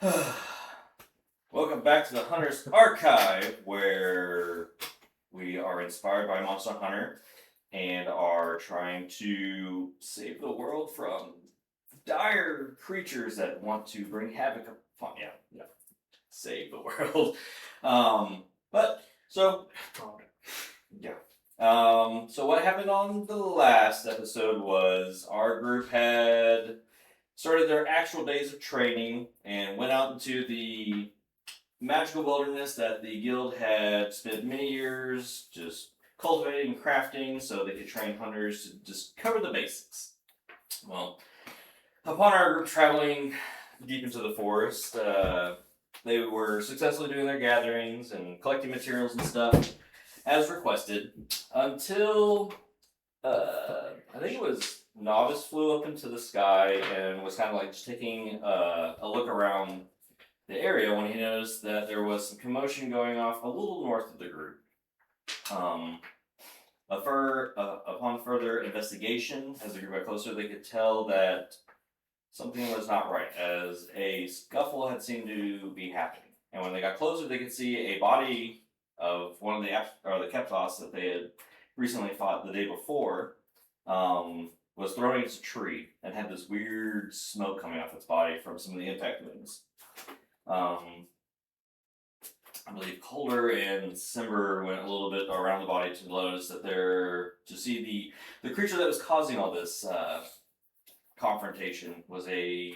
Welcome back to the Hunter's Archive, where we are inspired by Monster Hunter and are trying to save the world from dire creatures that want to bring havoc upon save the world. But so yeah. So what happened on the last episode was our group had started their actual days of training and went out into the magical wilderness that the guild had spent many years just cultivating and crafting so they could train hunters to just cover the basics. Well, upon our group traveling deep into the forest, they were successfully doing their gatherings and collecting materials and stuff as requested until I think it was Novice flew up into the sky and was kind of like just taking a look around the area when he noticed that there was some commotion going off a little north of the group. Upon further investigation, as the group got closer, they could tell that something was not right, as a scuffle had seemed to be happening. And when they got closer, they could see a body of one of the Keptos that they had recently fought the day before. Was thrown against a tree and had this weird smoke coming off its body from some of the impact wounds. I believe Calder and Simber went a little bit around the body to notice that to see the creature that was causing all this confrontation was a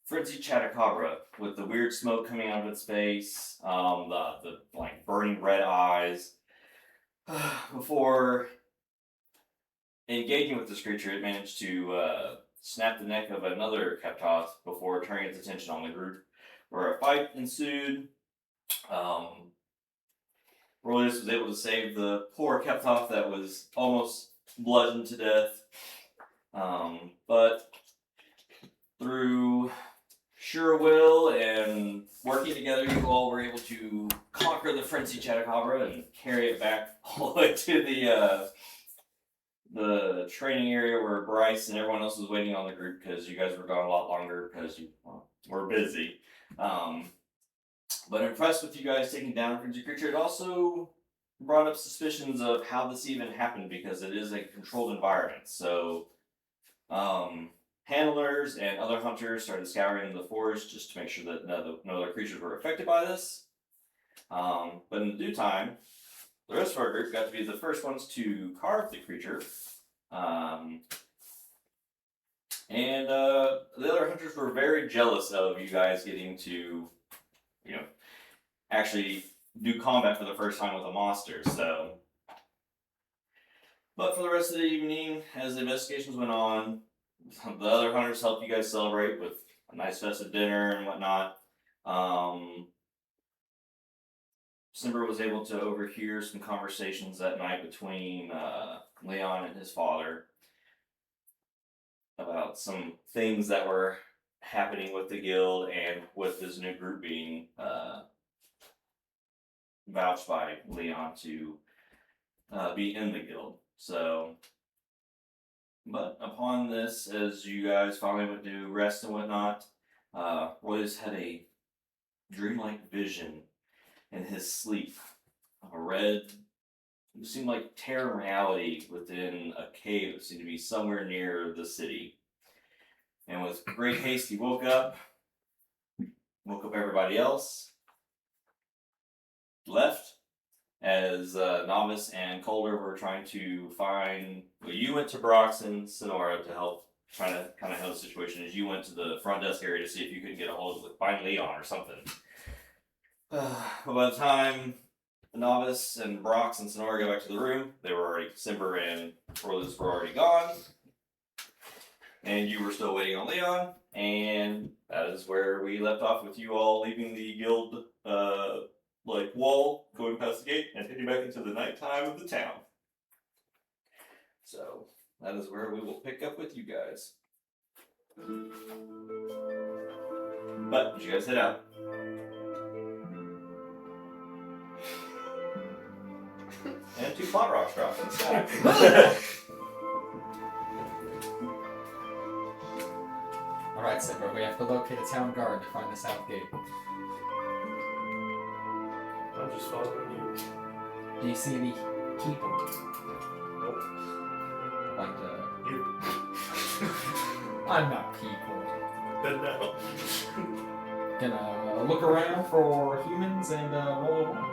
frenzied Chatacabra with the weird smoke coming out of its face, the like burning red eyes. Before engaging with this creature, it managed to snap the neck of another Keptoth before turning its attention on the group, where a fight ensued. Royce was able to save the poor Keptoth that was almost bludgeoned to death. But through sure will and working together, you all were able to conquer the frenzied Chatacabra and carry it back all the way to the training area where Bryce and everyone else was waiting on the group because you guys were gone a lot longer because you were busy. But impressed with you guys taking down a frenzied creature, it also brought up suspicions of how this even happened because it is a controlled environment. So, handlers and other hunters started scouring the forest just to make sure that no other creatures were affected by this. But in due time, the rest of our group got to be the first ones to carve the creature. And the other hunters were very jealous of you guys getting to, actually do combat for the first time with a monster, so. But for the rest of the evening, as the investigations went on, the other hunters helped you guys celebrate with a nice festive dinner and whatnot. Simber was able to overhear some conversations that night between Leon and his father about some things that were happening with the guild and with this new group being vouched by Leon to be in the guild. So, but upon this, as you guys finally went to rest and whatnot, Royce had a dreamlike vision in his sleep of a red, it seemed like terror reality within a cave that seemed to be somewhere near the city. And with great haste, he woke up everybody else, left, as Novice and Calder were trying to find. Well, you went to Brox and Sonora to help, trying to kind of help the situation, as you went to the front desk area to see if you could get a hold of, find Leon or something. By the time the Novice and Brox and Sonora got back to the room, they were already, Simber and Rose were already gone. And you were still waiting on Leon, and that is where we left off with you all leaving the guild wall, going past the gate, and heading back into the nighttime of the town. So that is where we will pick up with you guys. But you guys head out. And 2 plot rocks dropped in the sky. Alright, Simber. But we have to locate a town guard to find the south gate. I'm just following you. Do you see any people? Nope. Like, You. I'm not people. Then no. Gonna look around for humans and roll a 1.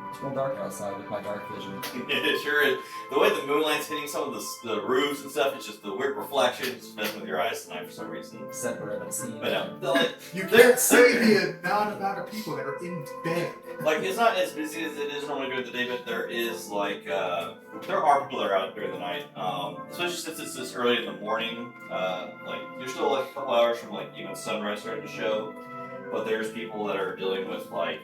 It's real dark outside with my dark vision. It sure is. The way the moonlight's hitting some of the roofs and stuff, it's just the weird reflections messing with your eyes tonight for some reason. Separate and seen. But no, like, You can't see the amount of people that are in bed. like it's not as busy as it is normally during the day, but there is like there are people that are out during the night. Especially since it's this early in the morning. Like you're still like a couple hours from like even sunrise starting to show. But there's people that are dealing with like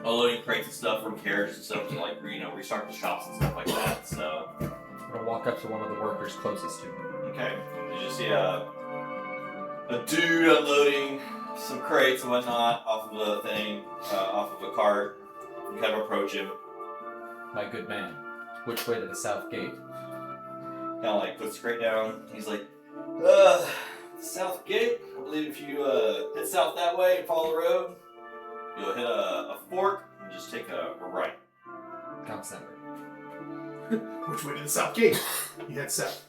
unloading crates and stuff from carriages and stuff to like restart the shops and stuff like that. So I'm gonna walk up to one of the workers closest to me. okay, you just see a dude unloading some crates and whatnot off of a thing, off of a cart. You kind of approach him, My good man, which way to the south gate? kind of like puts the crate down. He's like, south gate. I believe if you head south that way and follow the road, you'll hit a fork and just take a right. Come center. Which way to the south gate? You head south.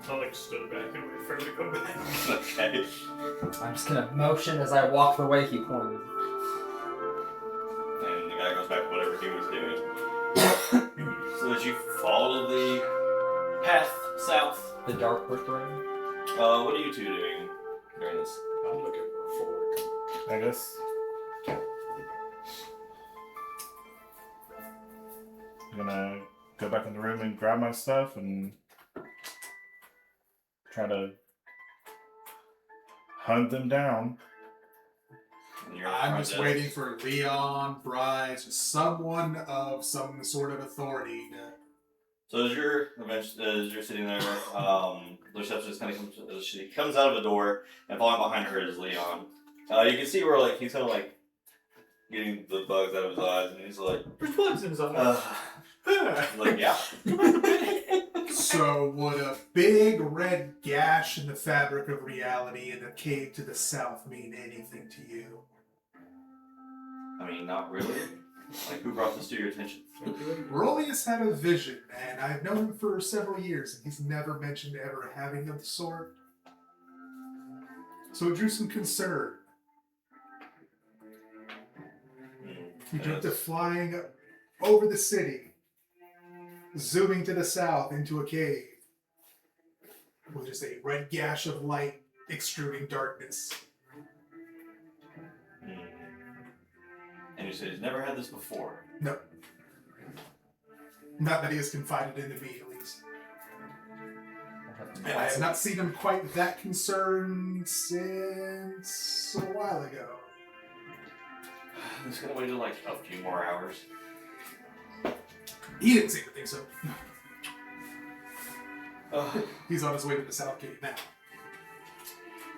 I like stood back and wait for him to come back. Okay. I'm just gonna motion as I walk the way he pointed. And the guy goes back to whatever he was doing. So as you follow the path south, The dark brick road? what are you two doing during this? I'm looking for a fork. I guess. I'm gonna go back in the room and grab my stuff and try to hunt them down. And you're I'm front just desk. waiting for Leon, Bryce, or someone of some sort of authority to... So as you're sitting there, the receptionist kind of she comes out of the door, and following behind her is Leon. You can see where like he's kind of like getting the bugs out of his eyes, and he's like, There's bugs in his eye. like yeah. So would a big red gash in the fabric of reality in a cave to the south mean anything to you? I mean, not really. Like, who brought this to your attention? Rolius had a vision, and I've known him for several years, and he's never mentioned ever having of the sort. So it drew some concern. He dreamt of flying over the city, zooming to the south into a cave, with just a red gash of light extruding darkness. And you said he's never had this before. No. Not that he has confided into me, at least. And I have not seen him quite that concerned since a while ago. I'm just gonna wait till like a few more hours. He didn't seem to think so. Ugh. He's on his way to the south gate now.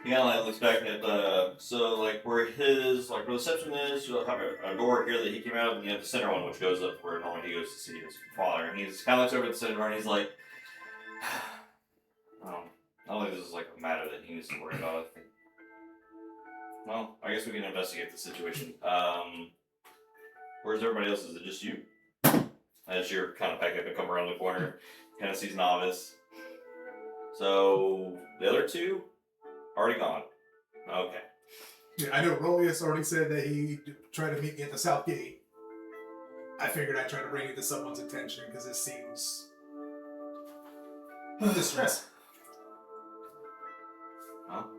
He kind of like looks back at so like where his like where the reception is, you'll have a door here that he came out of, and you have the center one which goes up where normally he goes to see his father, and he's kind of looks over at the center door and he's like, I don't think this is like a matter that he needs to worry about. Well, I guess we can investigate the situation. Where's everybody else? Is it just you? As you're kind of back up and come around the corner, kind of sees Novice. So the other two. Already gone. Okay. Yeah, I know Rolius already said that he'd try to meet me at the south gate. I figured I'd try to bring it to someone's attention because this seems distressing. Well,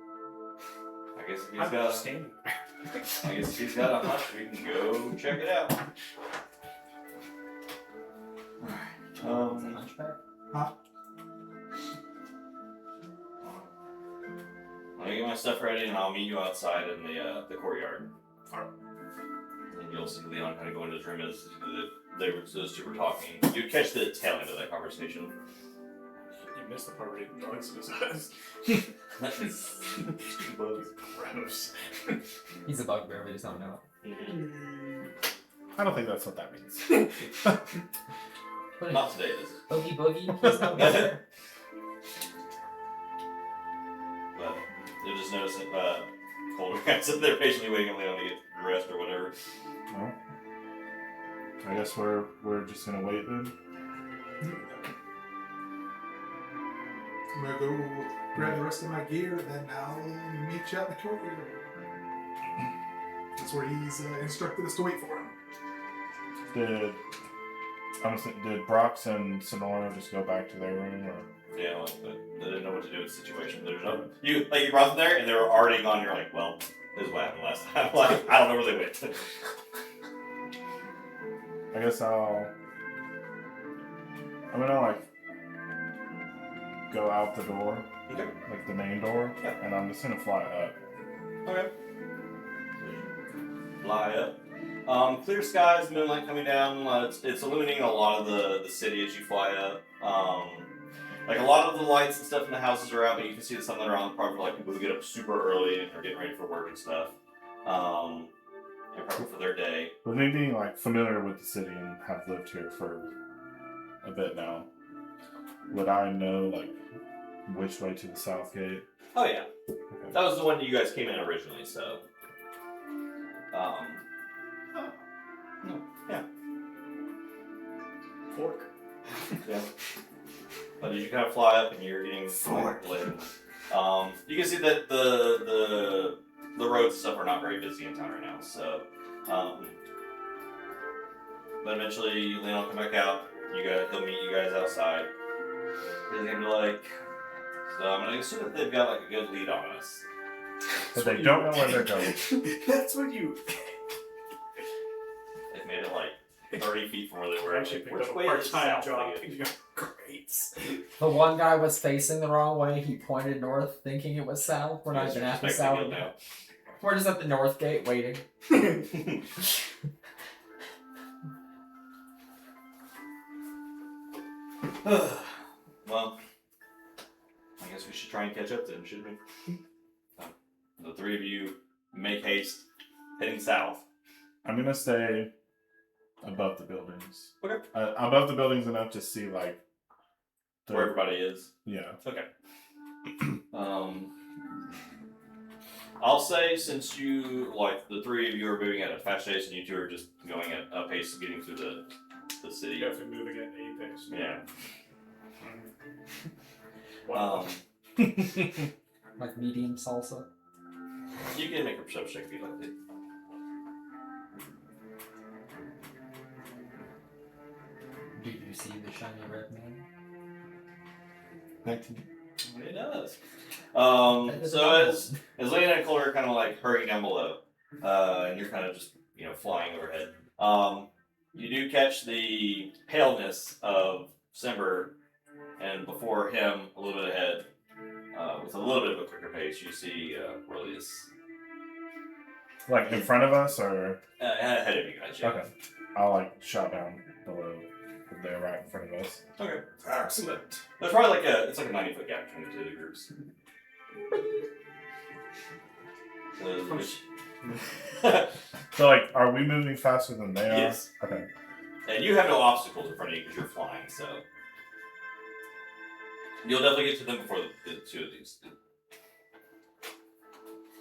I guess if he's I'm got, standing. I guess if he's got a hunch, we can go check it out. Huh? I'll get my stuff ready and I'll meet you outside in the courtyard. Alright. And you'll see Leon kind of go into his room as those two were talking. You catch the tail end of that conversation. You missed the part where he had bugs in his eyes. Bugs. Gross. He's a bugbear, we just don't know it. I don't think that's what that means. What Not today, is it? Boogie Boogie? He's not there. You'll just notice that Colder guys sitting there patiently waiting on Leon to get dressed or whatever. Well, I guess we're just gonna wait then. I'm gonna go grab the rest of my gear, then I'll meet you out in the courtyard. That's where he's instructed us to wait for him. Did Brox and Sonora just go back to their room, or? Yeah, like, they didn't know what to do with the situation. There's no, you brought them there and they were already gone. You're like, well, this is what happened last time. Like, I don't know where they went. I guess I'm gonna like go out the door, Okay. like the main door, Yeah. and I'm just gonna fly up. Okay. Fly up. Clear skies, moonlight coming down. It's illuminating a lot of the city as you fly up. Like a lot of the lights and stuff in the houses are out, but you can see the sunlight around. Probably like people who get up super early and are getting ready for work and stuff. And probably for their day. With me being like familiar with the city and have lived here for a bit now, would I know like which way to the south gate? Oh yeah, Okay. that was the one you guys came in originally. So, yeah. Fork. Yeah. But as you kind of fly up and you're getting lit, you can see that the roads and stuff are not very busy in town right now. So, but eventually Leon will come back out. He'll meet you guys outside. He's gonna be like, so I'm gonna assume that they've got like a good lead on us. But they don't know where they're going. That's what you. They've made it like 30 feet from where they were. Actually Like, picked which up a way is part-time south? job. Like, Great. The one guy was facing the wrong way. He pointed north, thinking it was south. We're not even at the south. now. We're just at the north gate waiting. Well, I guess we should try and catch up then, shouldn't we? The three of you make haste, heading south. I'm gonna stay above the buildings. Okay. Above the buildings enough to see like Where everybody is. Yeah. Okay. I'll say since you, like, the three of you are moving at a fast pace and you two are just going at a pace getting through the city. Definitely moving at 8 pace. Yeah. Wow. Like medium salsa. You can make a perception check if you'd like to. Do you see the shiny red man? 19. It does. That is So nice. as Lena and Cole are kind of like hurrying down below, and you're kind of just flying overhead, you do catch the paleness of Simber, and before him, a little bit ahead, with a little bit of a quicker pace, you see Corlius Like in front of us, or ahead of you guys. Yeah. okay, I'll like shot down below. They're right in front of us. Okay. Excellent. There's probably it's like a 90-foot gap between the two of the groups. So like, are we moving faster than they are? Yes. Okay. And you have no obstacles in front of you because you're flying, so you'll definitely get to them before the two of these.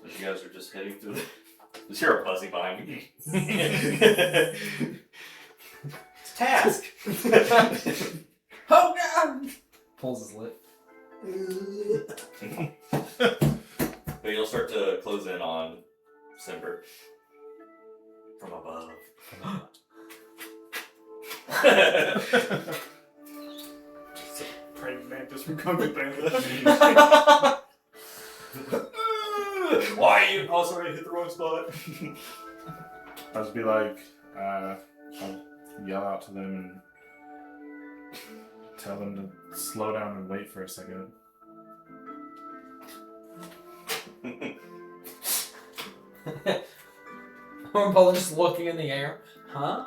But you guys are just heading through the... Just hear a buzzing behind me. It's a task! Oh god! Pulls his lip. But you'll start to close in on Simber from above. Just a praying mantis from Kung Bandit. Why are you? Oh, sorry, I hit the wrong spot. I'll just be like, I'll yell out to them and tell them to slow down and wait for a second. We're both just looking in the air. Huh?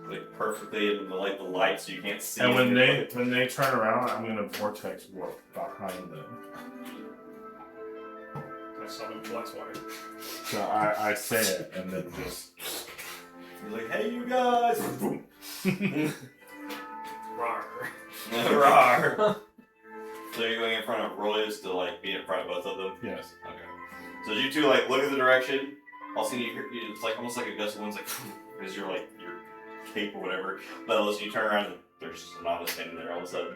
Like perfectly in the light, so you can't see. And when anything. they turn around, I'm gonna vortex warp behind them. I saw him flex water. So I say it and then just He's like, "Hey, you guys!" Boom. Rawr. Rawr. So you're going in front of Royce to like be in front of both of them? Yes. Okay. So as you two like look at the direction, all of a sudden you hear, it's like almost like a gust of wind's like because you're like your cape or whatever. But all of a sudden you turn around and there's just a novice standing there all of a sudden.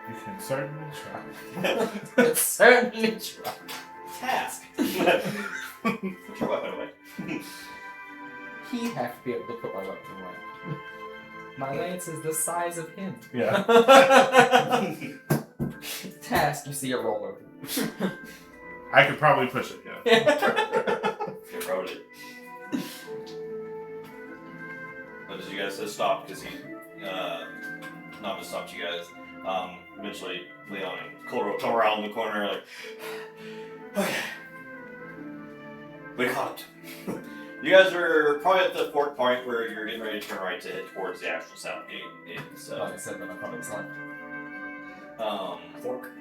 You can certainly try. Certainly try. Task. Put your weapon away. He'd have to be able to put my weapon away. My lance is the size of him. Yeah. Task, you see it roll over. I could probably push it, yeah. You wrote it. But as you guys said stop, because he, not to stop you guys, eventually Leon and Kulu come around the corner like, okay, we caught it. You guys are probably at the fork point where you're getting ready to turn right to head towards the actual south gate. So, Like I said, but I thought it was like Fork.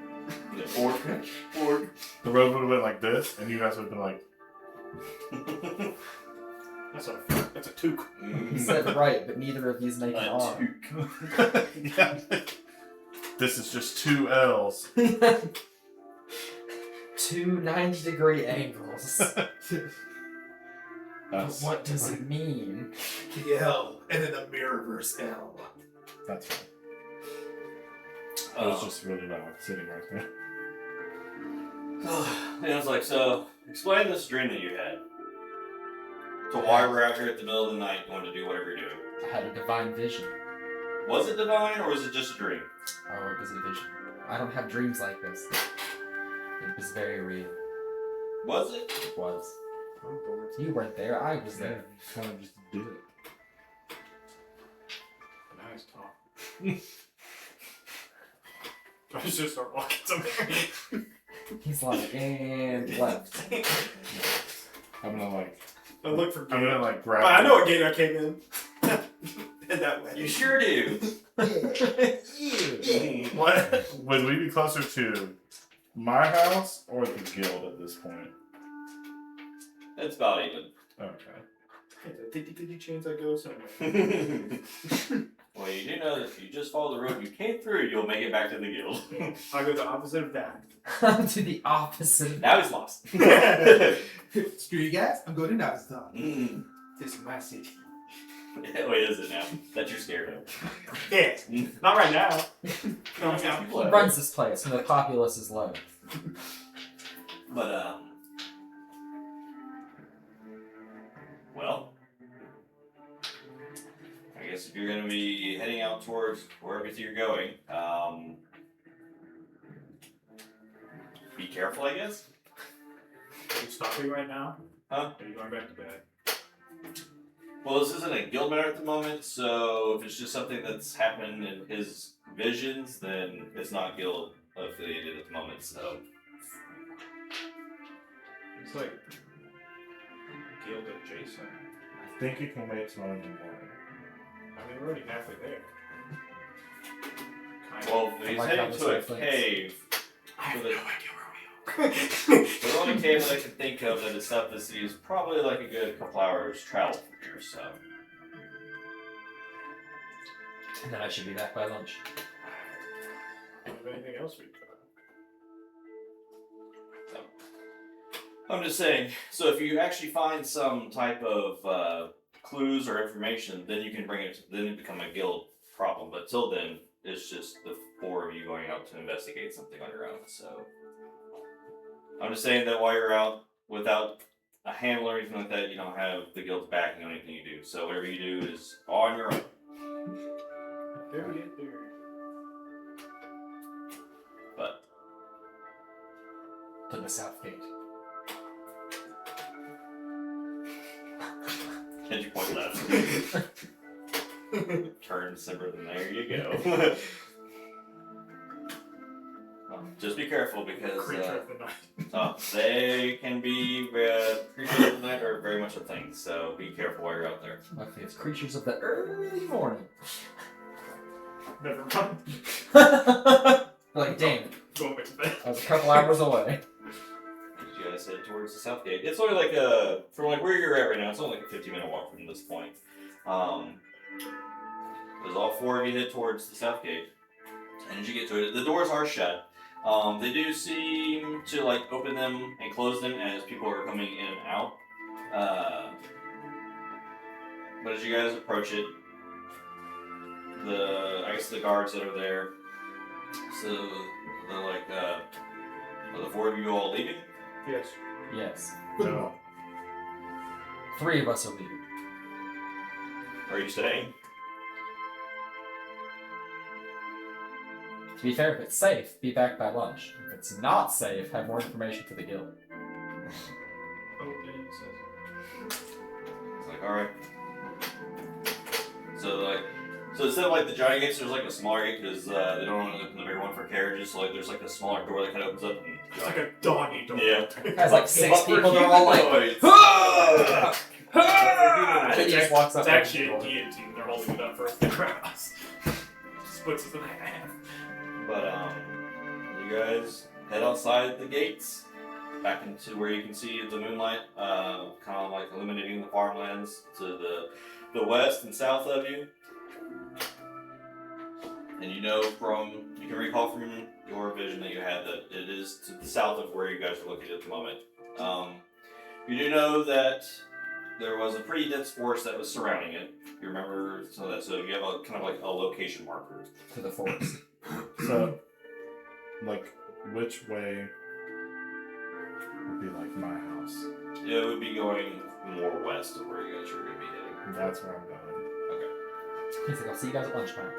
the fork. Fork. The road would have been like this, and you guys would have been like, That's a toque. he said right, but neither of you's making R. yeah. This is just 2 L's. 2 90-degree angles. That's, What does it mean? The L, and then the Mirrorverse L. that's fine. It was just really loud sitting right there. And I was like, so, explain this dream that you had. So why we're out here at the middle of the night going to do whatever you're doing. I had a divine vision. Was it divine or was it just a dream? Oh, it was a vision. I don't have dreams like this. It was very real. Was it? It was. I'm bored. You weren't there, I was Yeah, there. you kind of just did it. Nice talk. I just start walking somewhere. He's like, and left. I'm gonna like, I look for I'm gate. gonna like grab. But I know what gate I came in. In that way. You sure do. What? Would we be closer to my house or the guild at this point? It's about even. Okay. The titty chains that go somewhere. Well, you do know that if you just follow the road you came through, you'll make it back to the guild. I go the opposite of that. To the opposite of Now he's lost. Screw you guys, I'm going to Navistan. This is my city. Wait, is it now? That you're scared of. Yeah. Not right now. No, He runs this place when the populace is low. But, well, I guess if you're going to be heading out towards wherever you're going, be careful, I guess. Are you stopping right now? Huh? Or are you going back to bed? Well, this isn't a guild matter at the moment, so if it's just something that's happened in his visions, then it's not guild affiliated at the moment, so. It's like guild adjacent. I think you can wait till in the morning. I mean, we're already halfway there. Kind Well, if I he's like heading how this to a reflects. cave, I have so no the- idea where the only cave that I can think of that is south of the city is probably like a good couple hours travel from here, so. And then I should be back by lunch. we are. If anything else we could. I'm just saying, so if you actually find some type of clues or information, then you can bring it, then it become a guild problem. But till then, it's just the 4 of you going out to investigate something on your own, so. I'm just saying that while you're out without a handle or anything like that, you don't have the guild's backing on anything you do. So whatever you do is on your own. There we get there. But To the south gate. can you point left? Turn December, then there you go. Just be careful because Creature of the night. they can be creatures of the night are very much a thing. So be careful while you're out there. Okay, it's creatures of the early morning. Never mind. Like, damn it. Going back to bed. I was a couple hours away. You guys head towards the south gate. It's only like from like where you're at right now. It's only like a 15-minute walk from this point. as all four of you head towards the south gate, and as you get to it, the doors are shut. They do seem to like open them and close them as people are coming in and out. But as you guys approach it, I guess the guards that are there, so they're like, are the four of you all leaving? Yes. Yes. Good No. one. 3 of us are leaving. Are you staying? To be fair, if it's safe, be back by lunch. If it's not safe, have more information for the guild. Okay, so. It's like, alright. So instead of like the giant gates, there's like a smaller gate because they don't want to open the bigger one for carriages. So like there's like a smaller door that kind of opens up. And, It's like a doggy door. Yeah. Has like 6 people, they're all like, "Ah!" and he just walks up. It's actually a to the door. guillotine. They're holding it up for us to cross. Splits us in half. But you guys head outside the gates, back into where you can see the moonlight, kind of like illuminating the farmlands to the west and south of you. And you can recall from your vision that you had that it is to the south of where you guys are looking at the moment. You do know that there was a pretty dense forest that was surrounding it. You remember so you have a kind of like a location marker. To the forest. So, like, which way would be like my house? It would be going more west of where you guys are going to be heading. That's where I'm going. He's like, I'll see you guys at lunchtime.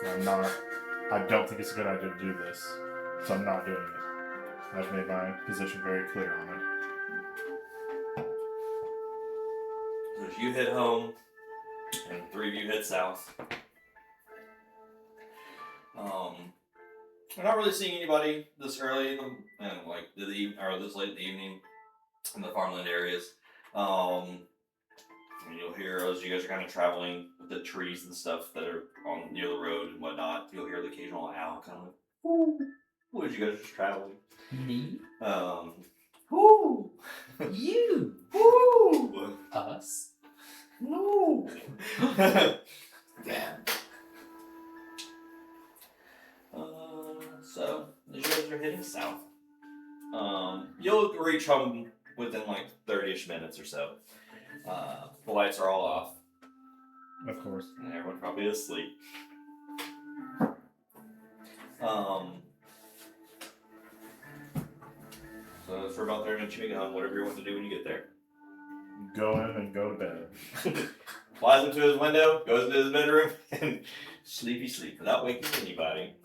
I don't think it's a good idea to do this, so I'm not doing it. I've made my position very clear on it. So if you head home, and 3 of you head south, we're not really seeing anybody this early in this late in the evening in the farmland areas. And you'll hear as you guys are kind of traveling with the trees and stuff that are on near the road and whatnot. You'll hear the occasional owl kind of like, "Woo!" What you guys are just traveling? Me? Woo! You? Woo! Us? No! Damn. So, as you guys are heading south, you'll reach home within like 30-ish minutes or so. The lights are all off, Of course. and everyone probably is asleep. So for about 30 minutes, you make it home, whatever you want to do when you get there. Go in and go to bed. Flies into his window, goes into his bedroom, and sleep without waking anybody.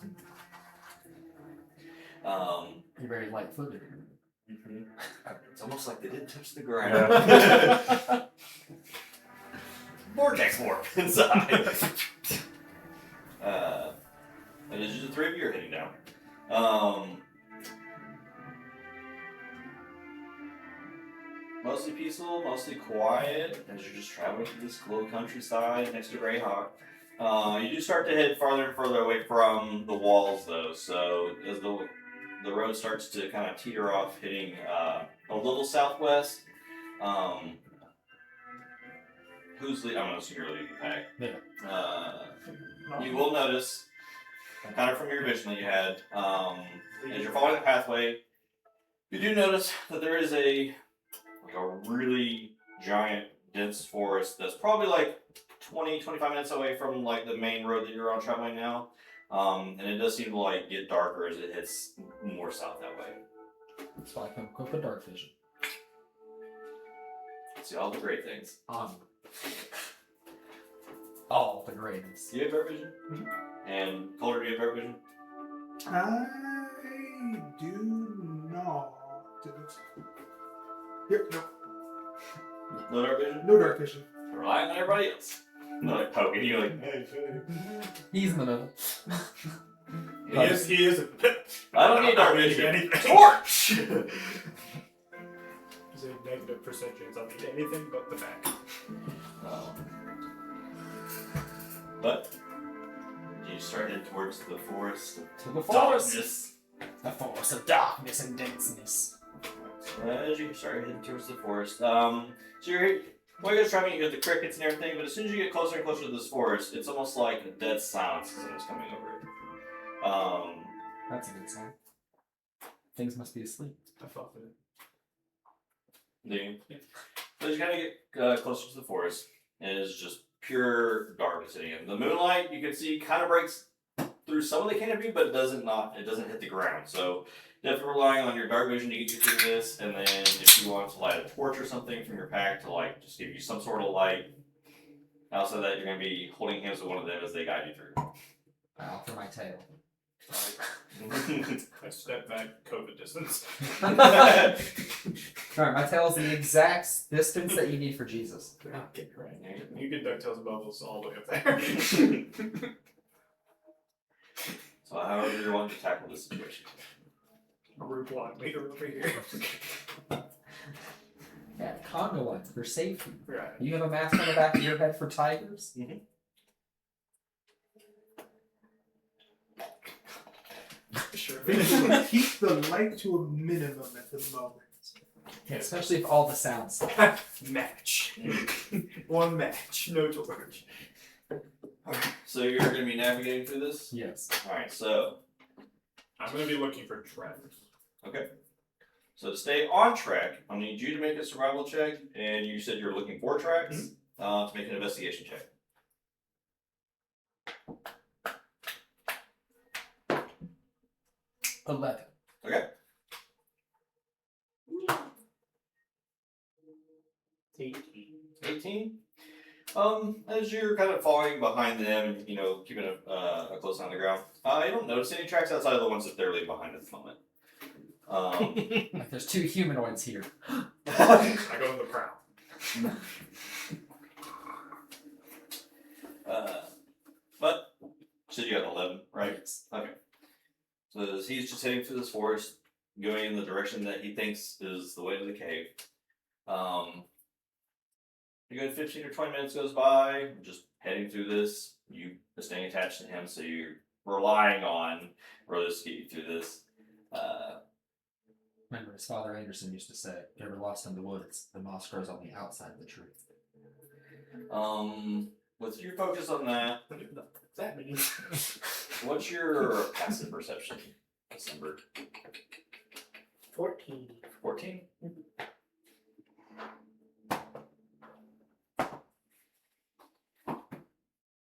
You're very light-footed. It's almost like they didn't touch the ground. Yeah. Vortex warp inside. And it's just the 3 of you are heading down. Mostly peaceful, mostly quiet, as you're just traveling through this cool countryside next to Greyhawk. You do start to head farther and further away from the walls, though. So as the road starts to kind of teeter off, hitting a little southwest. Who's leading? I'm gonna assume you're leading the pack. Yeah. You will notice, kind of from your vision that you had, as you're following the pathway, you do notice that there is a really giant, dense forest that's probably like 20-25 minutes away from like the main road that you're on traveling now. And it does seem to like get darker as it hits more south that way. That's why I come equipped with dark vision. See all the great things. All the greatness. Do you have dark vision? Mm-hmm. And Colder, do you have dark vision? I do not. Yep, no. No dark vision? No dark vision. Relying on everybody else. Not like poking you like, He's in the middle. He is. I don't need dark reading vision. anything. Torch! There's a negative percentage on anything but the back. But you start heading towards the forest. To the forest. Darkness. The forest of darkness and denseness. As you start heading towards the forest, so you're Well, you guys try to get the crickets and everything, but as soon as you get closer and closer to this forest, it's almost like a dead silence is coming over it. That's a good sign. Things must be asleep. I fuck with it. So as you kind of get closer to the forest, it is just pure darkness in it. The moonlight you can see kind of breaks through some of the canopy, but it doesn't hit the ground. So definitely relying on your dark vision to get you through this, and then if you want to light a torch or something from your pack to like just give you some sort of light. Also, that you're going to be holding hands with one of them as they guide you through. I offer my tail. I step back COVID distance. Alright, my tail is the exact distance that you need for Jesus. Okay, right. You get DuckTales and Bubbles all the way up there. So however you want to tackle this situation. Group one, make it over here. Yeah, Congo one for safety. Right. You have a mask on the back of your head for tigers? Mm-hmm. Sure. Keep the light to a minimum at the moment. Yeah, especially if all the sounds. Match. One match, no torch. So you're going to be navigating through this? Yes. Alright, so I'm gonna be looking for tracks. okay. So to stay on track, I'll need you to make a survival check, and you said you're looking for tracks to make an investigation check. 11. Okay. 18. As you're kind of following behind them and, keeping a close eye on the ground, you don't notice any tracks outside of the ones that they're leaving behind at the moment. Like there's two humanoids here. I go in the prow. But you said you had 11, right? Okay. So he's just heading through this forest, going in the direction that he thinks is the way to the cave. A good 15 or 20 minutes goes by, just heading through this. You are staying attached to him, so you're relying on Rose to get you through this. Remember, as Father Anderson used to say, if you're ever lost in the woods, the moss grows on the outside of the tree. With your focus on that, That means what's your passive perception, December? 14. 14?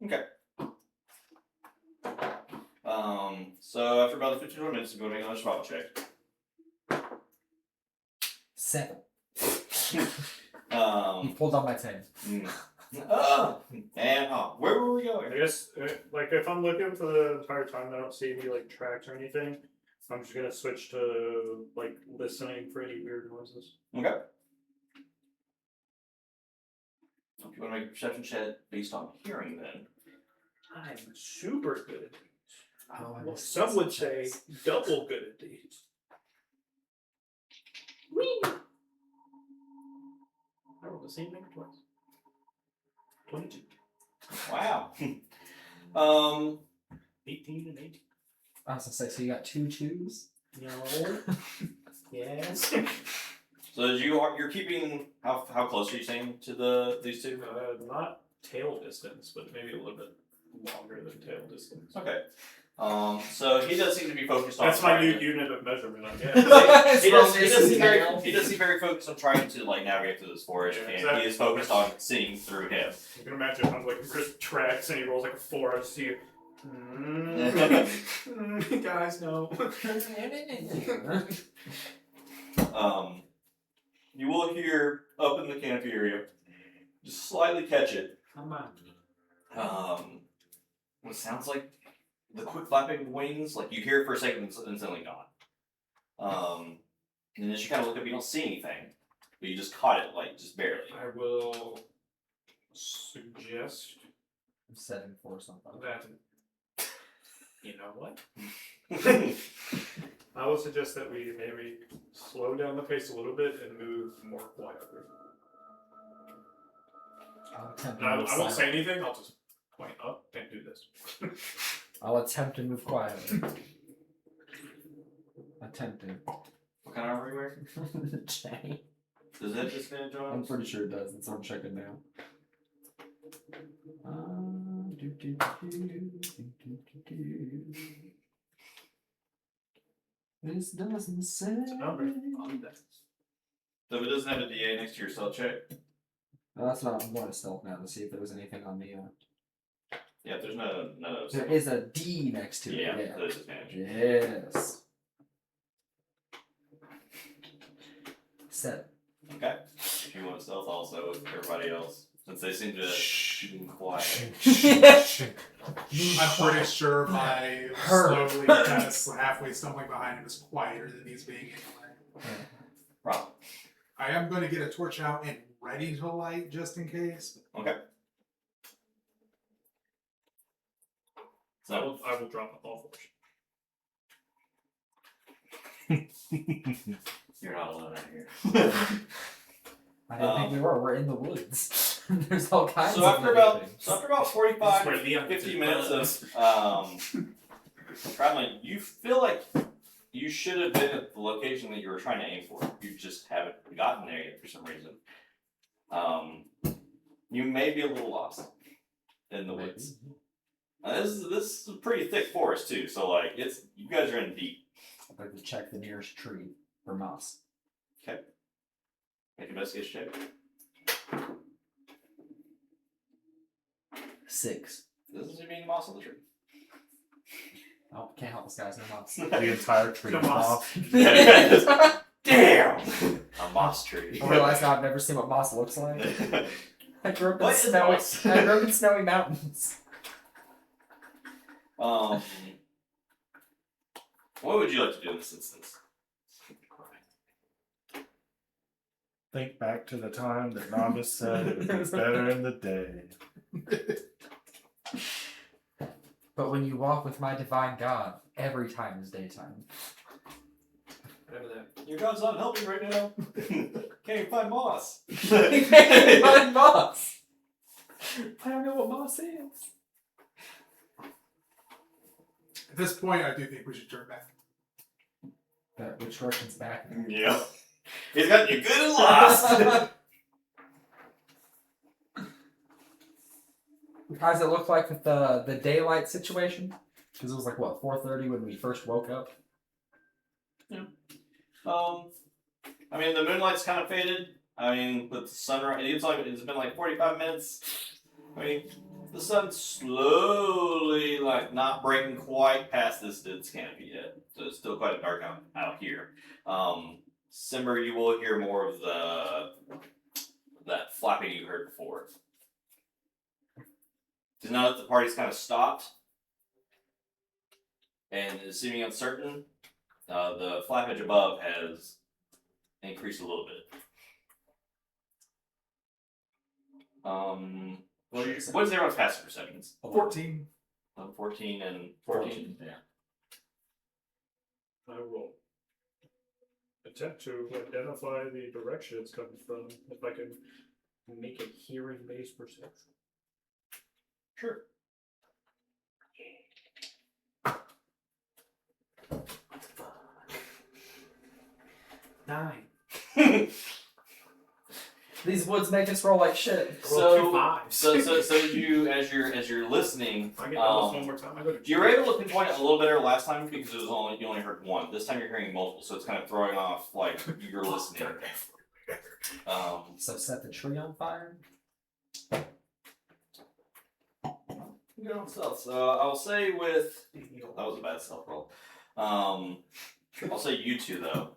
Okay. So after about 15 minutes of going on a survival check. 7. Um, He pulled on my tail. Where were we I going? guess, if I'm looking for the entire time, I don't see any, tracks or anything. I'm just gonna switch to, listening for any weird noises. Okay. If you want to make a perception check based on hearing, then. I'm super good at these. Oh, I Well, missed some would some say checks. double good at these. Whee! I rolled the same number twice. 22. Wow. 18 and 18. I was gonna say, so you got 2 2s? No. Yes. So you're keeping how close are you saying to these two? Not tail distance, but maybe a little bit longer than tail distance. Okay. So he does seem to be focused on. That's my new trying to- unit of measurement, I guess. he does seem Tail. very focused on trying to navigate through this forest, Yeah, and exactly. he is focused on seeing through him. You can imagine if I'm looking for tracks and he rolls a 4, I just see you. Guys, no. You will hear up in the canopy area, just slightly catch it. Come on. What sounds like the quick flapping wings, you hear it for a second and it's instantly gone. And as you kind of look up, you don't see anything, but you just caught it, just barely. I will suggest I'm setting for something. that. You know what? I will suggest that we maybe slow down the pace a little bit and move more quietly. I won't say anything, I'll just point up and do this. I'll attempt to move quietly. Attempting. What kind of armor are you wearing? Jenny. Does that disadvantage on I'm us? pretty sure it does. That's what I'm checking now. This doesn't say. number. So if it doesn't have a DA next to your stealth check, No, that's not. I'm going to stealth now to see if there was anything on the. yeah, if there's no. There is a D next to Yeah, it. the disadvantage. Yes. 7. Okay. If you want stealth also with everybody else, since they seem to be quiet. I'm pretty sure my Her. slowly kind of halfway stumbling behind him is quieter than he's being anyway. Problem. I am going to get a torch out and ready to light just in case. Okay. So I will drop all force. you're not alone out here. I didn't think we were. We're in the woods. There's all kinds So of after about things. 45, This is where Leon 50 gets minutes his of traveling, you feel like you should have been at the location that you were trying to aim for. You just haven't gotten there yet for some reason. You may be a little lost in the woods. This is a pretty thick forest too, so like you guys are in deep. I'd like to check the nearest tree for moss. Okay. Make an investigation check. 6. Doesn't seem to be any moss on the tree. Oh, can't help this guy's no moss. The entire tree The is moss. off. Damn! A moss tree. I realize now I've never seen what moss looks like. I grew up in What is snowy. moss? I grew up in snowy mountains. What would you like to do in this instance? Think back to the time that Novice said it would be better in the day. But when you walk with my divine God, every time is daytime. Whatever that. Your god's not helping right now. Can't even find moss. Find moss. I don't know what moss is. At this point, I do think we should turn back. Which direction's back? Yeah. He's got you good and lost. How does it look like with the daylight situation? Because it was like what 4:30 when we first woke up. I mean, the moonlight's kind of faded. I mean, with the sunrise, it's been like 45 minutes. I mean, the sun's slowly, like, not breaking quite past this dense canopy yet. So it's still quite dark out here. Simmer, you will hear more of that flapping you heard before. Because now that the party's kind of stopped and is seeming uncertain, the flappage above has increased a little bit. What is everyone's passive perceptions? 14. 14 and 14. Yeah. I will attempt to identify the direction it's coming from if I can make a hearing-based perception. Sure. These woods make us roll like shit. Roll 2 5s. So you as you're listening, If I get those one more time, I go to you were able to pinpoint it a little better last time because you only heard one. This time you're hearing multiple, so it's kind of throwing off like you're listening. So set the tree on fire. You know, so I'll say with that was a bad stealth roll. I'll say you two though.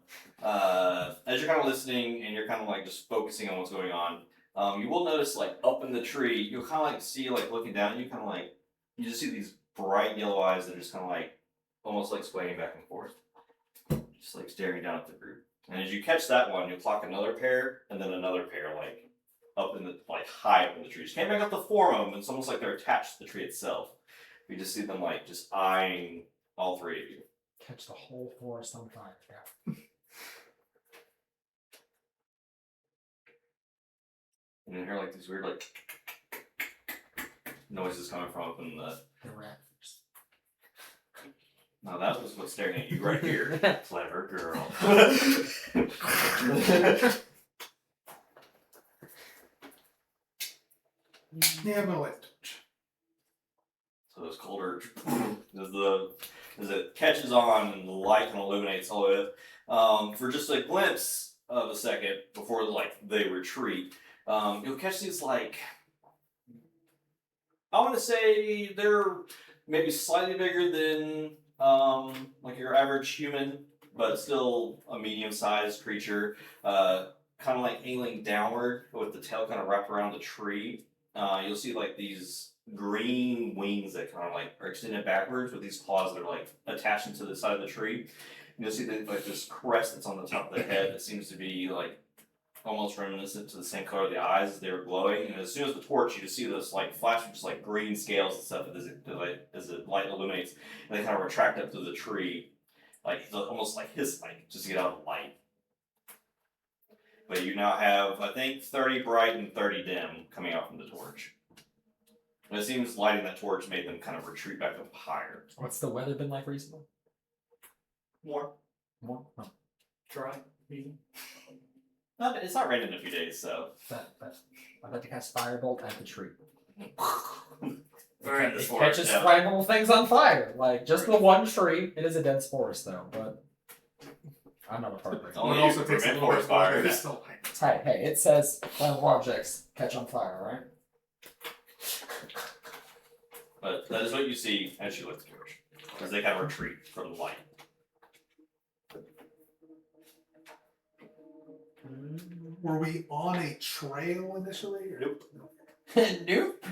As you're kind of listening and you're kind of like just focusing on what's going on, you will notice like up in the tree, you'll kind of like see like looking down, and you kind of like you just see these bright yellow eyes that are just kind of like almost like swaying back and forth, just like staring down at the group. And as you catch that one, you'll clock another pair and then another pair like up in the like high up in the tree. Just can't make out the form of them. It's almost like they're attached to the tree itself. You just see them like just eyeing all three of you. Catch the whole forest on fire. Yeah. And you hear like these weird like noises coming from up in the. The raptors. No, that was what's staring at you right here. Clever girl. Yeah, I'm gonna light the torch. So it's colder as it catches on and the light kind of illuminates all of it. For just a glimpse of a second before they retreat, you'll catch these I want to say they're maybe slightly bigger than your average human, but still a medium-sized creature. Kind of angling downward with the tail kind of wrapped around the tree. You'll see these green wings that kind of are extended backwards with these claws that are attached into the side of the tree. And you'll see that this crest that's on the top of the head that seems to be almost reminiscent to the same color of the eyes as they were glowing. And as soon as the torch, you just see this flash of just green scales and stuff as the light illuminates, and they kind of retract up to the tree, almost like his light, just to get out of the light. But you now have, I think, 30 bright and 30 dim coming out from the torch. And it seems lighting that torch made them kind of retreat back up higher. What's the weather been like recently? More. Oh. Dry. Medium. It's not raining in a few days, so. I'd like to cast Firebolt at the tree. Very It catches flammable things on fire. Just the one tree. It is a dense forest, though, but I'm not a part of it. Only It you also can takes a prevent little bit forest fire. longer to still light. Hey, it says flammable objects catch on fire, right? But that is what you see as you look at the torch, as they kind of retreat from the light. Were we on a trail initially? Or? Nope. Nope.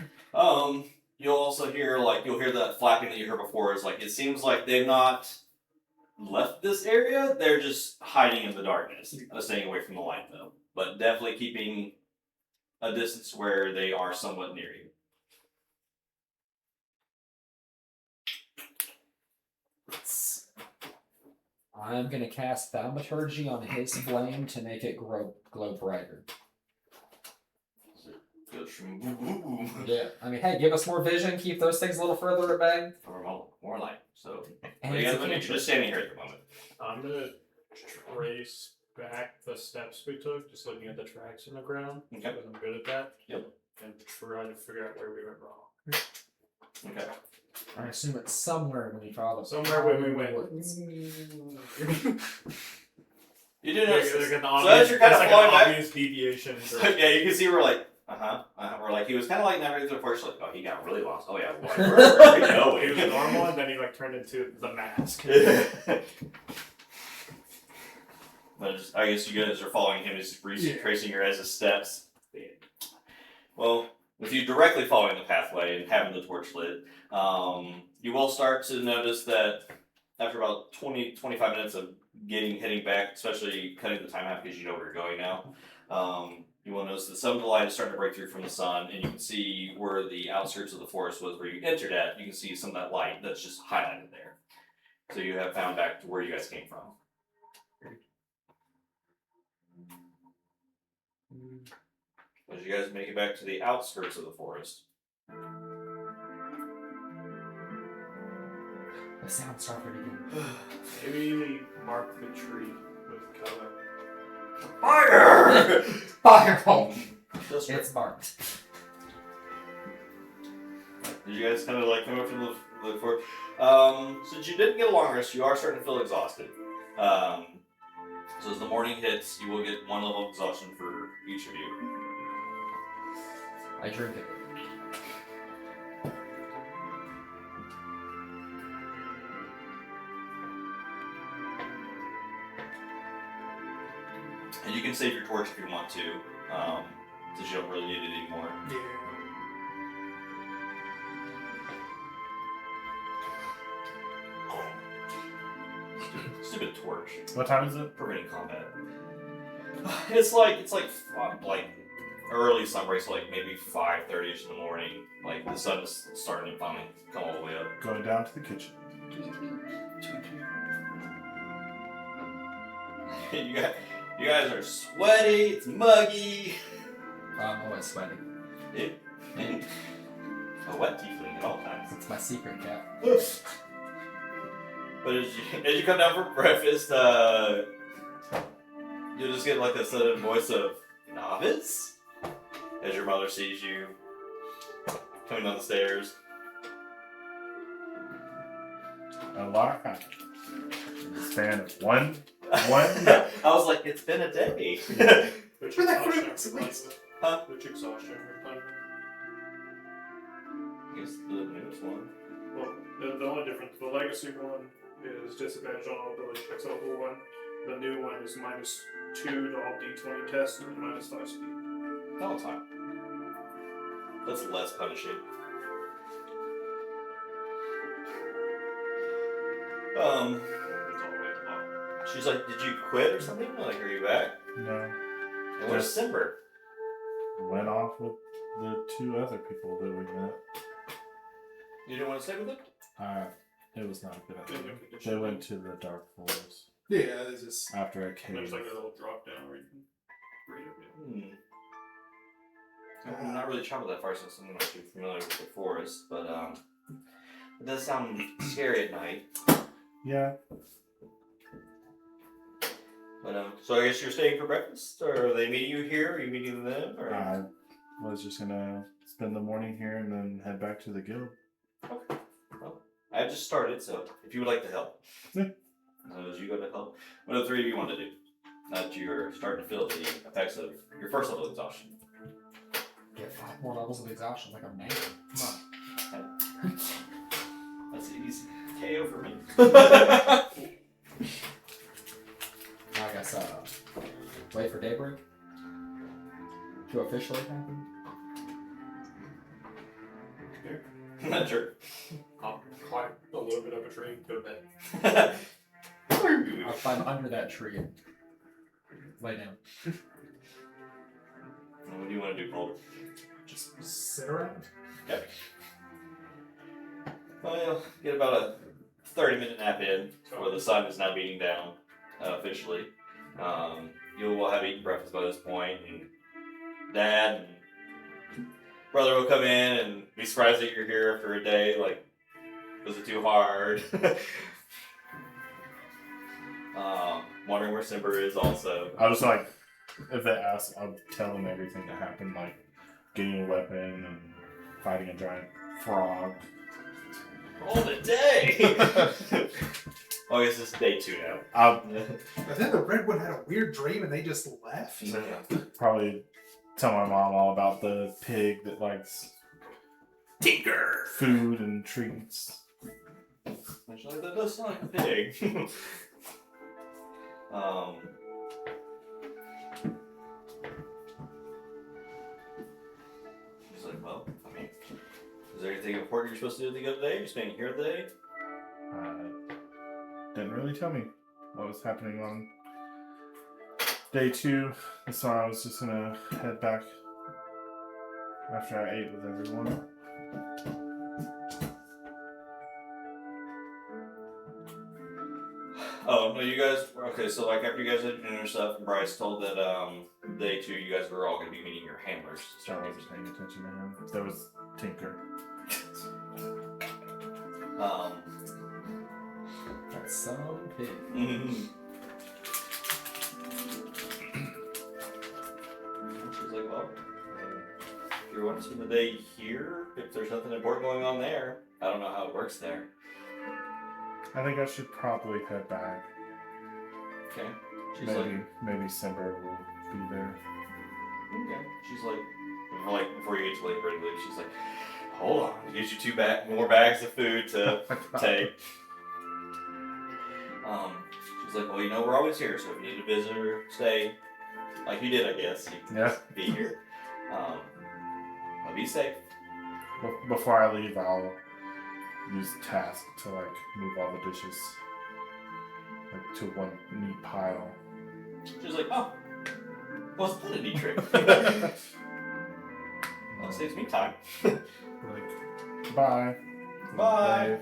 You'll also hear you'll hear that flapping that you heard before. Is it seems like they've not left this area. They're just hiding in the darkness, staying away from the light though. But definitely keeping a distance where they are somewhat near you. I'm gonna cast Thaumaturgy on his flame to make it glow brighter. Goes from boo boo boo. Yeah. I mean, hey, give us more vision, keep those things a little further at bay. Or more light. So And you it's guys a are cantrip. just standing here at the moment. I'm gonna trace back the steps we took, just looking at the tracks in the ground. Okay. Because I'm good at that. Yep. And try to figure out where we went wrong. Okay. I assume it's somewhere when we follow. Somewhere when we went. You do notice. There's this. like an So obvious, as you're kind of there's falling like an back, obvious deviation. yeah, you can see we're where he was kind of navigating through the forest, oh, he got really lost. Oh yeah, where are we going? He was normal, and then he turned into the mask. But I guess you guys are following him as tracing your guys' steps. Well, with you directly following the pathway and having the torch lit, you will start to notice that after about 20-25 minutes of heading back, especially cutting the time out because you know where you're going now, you will notice that some of the light is starting to break through from the sun, and you can see where the outskirts of the forest was where you entered at. You can see some of that light that's just highlighted there. So you have found back to where you guys came from. As you guys make it back to the outskirts of the forest, The sounds start pretty good. Maybe we mark the tree with color. fire! Firebolt! Just It's marked. Did you guys kind of come up to the forest? Since you didn't get a long rest, you are starting to feel exhausted. So as the morning hits, you will get 1 level of exhaustion for each of you. I drink it. And you can save your torch if you want to, since you don't really need it anymore. Yeah. Stupid torch. What time is it? Preventing combat. It's like early sunrise, maybe 5:30ish in the morning. The sun is starting to finally come all the way up. Going down to the kitchen. You guys are sweaty. It's muggy. I'm always sweating. A wet tiefling at all times. It's my secret cat. But as you come down for breakfast, you'll just get a sudden voice of novice as your mother sees you. coming down the stairs. A lot happened. In the span of one I was like, it's been a day. Which For that exhaustion fruit, are we playing please. with? Huh? Which exhaustion are we playing with? I guess the newest one. Well, the only difference, the legacy one is disadvantage on all ability checks. The whole one, the new one is -2 to all D20 tests and -5 speed. All the time. That's less punishing. It's all the way at the bottom. She's like, did you quit or something? Like, are you back? No. And where's Just- Simber? Went off with the 2 other people that we met. You didn't want to stay with him? It was not a good In the idea. condition. They went to the Dark Forest Yeah, there's just. after a And cave. there's like a little drop down where you can read it. I'm not really traveled that far, so I'm not too familiar with the forest, but it does sound scary at night. Yeah. But so I guess you're staying for breakfast, or are they meeting you here? Are you meeting them? Or I was just gonna spend the morning here and then head back to the guild. okay. Well, I just started, so if you would like to help, Yeah. as you go to help, what do the 3 of you want to do? Now that you're starting to feel the effects of your first level exhaustion. Get 5 more levels of exhaustion like a man. Come on. That's easy. KO for me. I guess, wait for daybreak to officially happen. Not sure. I'll climb a little bit of a tree and go to bed. I'll climb under that tree and lay down. What do you want to do, Calder? Just sit around. Yep. Well, get about a 30-minute nap in before the sun is now beating down officially. You will have eaten breakfast by this point, and Dad and brother will come in and be surprised that you're here after a day. Like, was it too hard? Wondering where Simber is also. I was like, if they ask, I'll tell them everything that happened, like getting a weapon and fighting a giant frog. All the day! Oh, I guess it's day 2 now. I'll But then the red one had a weird dream and they just left. probably tell my mom all about the pig that likes Tinker! food and treats. Actually, that does sound like a pig. She's like, well, I mean, is there anything important you're supposed to do the other day? You're staying here today? Didn't really tell me what was happening on day 2, so I was just gonna head back after I ate with everyone. Oh, no, you guys, okay, so like after you guys had dinner and stuff, Bryce told that day 2 you guys were all going to be meeting your handlers. So I wasn't paying attention to him. There was Tinker. That's so pig. She's like, well, if you want to spend the day here, if there's nothing important going on there, I don't know how it works there. I think I should probably head back. Okay. She's like, Maybe Simber will be there. okay. She's like, before you get to ready to leave, she's like, hold on, get you 2 more bags of food to take. She's like, well, you know, we're always here, so if you need a visitor, stay. Like you did, I guess. You can Yeah. just be here. But be safe. Before I leave, I'll use task to like move all the dishes like to one neat pile. She's like, oh, wasn't that a neat trick? Well, it saves me time. Like, bye. Bye.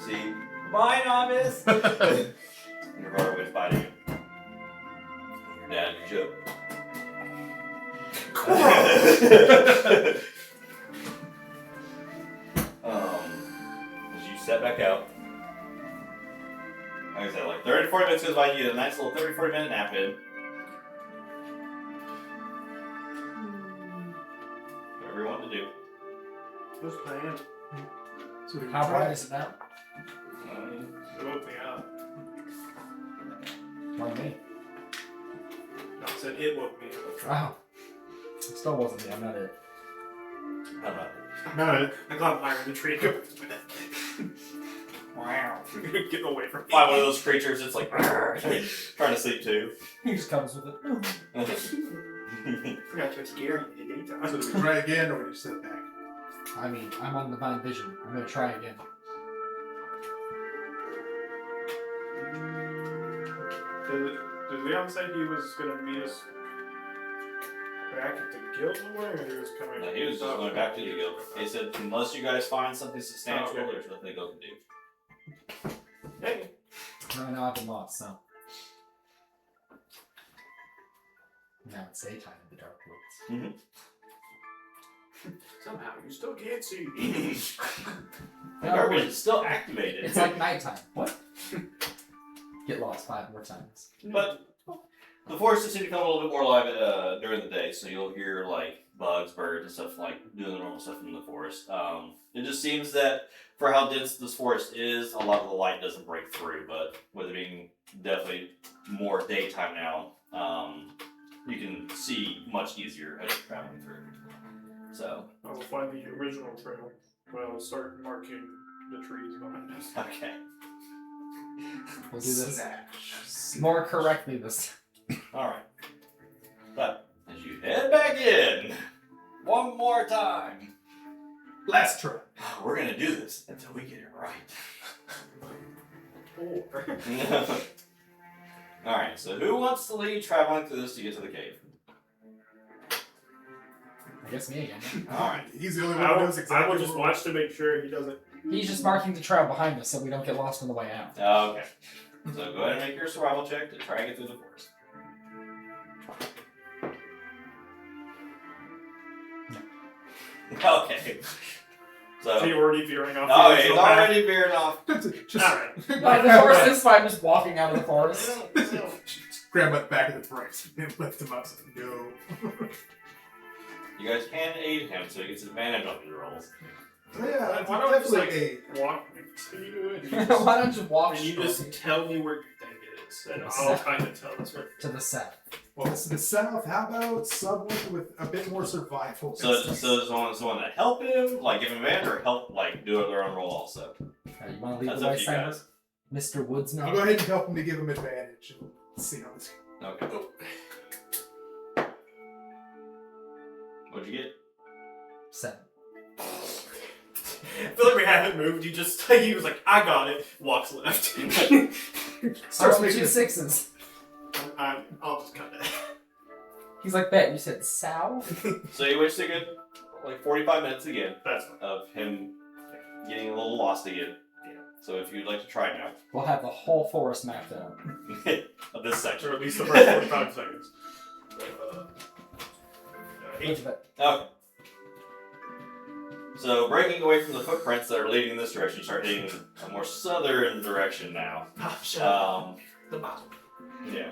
See, bye, novice. And your brother waves bye to you. Your dad, your joke. As you step back out, like I said, like 30 to 40 minutes goes by, you get a nice little 30 40 minute nap in. Whatever you want to do. Who's playing? So we How try- bright is it now? It woke me up. Like me. No, I said it woke me up. Wow. Still wasn't me. I'm not it. How about No, I got higher in the tree. Wow. Get away from me. Find one of those creatures that's like trying to sleep too. He just comes with it. Forgot to scare you. So do we try again, or we just sit back? I mean, I'm on divine vision. I'm gonna try again. Did Leon say he was going to meet us back at the guild somewhere, or he was coming? No, he was just going back to the guild. He said, unless you guys find something substantial, Oh, okay. there's nothing else to do. Hey. Right now I've been lost, so. Now it's daytime in the dark woods. Somehow you still can't see. The garbage is still activated. It's like nighttime. What? Get lost 5 more times. But the forest does seem to become a little bit more alive during the day, so you'll hear like bugs, birds, and stuff like doing the normal stuff in the forest. It just seems that for how dense this forest is, a lot of the light doesn't break through. But with it being definitely more daytime now, you can see much easier as you're traveling through. So I will find the original trail. Well, start marking the trees behind us. okay, We'll do this more correctly this time. all right. But as you head back in, one more time. Last try. We're gonna do this until we get it right. Or Alright, so who wants to lead traveling through this to get to the cave? I guess me again. Alright. He's the only one who knows exactly. I will just where- watch to make sure he doesn't. He's just marking the trail behind us so we don't get lost on the way out. Okay. So go ahead and make your survival check to try and get through the forest. Okay. So you're So. already veering off. Oh, the he's original path? already veering off. Just Alright. No, the forest is fine, just walking out of the forest. grab my back of the price and lift him up. So, no. You guys can aid him so he gets advantage on his rolls. Yeah, Why don't I just definitely like walk to you and you Why don't you walk and you just tell me where your thing is, and I'll kind of tell us where. to the south? Well, it's in the south. How about someone with a bit more survival? So does someone to help him, like give him advantage, or help like do their own roll also? You want to lead That's the up way, to you Simon? guys. Mr. Woodsman? I'll go ahead and help him to give him advantage and see how this. Okay. What'd you get? 7. I feel like we haven't moved. You just he was like, I got it. Walks left. I Starts rolled making 2 this. 6s. I'll just cut it. He's like, bet, you said south? So you wasted a good like 45 minutes again That's fine. of him getting a little lost again. Yeah. So if you'd like to try now, We'll have the whole forest mapped out. of this Or section. at least the first 45 seconds. Look at that. Okay. So breaking away from the footprints that are leading in this direction, you start heading a more southern direction now. The bottom. Yeah.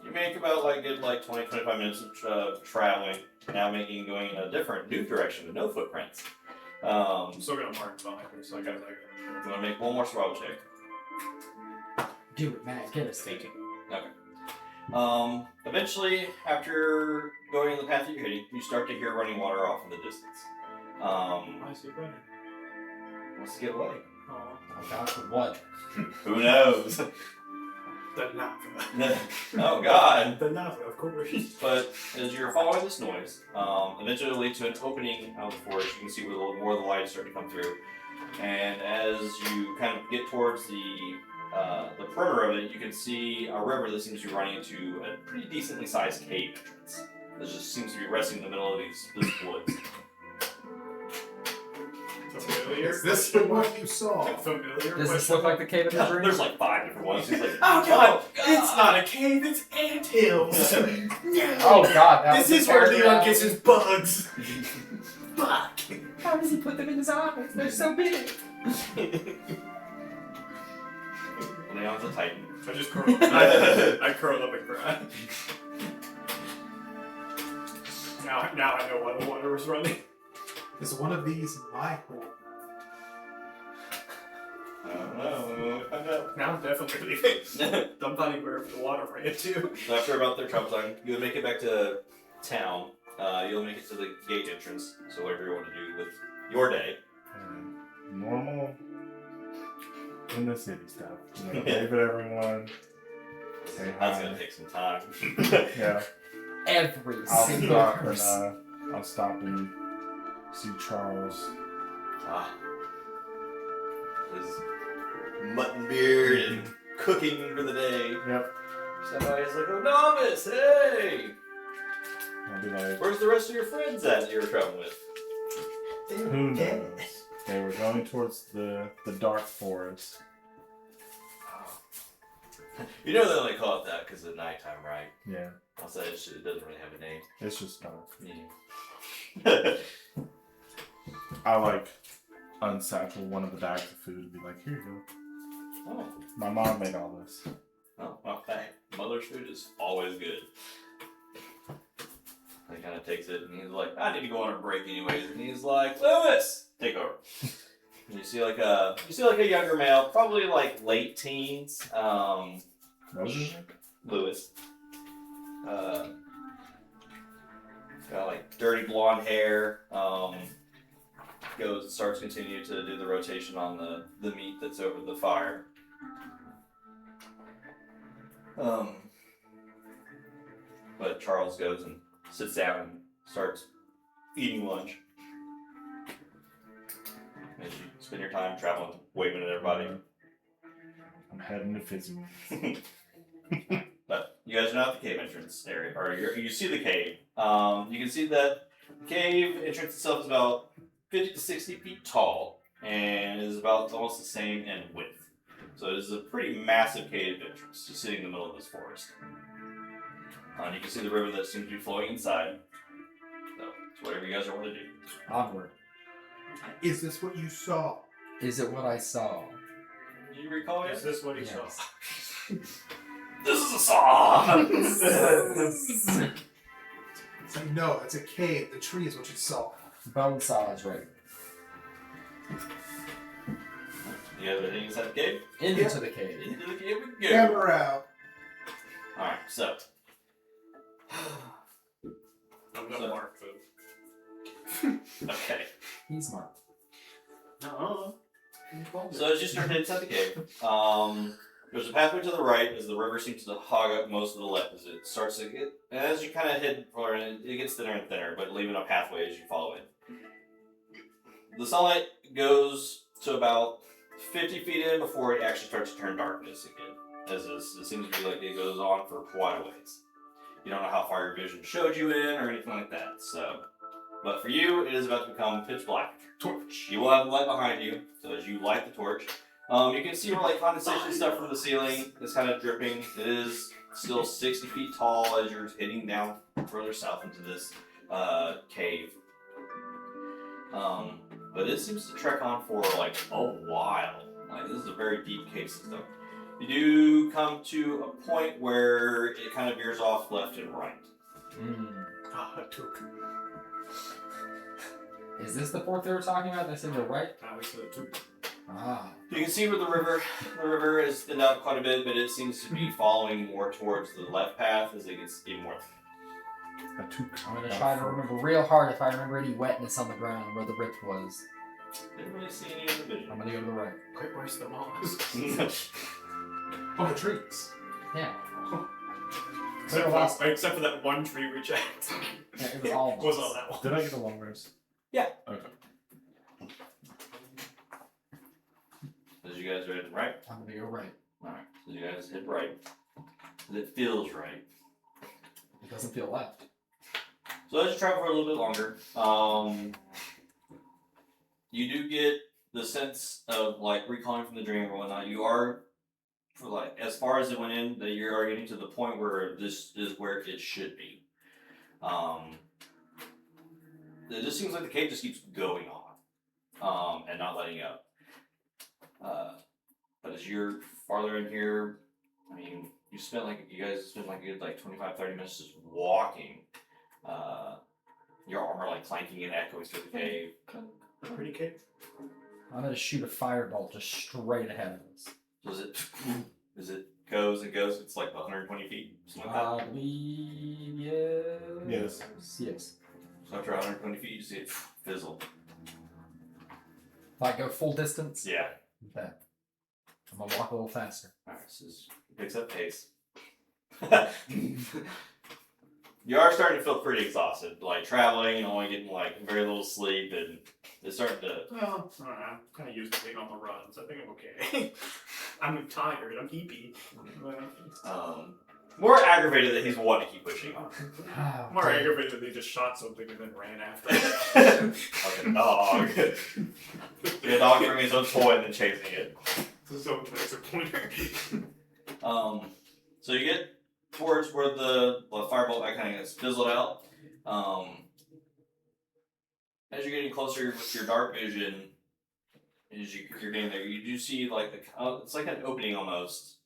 You make about like good 20-25 minutes of traveling. Now going in a different new direction with no footprints. I'm still gonna mark behind me, so I got like. You want to make one more survival check. Do it, man. Get us thinking. Eventually, after going in the path that you're hitting, you start to hear running water off in the distance. I see running. Wants to get away. Oh, Oh, God, for what? Who knows? the Nava. Oh God! The Nava, of course. But as you're following this noise, eventually it'll lead to an opening out of the forest. You can see where more of the light is starting to come through. And as you kind of get towards the perimeter of it, you can see a river that seems to be running into a pretty decently sized cave entrance. That just seems to be resting in the middle of this woods. Familiar? Is this the one you saw? Familiar? Does this look like the cave in the dream? There's like 5 different ones. He's like, Oh God! It's not a cave, it's anthills! No! Oh, God. That This was is the where part Leon gets his bugs! Fuck! How does he put them in his eyes? They're so big. Leon's a titan. I just curl up. I curl up and cry. Now I know why the water was running. Is one of these my hole? I don't know. We'll find out. Now I'm definitely leaving. I'm not even where the water ran to. So after about their travel time, you'll make it back to town. You'll make it to the gate entrance. So whatever you want to do with your day. Normal in the city stuff. You know, wave at everyone. Say That's hi. gonna take some time. Yeah. Every I'll single stop and person. I'll stop and see Charles. Ah. His mutton beard and cooking for the day. Yep. Somebody's like, "Oh, novice, hey! I'll be like, Where's the rest of your friends at that you were traveling with?" who knows? They were going towards the dark forest. You know they only call it that because of nighttime, right? Yeah. Also, it doesn't really have a name. It's just dark. Yeah. I like unsatchel one of the bags of food and be like, here you go. Oh, My mom made all this. well, hey, mother's food is always good. He kind of takes it and he's like, I need to go on a break anyways. And he's like, Lewis, take over. And you see like a younger male, probably like late teens. What was it? Lewis. Got like dirty blonde hair. Starts continue to do the rotation on the meat that's over the fire. But Charles goes and sits down and starts eating lunch. As you spend your time traveling, waving at everybody. I'm heading to Fizzy. But you guys are not at the cave entrance area, or you see the cave. You can see that the cave entrance itself is about 50 to 60 feet tall and is about almost the same in width. So it is a pretty massive cave entrance, just sitting in the middle of this forest. And you can see the river that seems to be flowing inside. So it's whatever you guys are wanting to do. Onward. Is this what you saw? Is it what I saw? Do you recall Is yet? this what he Yes. saw? This is a song! It's like, no, it's a cave. The tree is what you saw. Bone saw is right. You guys ready inside the cave? Into the cave. Into the cave we go. Camera out. Alright, so. I'm So- gonna mark the. Okay. He's smart. No. So as you start heading inside the cave, there's a pathway to the right as the river seems to hog up most of the left as it starts to get, and as you kind of head forward, it gets thinner and thinner, but leaving a pathway as you follow it. The sunlight goes to about 50 feet in before it actually starts to turn darkness again, as it seems to be like it goes on for quite a ways. You don't know how far your vision showed you in or anything like that, so. But for you, it is about to become pitch black. Torch. You will have the light behind you, so as you light the torch, you can see where like condensation stuff from the ceiling is kind of dripping. It is still 60 feet tall as you're heading down further south into this cave. But it seems to trek on for like a while. Like this is a very deep cave system. You do come to a point where it kind of veers off left and right. Ah, I took. Is this the port they were talking about that's in the right? I said took. Ah. You can see where the river is thinned out quite a bit, but it seems to be following more towards the left path as it gets even more. A toque. I'm gonna try to remember real hard if I remember any wetness on the ground where the rip was. Didn't really see any of the vision. I'm gonna go to the right. Quite where's the moss? Oh, the trees. Yeah. Except for that one tree we checked. Yeah, it was all Was moss. on that one. Did I get a long rest? Yeah. Okay. As you guys are heading right. I'm gonna go right. Alright, so you guys head right. It feels right. It doesn't feel left. So as you travel for a little bit longer, you do get the sense of like recalling from the dream or whatnot. You are, for like as far as it went in, that you are getting to the point where this is where it should be. It just seems like the cave just keeps going on, and not letting up. But as you're farther in here, I mean, you guys spent like a good like 25-30 minutes just walking your armor like clanking and echoing through the cave. Pretty cake. I'm gonna shoot a firebolt just straight ahead of us. So as it goes and goes, it's like 120 feet. Something like that. I believe yes. Yes. So after 120 feet, you see it fizzle. If I go full distance, Yeah. then I'm gonna walk a little faster. Alright, so it picks up pace. You are starting to feel pretty exhausted, like traveling and only getting like very little sleep, and it's starting to. Well, I'm kind of used to being on the run, so I think I'm okay. I'm tired. I'm heapy. More aggravated that he's wanting to keep pushing on. More aggravated that they just shot something and then ran after it. Like a dog. Yeah, a dog bringing his own toy and then chasing it. So that's a pointer. So you get towards where the firebolt kind of gets fizzled out. As you're getting closer with your dark vision, as you're getting there, you do see like it's like an opening almost,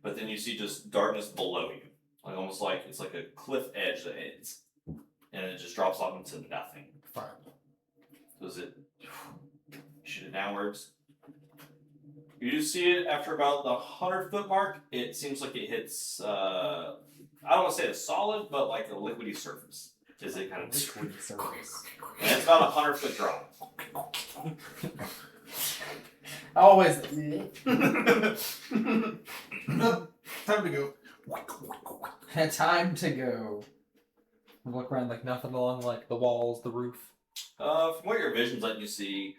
but then you see just darkness below you, like almost like it's like a cliff edge that ends, and it just drops off into nothing. Firebolt. Does it shoot it downwards? You do see it after about the 100-foot mark. It seems like it hits. I don't want to say a solid, but like a liquidy surface. Is it kind of Liquid surface. And it's about 100-foot drop. Always. Time to go. Time to go. Look around like nothing along like the walls, the roof. From what your vision's letting you see,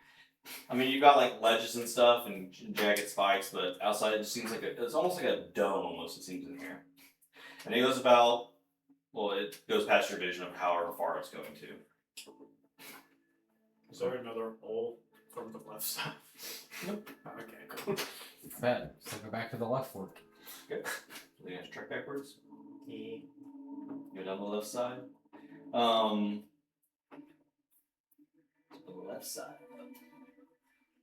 I mean, you've got like ledges and stuff and jagged spikes, but outside it just seems like it's almost like a dome almost, it seems in here. And it goes about, well, it goes past your vision of however far it's going to. Is there another hole from the left side? Nope. Okay, cool. Bet. So go back to the left fork. Good. So you have to track backwards. Yeah. Go down the left side. To the left side.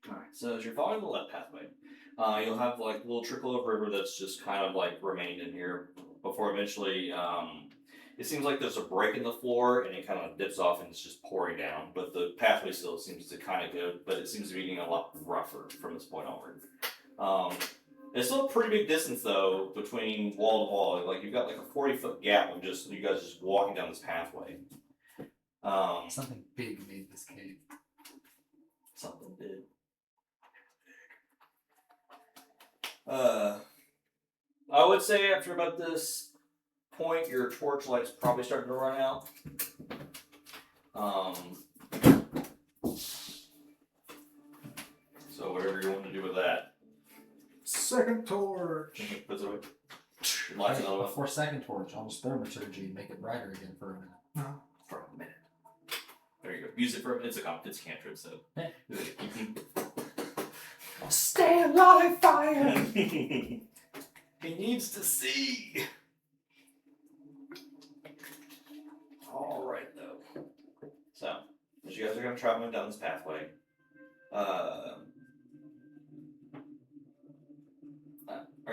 Alright, so as you're following the left pathway, you'll have like a little trickle of river that's just kind of like remained in here before eventually it seems like there's a break in the floor and it kind of dips off and it's just pouring down, but the pathway still seems to kind of go, but it seems to be getting a lot rougher from this point onward. It's still a pretty big distance though between wall to wall. Like you've got like a 40-foot gap of just you guys just walking down this pathway. Something big made this cave. Something did. I would say after about this point, your torchlight's probably starting to run out. So whatever you want to do with that. Second torch. Puts it away. Lights another one. Before second torch, I'll just thaumaturgy and make it brighter again for a minute. No. For a minute. There you go. Use it for a minute. It's a cantrip, so. Yeah. Stay alive, fire! He needs to see. Alright, though. So, as you guys are going to travel down this pathway, are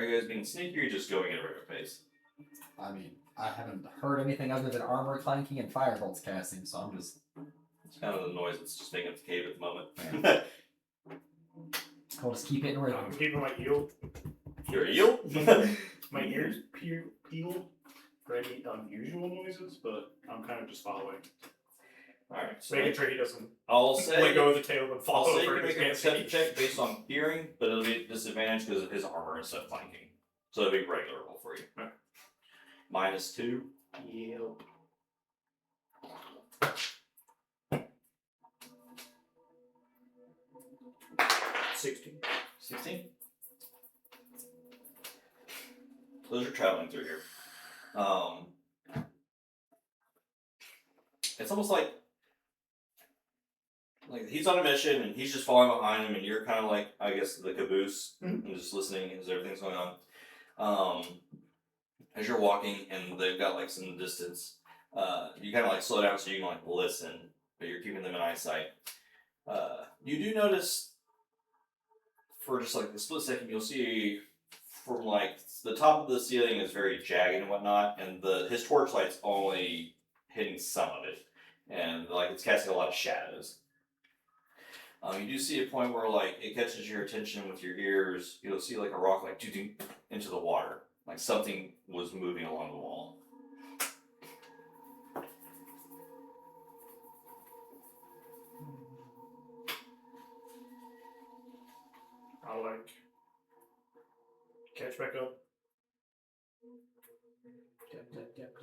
you guys being sneaky or just going at a regular pace? I mean, I haven't heard anything other than armor clanking and firebolts casting, so I'm just. It's kind of the noise that's just making up the cave at the moment. I'll just keep hitting rhythm. I'm keeping my heel. You're a eel? My ears peeled for any unusual noises, but I'm kind of just following. Alright, so Making sure he doesn't I'll say. let go of the tail and fall I'll say you over can and make a can't perception see. check based on hearing, but it'll be a disadvantage because of his armor and stuff flanking. So it'll be regular roll for you. Okay. -2. Yep. $16. 16. Those are traveling through here. It's almost like he's on a mission and he's just following behind him, and you're kind of like, I guess, the caboose and just listening as everything's going on. As you're walking and they've got like some distance, you kind of like slow down so you can like listen, but you're keeping them in eyesight. You do notice for just like a split second, you'll see from like the top of the ceiling is very jagged and whatnot, and his torchlight's only hitting some of it. and like it's casting a lot of shadows. You do see a point where like it catches your attention with your ears. You'll see like a rock like doo-doo into the water, like something was moving along the wall. I'll like catch back up. Yep.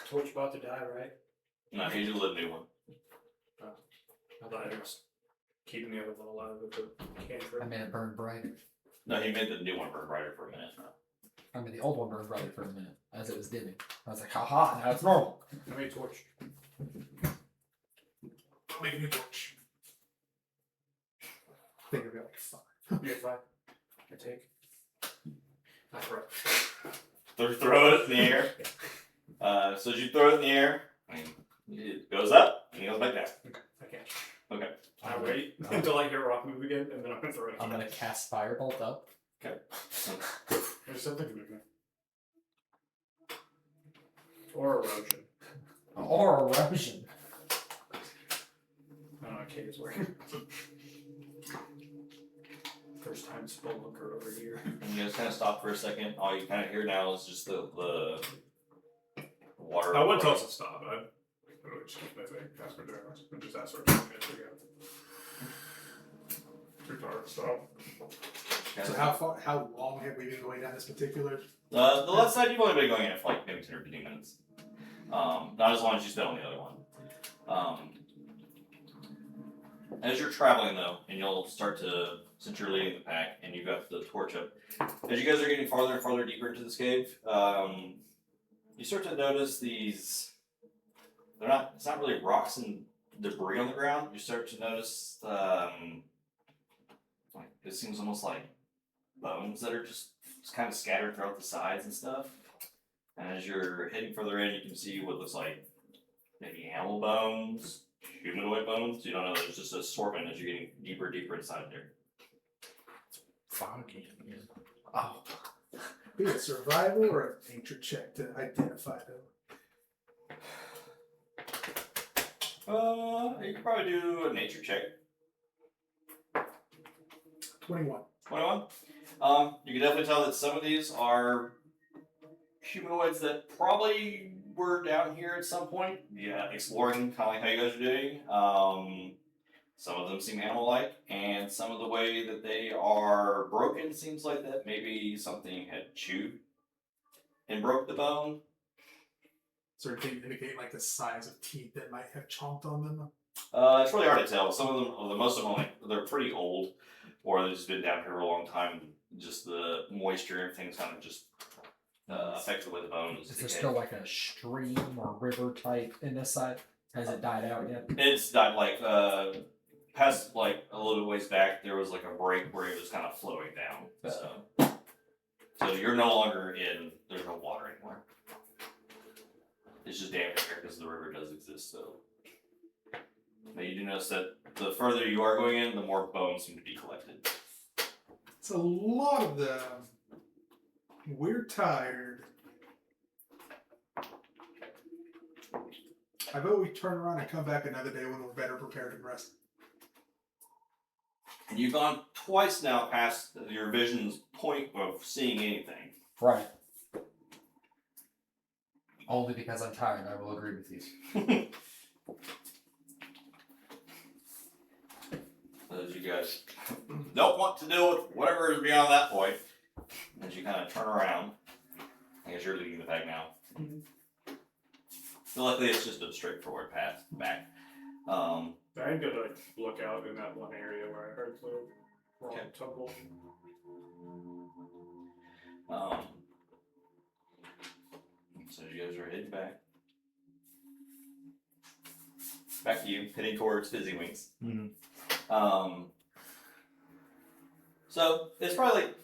Torch about to die, right? No, he just lit a new one. I thought it was keeping the other one alive with the cantrip. I made it burn bright. No, he made the new one burn brighter for a minute. I mean, the old one burned brighter for a minute as it was dimming. I was like, haha, now it's normal. I made a torch. I'll make a new torch. I think I've got like 5. You get 5. I take. I throw. Throw it in the air. So as you throw it in the air, I mean, it goes up and it goes back down. Okay, I catch. Okay. I wait until I hear a rock move again, and then I'm gonna throw it again. I'm gonna cast Firebolt up. Okay. There's something moving. Or erosion. Or erosion. I don't know how caves work. First time spelunker over here. And you guys kind of stop for a second. All you kind of hear now is just the water. I wouldn't tell us to stop. I would just keep my thing. Ask for directions. And just ask for 10 minutes again. Too tired to stop. So how long have we been going down this particular? The left side, you've only been going in for like maybe 10 or 15 minutes. Not as long as you spent on the other one. As you're traveling though, and you'll start to, since you're leading the pack and you've got the torch up, as you guys are getting farther and farther deeper into this cave, you start to notice these. It's not really rocks and debris on the ground. You start to notice, like it seems almost like bones that are just kind of scattered throughout the sides and stuff. And as you're heading further in, you can see what looks like maybe animal bones, humanoid bones. You don't know. There's just a assortment as you're getting deeper and deeper inside there. Funky. Oh. Be a survival or a nature check to identify them. You could probably do a nature check. 21. 21. You can definitely tell that some of these are humanoids that probably were down here at some point. Yeah, exploring, kind of like how you guys are doing. Some of them seem animal-like, and some of the way that they are broken seems like that maybe something had chewed and broke the bone. Is there anything indicating like the size of teeth that might have chomped on them? It's really hard to tell. Some of them, well, most of them, like they're pretty old, or they've just been down here for a long time. Just the moisture and things kind of just affect the way the bone is. Is there still like a stream or river type in this side? Has it died out yet? It's died like past like a little bit ways back. There was like a break where it was kind of flowing down. So you're no longer in. There's no water anymore. It's just damp here because the river does exist. So, but you do notice that the further you are going in, the more bones seem to be collected. It's a lot of them. We're tired. I vote we turn around and come back another day when we're better prepared and rested. And you've gone twice now past your vision's point of seeing anything. Right. Only because I'm tired, I will agree with you. As you guys don't want to deal with whatever is beyond that point, as you kind of turn around, I guess you're leading the pack now. So luckily it's just a straightforward path back. I'm gonna like look out in that one area where I heard the wrong tumble. So you guys are heading back. Back to you, heading towards Fizzy Wings. Mm-hmm. So it's probably like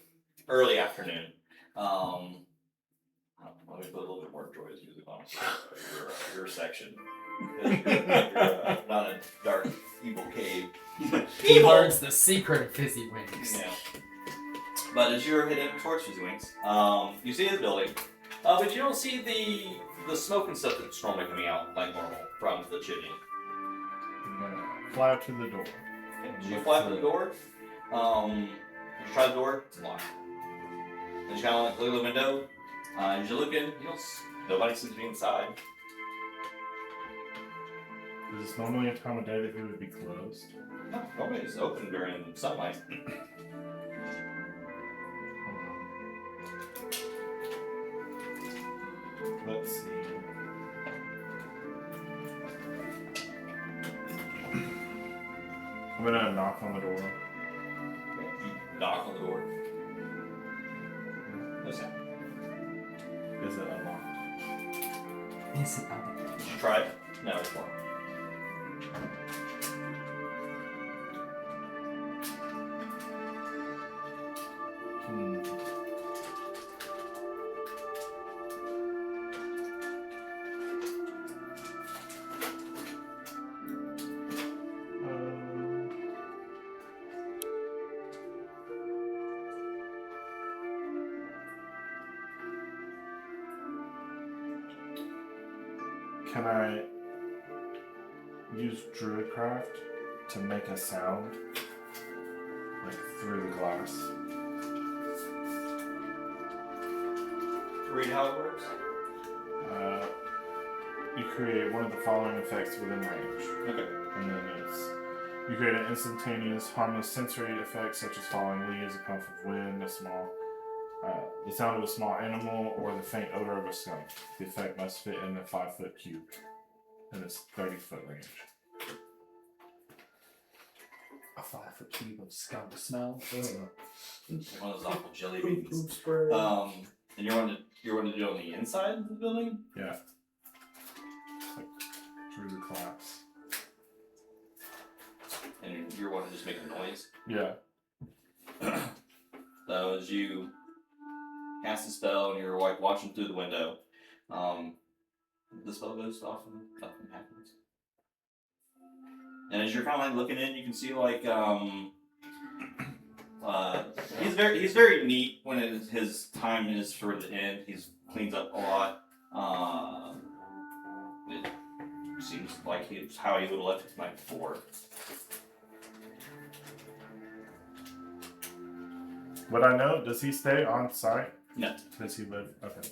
early afternoon. Let me put a little bit more joyous music on your section. You're not a dark, evil cave. He learns the secret of Fizzy Wings. Yeah. But as you're heading towards Fizzy Wings, you see the building, but you don't see the the smoke and stuff that's normally coming out like normal from the chimney. I'm gonna fly up to the door. Okay, you fly up to the door. You try the door, it's locked. Then you kind of like look at the window. As you're looking, nobody seems to be inside. Is this normally a time of day that it would be closed? No, normally it's open during sunlight. Let's see. I'm gonna knock on the door. You knock on the door. No sound. Is it unlocked? Is it up? Did you try it? No, it's locked. Hmm. Can I use Druidcraft to make a sound, like through the glass? Read how it works. You create one of the following effects within range, Okay. and then you create an instantaneous, harmless sensory effect such as falling leaves, a puff of wind, the sound of a small animal, or the faint odor of a skunk. The effect must fit in a 5-foot cube, and it's 30-foot range. A 5-foot cube of skunk smell. One of those awful jelly beans. Poop spray. And you're wanting to do it on the inside of the building? Yeah. Like through the collapse. And you're wanting to just make a noise? Yeah. So as you cast the spell and you're like watching through the window, the spell goes off and nothing happens. And as you're kind of like looking in, you can see like he's very neat when his time is for the end. He's cleans up a lot. It seems like it's how he would have left it the night before. Would I know? Does he stay on site? No. Does he live? Okay.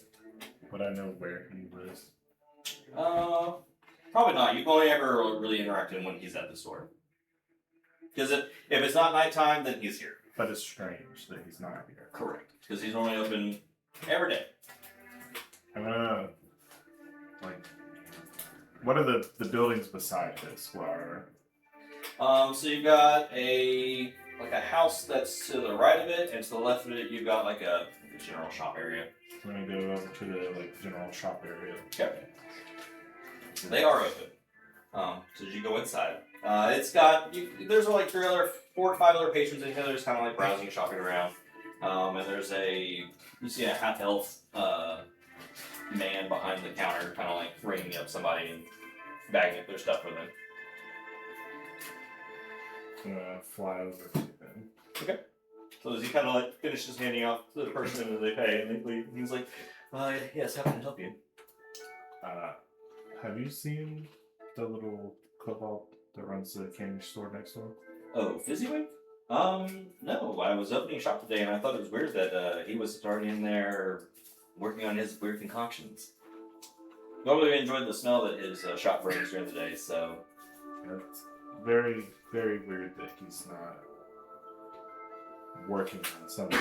Would I know where he lives? Probably not. You've only ever really interacted when he's at the store. Because if it's not nighttime, then he's here. But it's strange that he's not here. Correct. Because he's only open every day. I'm gonna what are the buildings beside this? Where So you've got a house that's to the right of it, and to the left of it, you've got like a general shop area. I'm gonna go over to the general shop area. Okay. They are open. So as you go inside, it's got there's like 4 or 5 other patrons in here. They're just kind of like browsing, shopping around. And there's you see a half elf man behind the counter, kind of like ringing up somebody and bagging up their stuff with him. I'm gonna fly over to him. Okay. So as he kind of like finishes handing off to the person and they pay, and they leave, he's like, yes, how can I help you? Have you seen the little kobold that runs the candy store next door? Oh, Fizzywink? No. I was opening shop today and I thought it was weird that he was already in there working on his weird concoctions. Normally I enjoyed the smell that his shop brings during the day, so... It's very, very weird that he's not working on something.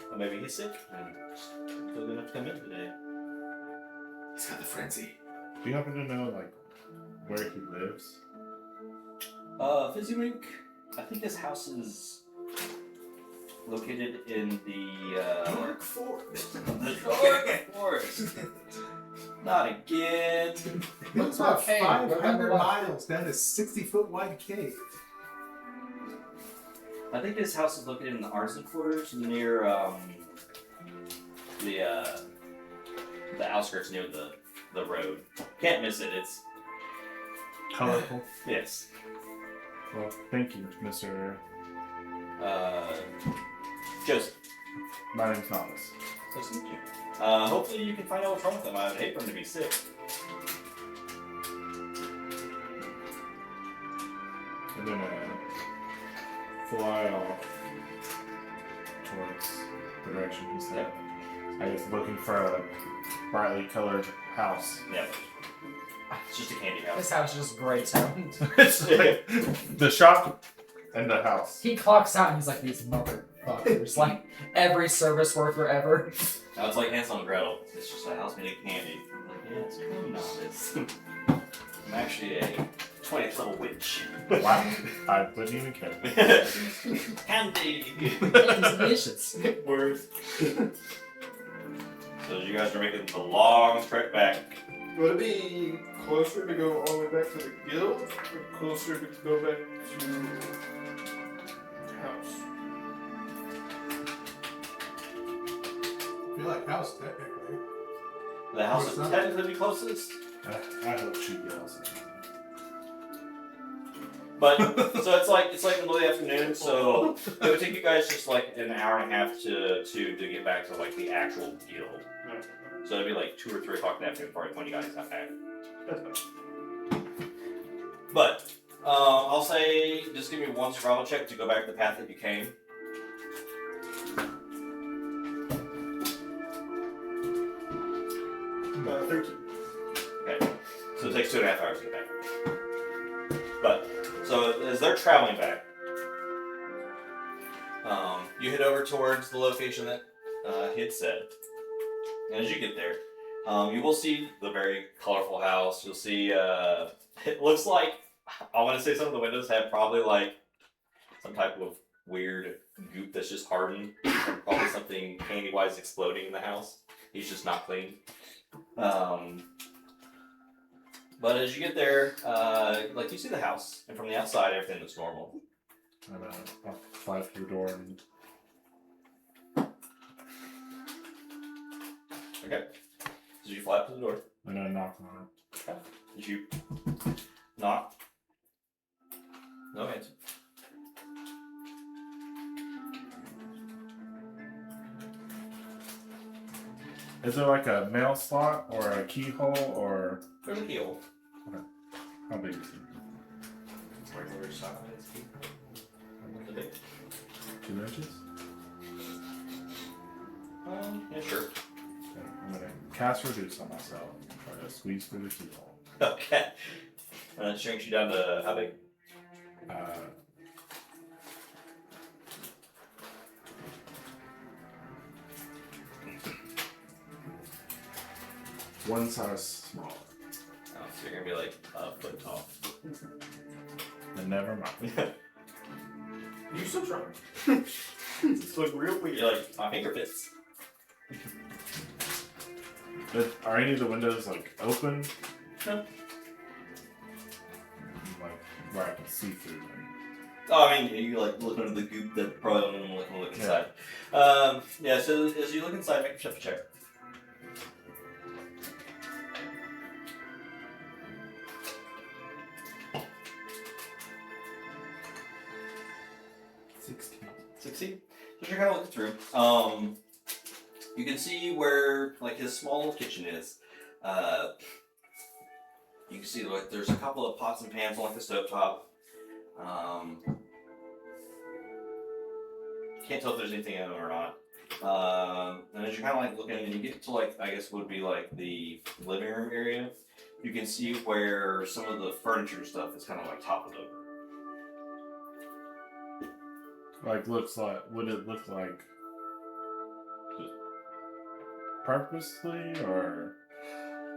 Well, maybe he's sick and still good enough to come in today. He's got the frenzy. Do you happen to know, where he lives? Fizzywink, I think his house is located in the, Dark Forest. the Dark Forest. Not again. It's about Hey, we're 500 gonna miles down a 60-foot wide cave. I think his house is located in the artisan quarters near, the outskirts near the road. Can't miss it, it's... Colorful. Yes. Well, thank you, Mr. Joseph. My name's Novice. Nice to meet you. Hopefully you can find out what's wrong with them. I'd hate for them to be sick. I'm gonna fly off towards the direction he said. I guess looking for a brightly colored house. Yeah. It's just a candy house. This house is just gray tone. It's like the shop and the house. He clocks out and he's like, these motherfuckers. Like, every service worker ever. Now it's like Hansel and Gretel. It's just a house made of candy. I'm like, yeah, it's really not this. I'm actually a 20th level witch. Wow. I wouldn't even care. Candy! It's delicious. Words. So you guys are making the long trek back. Would it be closer to go all the way back to the guild, or closer to go back to the house? I feel like house technically. The house What's is that? technically the closest. I hope she goes. But so it's like the middle of the afternoon, so it would take you guys just like an hour and a half to get back to like the actual guild. No. So it'd be like 2 or 3 o'clock in the afternoon before when you guys got back. That's fine. But I'll say just give me one survival check to go back the path that you came. 13. Okay. So it takes 2.5 hours to get back. But so as they're traveling back, you head over towards the location that he had said. And as you get there, you will see the very colorful house. You'll see it looks like, I want to say some of the windows have probably like some type of weird goop that's just hardened. And probably something candy-wise exploding in the house. He's just not clean. But as you get there, like you see the house, and from the outside, everything looks normal. And I'll fly through the door and Okay. Did you fly up to the door? I knock on it. Did you knock? No answer. Is there like a mail slot or a keyhole or There's a keyhole. how big is it? Regular size keyhole. What's the big? 2 inches? Yeah, sure. Okay, I'm gonna cast reduce on myself and try to squeeze through the keyhole. Okay. And it shrinks you down to how big? One size smaller. Oh, so you're gonna be like a foot tall. Then never mind. You still trying? This look real weird. You're like, my finger fits. Are any of the windows like open? No. Like where I can see through them. Oh, I mean, you like look under the goop that probably don't even look inside. Yeah, so as you look inside, make a perception check. Succeed. So you're kind of looking through. You can see where like his small little kitchen is. You can see like there's a couple of pots and pans on like the stovetop. Can't tell if there's anything in them or not. And as you're kind of like looking, and you get to like I guess would be like the living room area. You can see where some of the furniture and stuff is kind of like toppled over. Like looks like would it look like just purposely or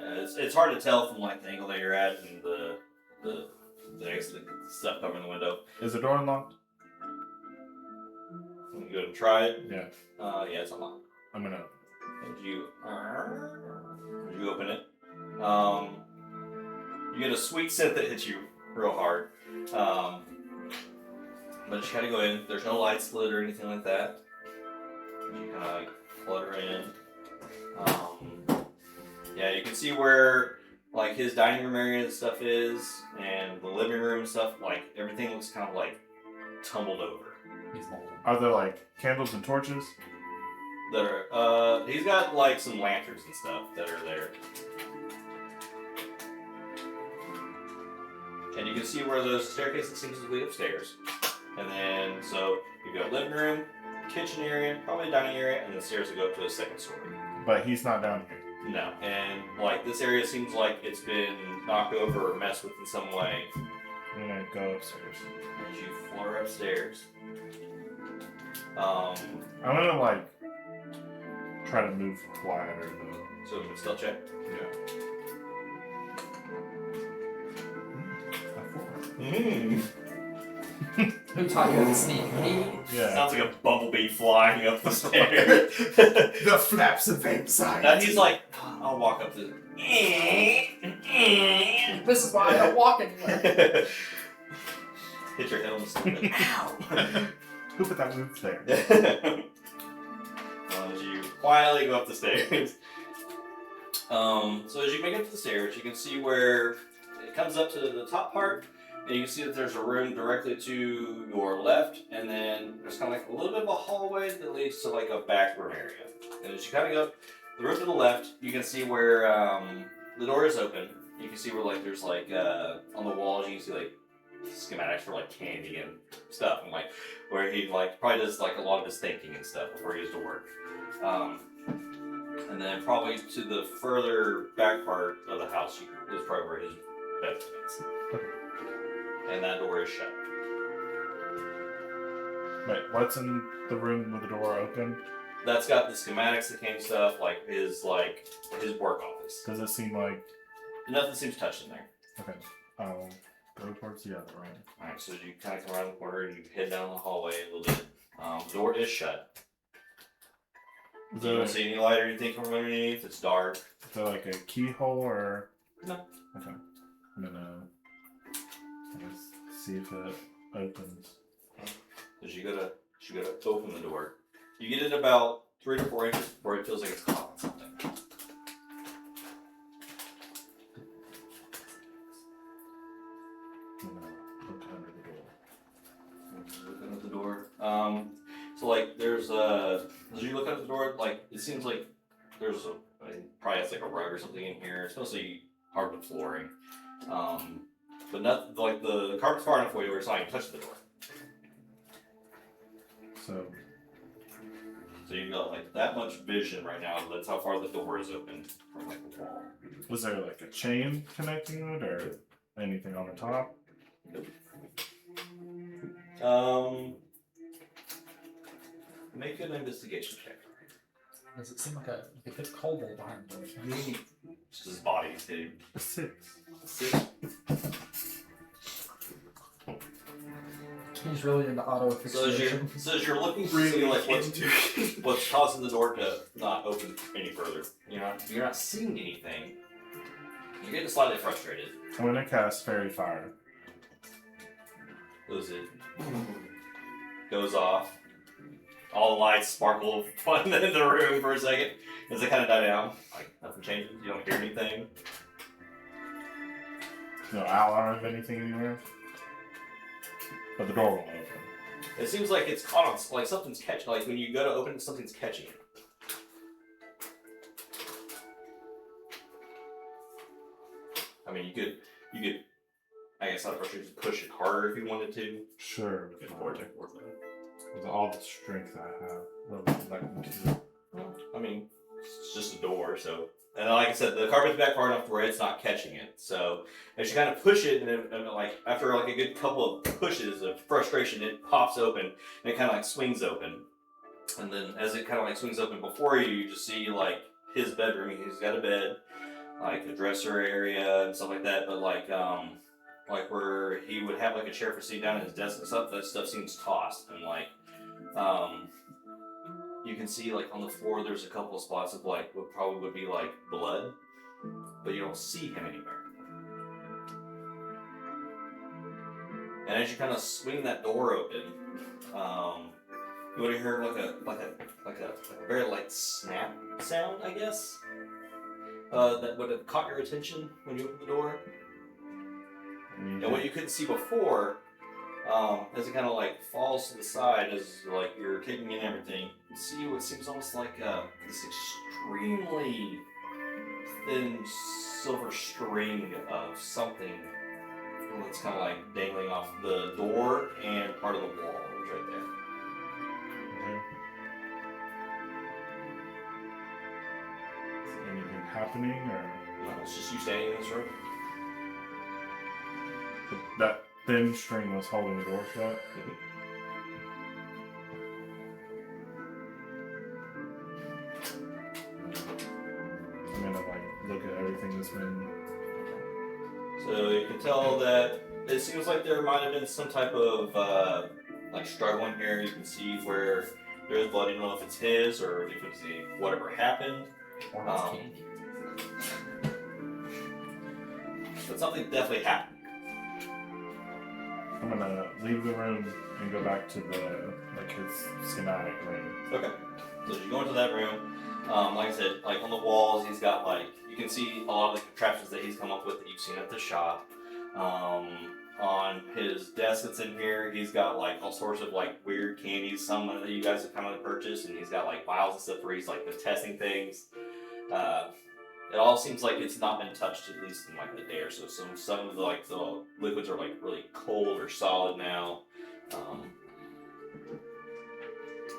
It's hard to tell from like the angle that you're at and the stuff covering the window. is the door unlocked? You can go and try it. Yeah. Yeah, it's unlocked. I'm gonna And you open it. You get a sweet scent that hits you real hard. But you kind of go in. There's no light split or anything like that. You kind of like flutter in. Yeah, you can see where like his dining room area and stuff is, and the living room and stuff. Like everything looks kind of like tumbled over. He's old. are there like candles and torches? that are, he's got like some lanterns and stuff that are there. And you can see where the staircase that seems to lead upstairs. And then, so you've got living room, kitchen area, probably dining area, and then stairs that go up to a second story. But he's not down here. No, and like this area seems like it's been knocked over or messed with in some way. I'm gonna go upstairs. As you floor upstairs. I'm gonna like try to move quieter though. So we can still check. Yeah. Who taught you how to sneak? Me? Yeah. Sounds like a bumblebee flying up the stairs. The flaps of anxiety. And he's like, I'll walk up to. This is why I don't walk anywhere. Hit your head on the stairs. Ow! Who put that move there? As you quietly go up the stairs. So as you make it to the stairs, you can see where it comes up to the top part, and you can see that there's a room directly to your left, and then there's kind of like a little bit of a hallway that leads to like a back room area. And as you kind of go up the room to the left, you can see where the door is open. You can see where like there's like on the walls you can see like schematics for like candy and stuff, and like where he like probably does like a lot of his thinking and stuff before he goes to work. And then probably to the further back part of the house is probably where his bedroom is. And that door is shut. Wait, what's in the room with the door open? That's got the schematics, the cane stuff, like his work office. Does it seem like Nothing seems touched in there. okay? Go towards the other, right? Alright, so you kind of come around the corner and you head down the hallway a little bit. The door is shut. Is You there, don't see any light or anything from underneath. It's dark. is there like a keyhole or? No. Okay. I'm gonna I guess, see if it opens. Because you gotta open the door. You get it about 3 to 4 inches before it feels like it's caught on something. I'm gonna look under the door. Looking at the door. So like there's as you look at the door, like it seems like there's probably has like a rug or something in here. It's mostly hardwood flooring. But not like the carpet's far enough away where it's not even touching the door. So So you got like that much vision right now. That's how far the door is open from like the wall. was there like a chain connecting it or anything on the top? Make an investigation check. Does it seem like a big kobold behind the door? Just his body, dude. A 6. He's really into auto So fixation. as you're looking to see like what's causing the door to not open any further, you're not seeing anything. You're getting slightly frustrated. I'm gonna cast Fairy Fire. Goes off. All the lights sparkle fun in the room for a second as they kind of die down. Like nothing changes. You don't hear anything. No alarm of anything anywhere. But the door won't open. It seems like it's caught on, like something's catching. Like when you go to open it, something's catching it. I mean, you could, I guess, out of frustration, push it harder if you wanted to. Sure. Get the vortex working. With all the strength I have. What would you like me to do? I mean, it's just a door, so. And like I said, the carpet's back far enough to where it's not catching it. So as you kind of push it, and like after like a good couple of pushes of frustration, it pops open and it kind of like swings open. And then as it kind of like swings open before you, you just see like his bedroom. He's got a bed, like a dresser area and stuff like that. But like where he would have like a chair for sitting down at his desk and stuff, that stuff seems tossed and like. You can see like on the floor there's a couple of spots of like what probably would be like blood, but you don't see him anywhere. And as you kind of swing that door open, you would hear like a very light snap sound, I guess. That would have caught your attention when you opened the door. And what you couldn't see before as it kind of like falls to the side as like you're taking in everything, you see what seems almost like this extremely thin silver string of something that's kind of like dangling off the door and part of the wall right there. Okay. Is anything happening, or No, it's just you standing in this room. that thin string was holding the door shut? I'm gonna like look at everything that's been. So you can tell that it seems like there might have been some type of like struggle in here. You can see where there's blood. You don't know if it's his or if it's whatever happened. Or it's candy. But something definitely happened. I'm gonna leave the room and go back to the his schematic room. Okay. So as you go into that room, like I said, like on the walls, he's got like you can see a lot of the contraptions that he's come up with that you've seen at the shop. On his desk that's in here, he's got like all sorts of like weird candies, some that you guys have kind of purchased, and he's got like vials and stuff where he's like been testing things. It all seems like it's not been touched at least in like a day or so. Some of the like the liquids are like really cold or solid now.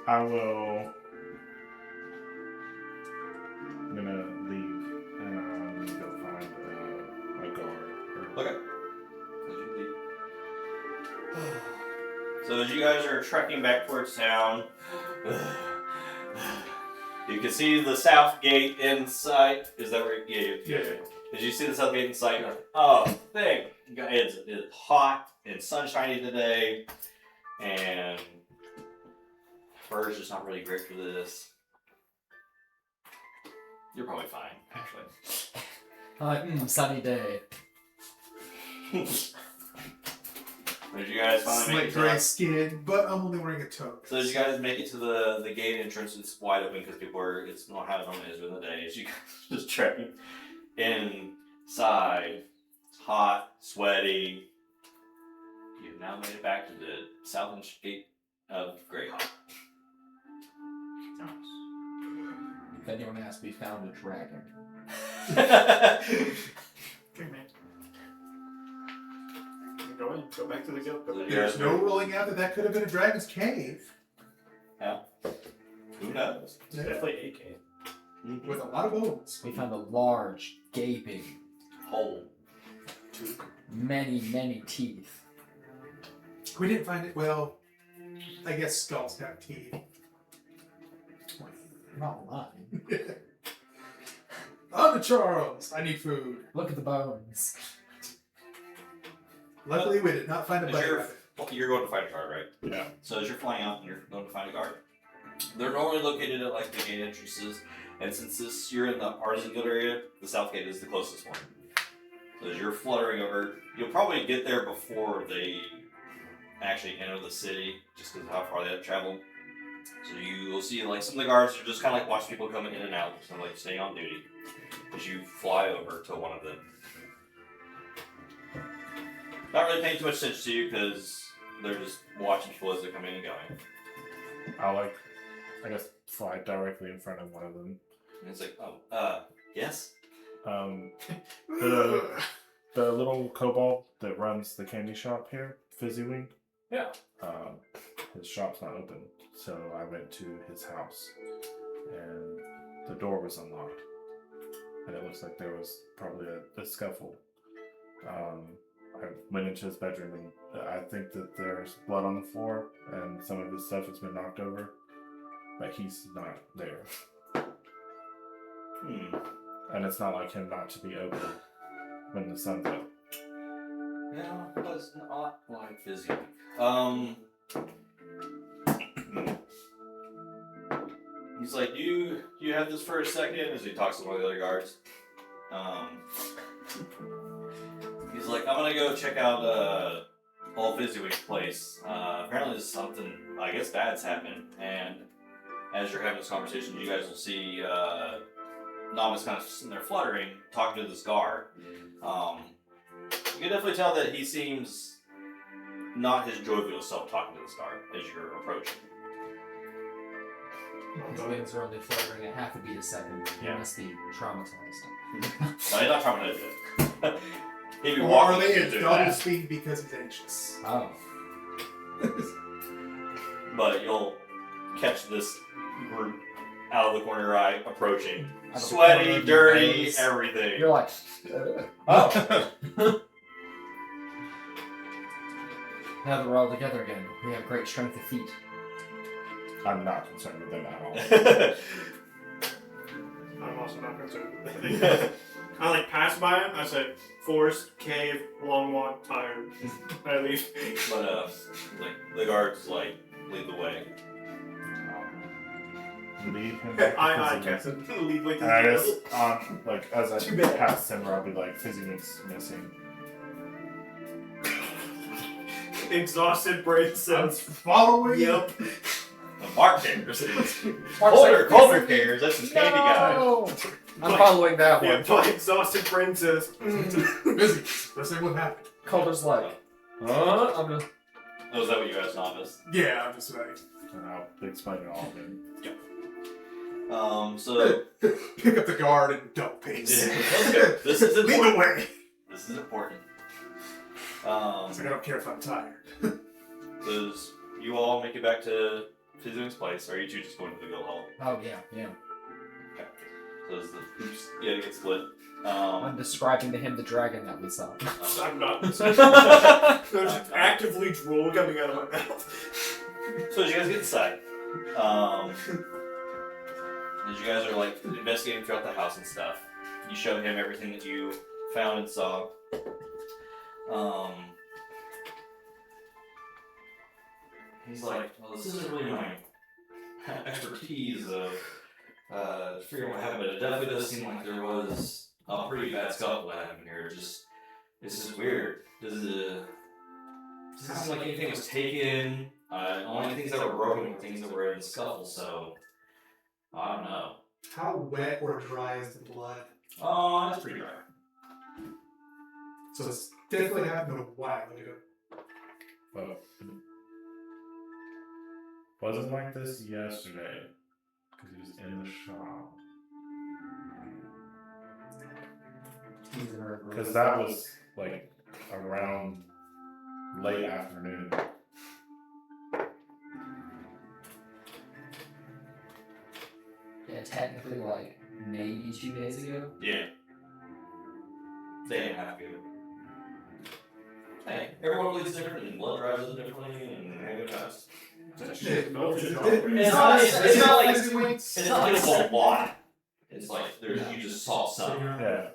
I will. I'm gonna leave and go find a guard. Okay. So as you guys are trekking back towards town, you can see the south gate in sight. Is that where? Yeah. As you see the south gate in sight, you're like, oh, thing. It's hot and sunshiny today, and fur's just not really great for this. You're probably fine, actually. Sunny day. As you guys finally make Slick it to gray skin, but I'm only wearing a toque. So as you guys make it to the gate entrance, it's wide open because it's not how it normally is during the day. As you guys just trekking inside, it's hot, sweaty. You've now made it back to the southern gate of Greyhawk. If anyone asks, we found a dragon. Okay, man. Go in. Go back to the guild. Go back. There's no ruling out that could have been a dragon's cave. Who knows? It's definitely a cave. With a lot of bones. We found a large, gaping, Hole. many, many teeth. We didn't find it, well, I guess skulls have teeth. You're not lying. On to Charles! I need food. Look at the bones. Luckily, we did not find a As bite. you're going to find a guard, right? Yeah. So as you're flying out and you're going to find a guard, they're normally located at like the gate entrances, and since you're in the Artisan Guild area, the south gate is the closest one. So as you're fluttering over, you'll probably get there before they actually enter the city, just because of how far they have traveled. So you will see like some of the guards are just kind of like watch people coming in and out, just kind of like staying on duty. As you fly over to one of them. Not really paying too much attention to you because they're just watching people as they're coming and going. I'll I guess fly directly in front of one of them. And it's like, yes? The little kobold that runs the candy shop here, Fizzy Wing. Yeah. His shop's not open, so I went to his house, and the door was unlocked, and it looks like there was probably a scuffle. I went into his bedroom, and I think that there's blood on the floor, and some of his stuff has been knocked over, but he's not there. And it's not like him not to be open when the sun's up. No, it was not like Fizzy. He's like, you have this for a second, as he talks to one of the other guards. He's like, I'm gonna go check out old Fizzy Week's place. Apparently there's something, I guess bad's happened, and as you're having this conversation, you guys will see Nama's kind of sitting there fluttering, talking to this guard. You can definitely tell that he seems not his jovial self talking to this guard as you're approaching. His wings are only fluttering at half a beat a second. He Yeah. must be traumatized. No, he's not traumatized yet. He'd be Or walking are they into at it double fast. speed because he's anxious? Oh. But you'll catch this group out of the corner of your eye approaching. Out of the corner Sweaty, of your dirty, nose. everything. You're like, Oh. now that we're all together again, we have great strength of feet. I'm not concerned with them at all. I'm also not concerned with that. I like pass by him. I say, forest, cave, long walk, tired. I leave. But like the guards like lead the way. Lead him back to I Fizzy can't lead with And I guess, his like, as I Too bad. pass him, I'll be like, Fizzy's missing. exhausted brain I'm cells. following. Yep. The Mark cares. Mark's like, Colder cares. That's the candy guy. No! I'm following that Yeah, one. my exhausted brain says. Busy. Let's say what happened. Calder's like, I'm gonna. Oh, is that what you asked, novice? Yeah, I'm just like And I'll explain it all then. So pick up the guard and double pace. let's go. This is Lead the important. way. This is important. It's like, I don't care if I'm tired. Does you all make it back to Fizzy's place, or are you two just going to the guild hall? Oh, yeah, yeah. Okay. So does the groups get split? I'm describing to him the dragon that we saw. I'm not. There's just actively drool coming out of my mouth. So as you guys get inside, as you guys are like investigating throughout the house and stuff, you show him everything that you found and saw. He's like, well, this isn't really my expertise of figuring what happened, but it definitely does seem like there was a pretty bad scuffle that happened here. It's just weird. Doesn't seem like anything was taken. Only things that were broken were things that were in the scuffle, so I don't know. How wet or dry is the blood? Oh, that's pretty dry. So it's definitely happened a while ago. But wasn't like this yesterday because he was in the shop. Because that was like around late afternoon. Yeah, technically, like, maybe 2 days ago. Yeah. Day and a half ago. Hey, everyone bleeds differently, and blood drives in differently, and it happens. It's not like it's not like it's a lot. It's like you just saw some. Yeah.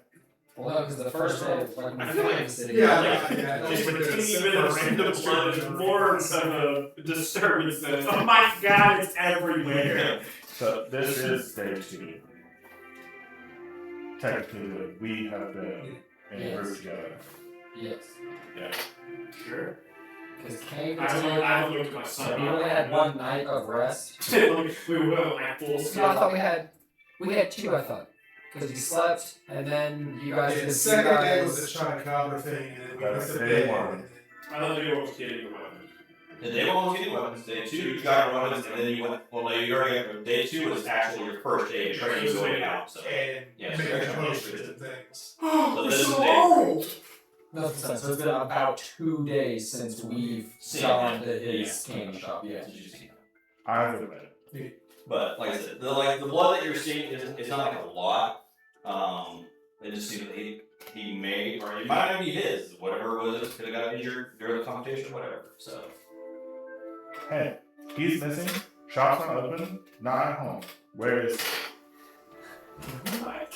Well, no, because the first day, like, when I we feel found like- the city, Yeah. Just a teeny bit of random blood is more of a disturbance than, oh my god, it's everywhere. So this is day 2. Technically, we have been in a group together. Yes. Yeah. Sure. Because Kane I haven't looked at my so son. we only had 1 night of rest. We were at full No, I scale. thought we had 2, I thought. Because we slept, and then you guys The did second day was the China thing, and then we went That's to day bed. 1. I thought you were getting the weapon. The day 1 was getting weapons, day 2 you got weapons, and then you went, well, you already, day 2 was actually your first day of training going out, so. And Yeah, making so potions and things. So this is so day- old! No, so it's been about 2 days since we've Seen gone him. to his Yeah. candy shop. Yeah. That's what you see. Either way. But like I said, the blood that you're seeing is not like a lot. It just seems that he may, or it might not be his. Whatever it was, could have got injured during the competition, whatever. So Hey, he's missing. Shop's not open. Not at home. Where is he? Like,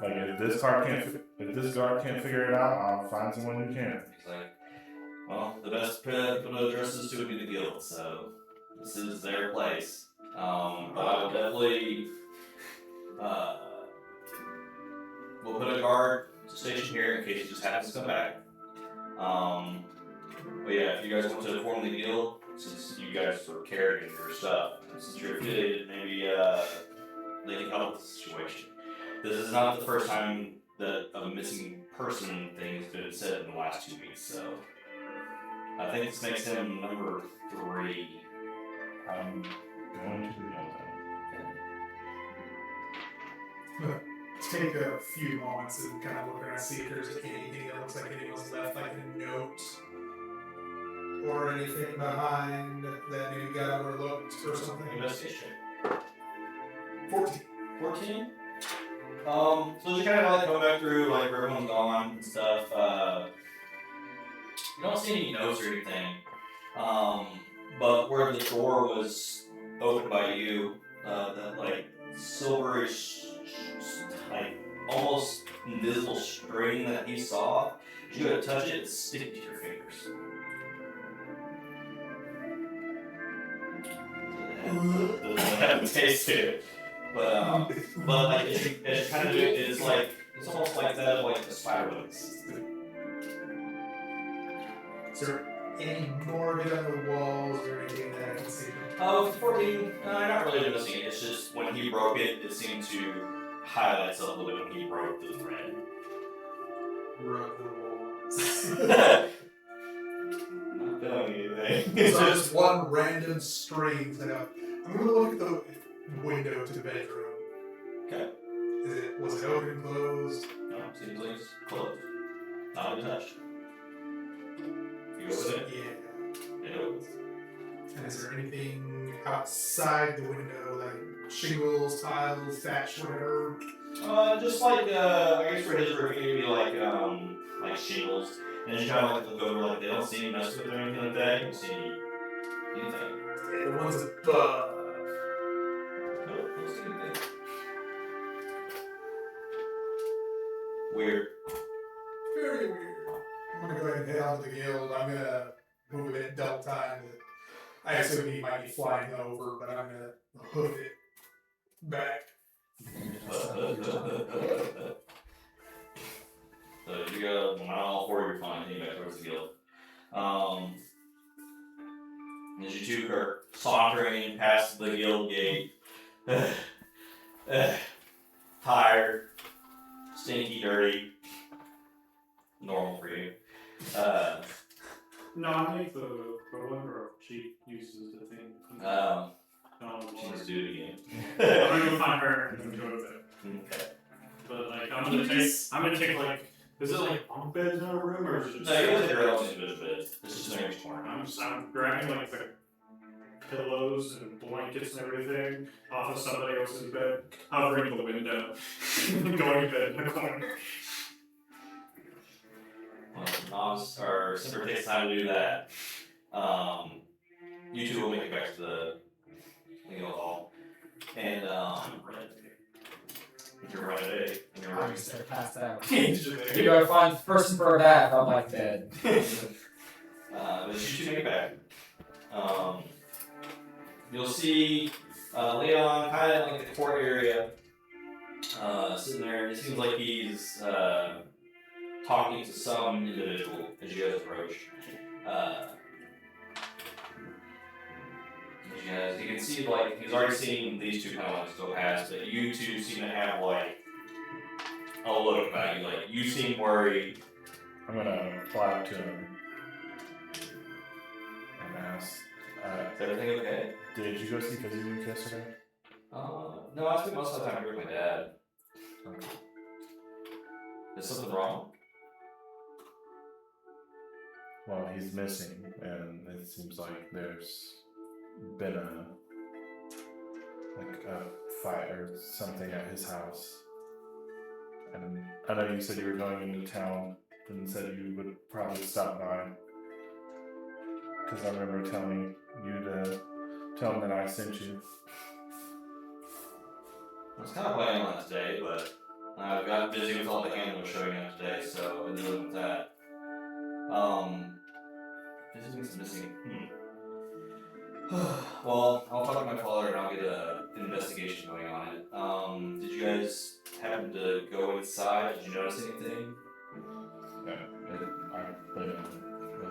Like if this guard can't figure it out, I'll find someone who can. he's like, well, the best people to address this to would be the guild, so this is their place. But I will definitely, we'll put a guard to station here in case he just happens to come back. But yeah, if you guys want to form the guild, since you guys are carrying your stuff, since you're affiliated, maybe they can help with the situation. This is not the first time that a missing person things that have said in the last 2 weeks. So I think this makes him number 3. I'm going to the yellow. Take a few moments and kind of look around, see if there's anything that looks like anyone's left, like a note or anything behind that maybe got overlooked or something. Investigation. 14. 14. So you kind of like go back through like where everyone's gone and stuff. You don't see any notes or anything. But where the door was opened by you, that like silverish, like almost invisible string that you saw, if you go to touch it, it's sticking to your fingers. Doesn't have a taste to it. But like it kind of is like it's almost like that of like the spider webs. Is there any more on the walls or anything that I can see? Oh, 14. Not really noticing it. It's just when he broke it, it seemed to highlight itself a little bit when he broke the thread. Rub the walls. Not feeling anything. So just one random string set up. I'm gonna look at the window to the bedroom. Okay. Was it open, closed? No, seems like it's closed. Not even touched. You open it? Yeah. It opens. And is there anything outside the window, like shingles, tiles, thatch, whatever? Just like I guess for his room, it'd be like shingles, and you kind of like look over like they don't see any mess with it or anything like that. You don't see anything. Yeah, the ones above. Nope, don't see anything. Weird. Very weird. I'm gonna go ahead and head on to the guild. I'm gonna move it double time. I assume he might be flying over, but I'm gonna hook it back. So you go, not all 4 of your flying team back towards the guild. As you two are sauntering past the guild gate, tired, stinky, dirty, normal for you. No, I make the one where she uses the thing. She just do it again. I'm gonna go find her and go to bed. Okay. But like, I'm gonna take like, is it like bunk beds in our room or is it just? No, you don't take your own individual beds. It's just an extra corner. I'm grabbing like the pillows and blankets and everything off of somebody else's bed, hovering the window, going to bed in the corner. Well, or Simper takes time to do that. You two will make it back to the guild hall. And if you're running today, and you're I'm running just passed out. you You gotta find the person for a bath. I'm like dead. but you two make it back. You'll see Leon kind of like the court area, sitting there. It seems like he's talking to some individual as you guys approach. You can see like he's already seen these two kind of like go past, but you two seem to have like a look about you. Like you seem worried. I'm gonna fly up to him and ask, Is everything okay? did you go see Kazoo yesterday? No, I spent most of the time here with my dad. Is something wrong? Well, he's missing, and it seems like there's been a fight or something at his house. And I know you said you were going into town and said you would probably stop by. Because I remember telling you to tell him that I sent you. I was kind of planning on that today, but I got busy with all the animals showing up today, so I dealing with that. Visiting's missing. Well, I'll talk to my father and I'll get an investigation going on it. Did you guys happen to go inside? Did you notice anything? It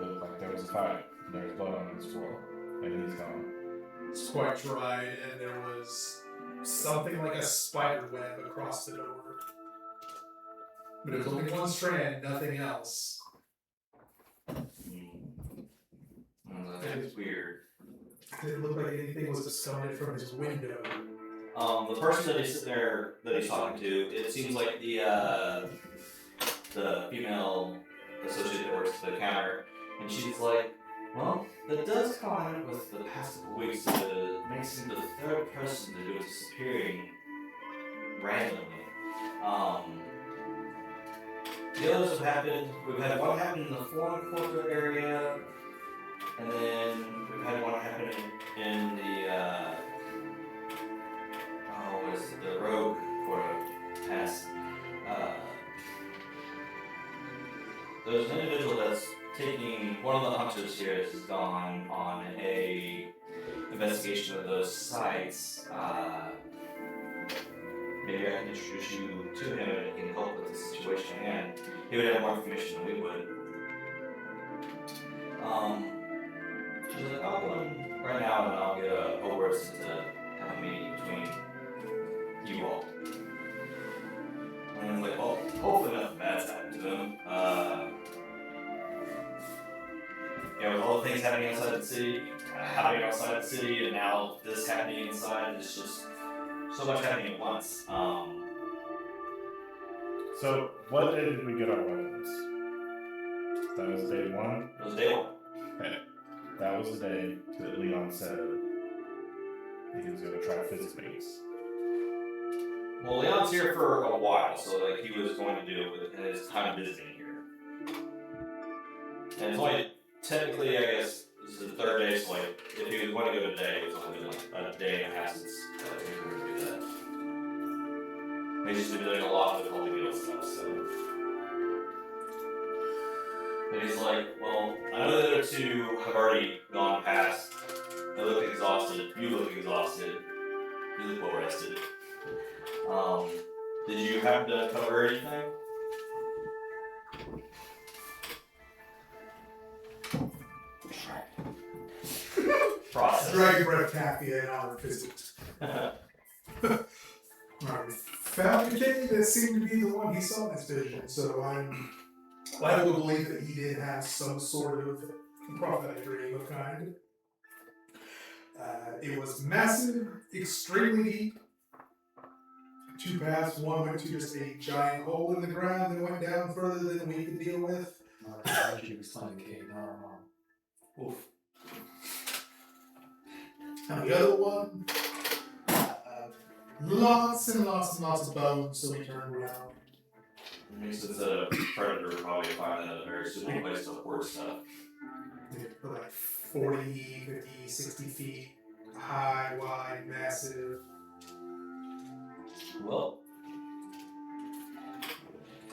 looked like there was a fight. There's blood on his floor, and he's gone. It's quite dry, and there was something like a spider web across the door. But it was only one strand, nothing else. That's weird. It didn't look like anything was discarded from his window. The person that he's sitting there, that he's talking to, it seems like the female associate that works at the counter, and she's like, well, that does comment with the past couple weeks that it makes him the third person to go disappearing randomly. The others have happened. We've had one happen in the foreign quarter area, and then we've had one happen in the the rogue quarter past. There's an individual that's taking, one of the hunters here has gone on a investigation of those sites. Maybe I can introduce you to him and he can help with the situation, and he would have more information than we would. She's like, I'll go in right now and I'll get a word to have a meeting between you all. And I was like, well, hopefully nothing bad's happened to him. With all the things happening outside the city, and now this happening inside, it's just so much happening at once. So, what day did we get our weapons? That was day one? It was day one. Okay. That was the day that Leon said that he was going to try to visit base. Well, Leon's here for a while, so like he was going to do it with his time visiting here. And it's only technically, I guess, this is the third day, so like if he was going to go today, it's only been like a day and a half since he was going to do that. He's just been doing a lot of difficulty deal stuff, so. But he's like, well, I know the other two have already gone past. They look exhausted. You look exhausted. You look well rested. Did you happen to cover anything? Process. Dragon breath Taffy in honor of physics. Found a cave that seemed to be the one he saw in his vision, so I would believe that he did have some sort of prophetic dream of kind. It was massive, extremely deep. Two paths, one went to just a giant hole in the ground that went down further than we could deal with. She was playing cave, not our mom. Oof. And the other one, lots and lots and lots of bones, so we turned around. Since a predator would probably find that a very suitable place to hoard stuff. They're like 40, 50, 60 feet high, wide, massive. Well,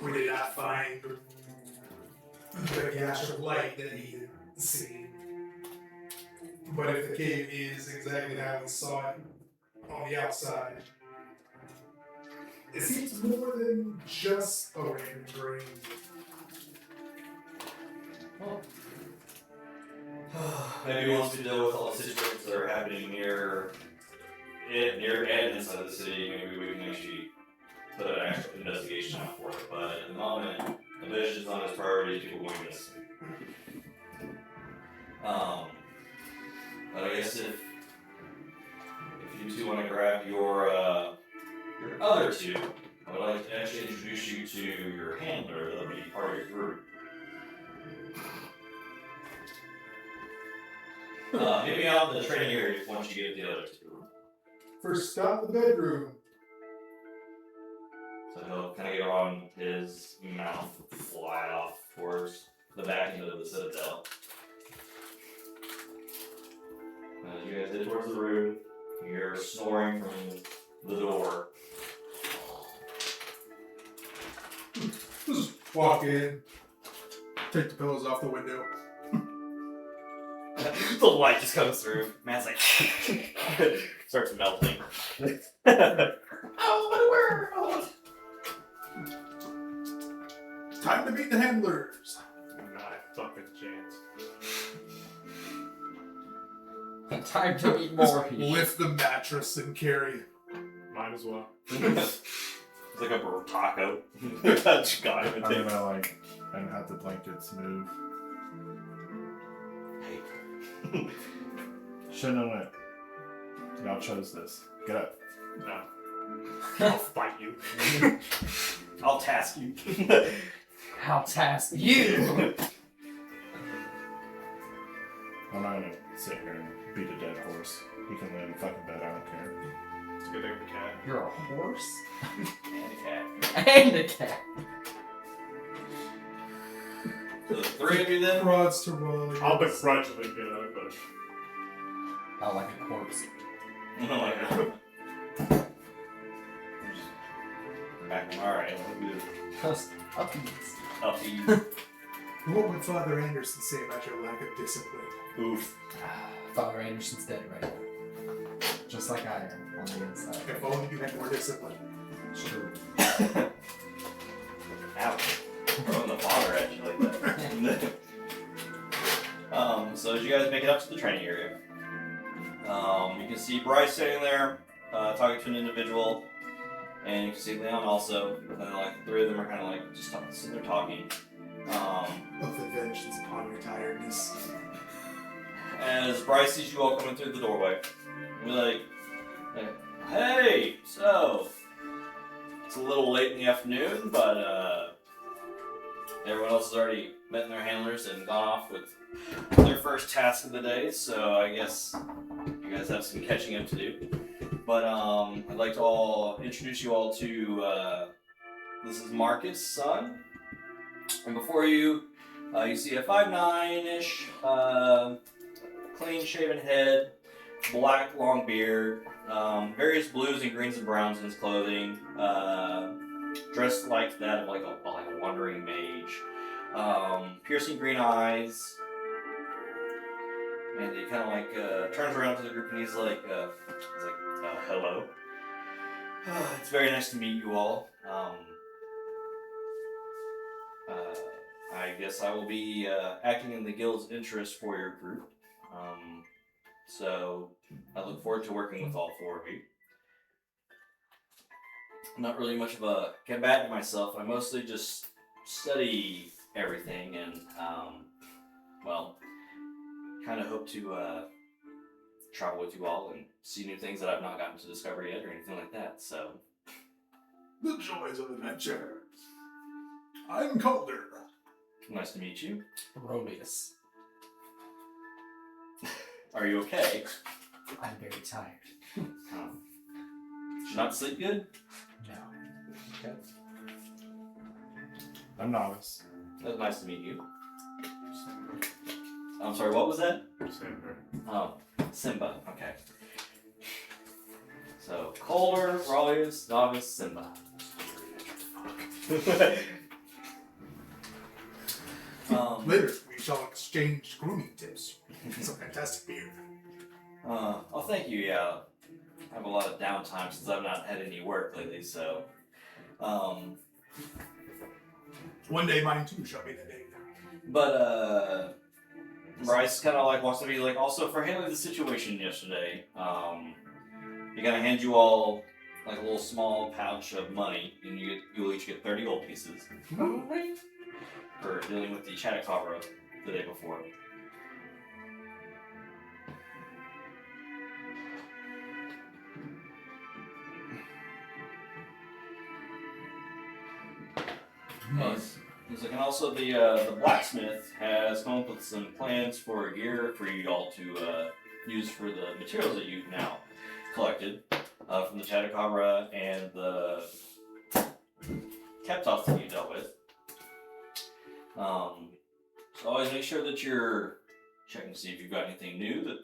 We did not find the gash of light that he had seen. But if the cave is exactly how we saw it on the outside, it seems more than just a random dream. maybe once we deal with all the situations that are happening near and inside the city, maybe we can actually put an actual investigation out for it. But at the moment, the vision's on his priorities, people going missing. But I guess if you two want to grab your other two, I would like to actually introduce you to your handler that'll be part of your group. Maybe out in the training area once you get the other two. First stop, the bedroom. So he'll kind of get on his mouth, fly off towards the back end of the citadel. As you guys head towards the room, you hear snoring from the door. Just walk in, take the pillows off the window. The light just comes through. Matt's like starts melting. Time to meet the handlers. Not a fucking chance. Time to eat more people. Lift the mattress and carry it. Might as well. It's like a taco. That's got him. I'm gonna like and have the blankets move. Shouldn't have went. Y'all chose this. Get up. No. I'll fight you. I'll task you. I'll task you. I'm not gonna sit here and beat a dead horse. He can lay in the fucking bed. I don't care. It's a good thing the cat. You're a horse And a cat. and a cat. So the three of you then? Prods to roll. I'll begrudgingly get up, but I like a corpse. Oh my god. Alright, let me do Just puppies. puppies. What would Father Anderson say about your lack of discipline? Oof. Father Anderson's dead right now. Just like I am on the inside. If only you had more discipline. It's true. Ouch. Throwing the father at you like that. So as you guys make it up to the training area, you can see Bryce sitting there, talking to an individual, and you can see Leon also, and then like the three of them are kind of like just sitting there talking. Of the vengeance upon your tiredness. As Bryce sees you all coming through the doorway, he'll be like, hey, so it's a little late in the afternoon, but everyone else has already met their handlers and gone off with their first task of the day, so I guess you guys have some catching up to do. But I'd like to introduce you all to this is Marcus' son, and before you, you see a 5'9"-ish, clean-shaven head, black long beard, various blues and greens and browns in his clothing, dressed like that of like a wandering mage, piercing green eyes, and he kind of like turns around to the group and he's like, hello. It's very nice to meet you all. I guess I will be acting in the guild's interest for your group. So I look forward to working with all four of you. I'm not really much of a combatant myself. I mostly just study everything and, kind of hope to travel with you all and see new things that I've not gotten to discover yet or anything like that. So, The joys of adventure. I'm Calder. nice to meet you. Rodius. Are you okay? I'm very tired. Did you not sleep good? No. Okay. I'm novice. That's nice to meet you. I'm sorry, what was that? Simba. Oh, Simba. Okay. So, Calder, Raleigh, Novice, Simba. Later, we shall exchange grooming tips. It's a fantastic beard. Oh, thank you, yeah. I have a lot of downtime since I've not had any work lately, so. One day mine too shall be the day. But, Bryce kind of like wants to be like, also for handling the situation yesterday, he kind of hands you all like a little small pouch of money, and you'll each get 30 gold pieces for dealing with the Chattacabra the day before. Nice. He's like, and also the blacksmith has come up with some plans for gear for you all to use for the materials that you've now collected from the Chattacabra and the Keptoth that you dealt with. So always make sure that you're checking to see if you've got anything new that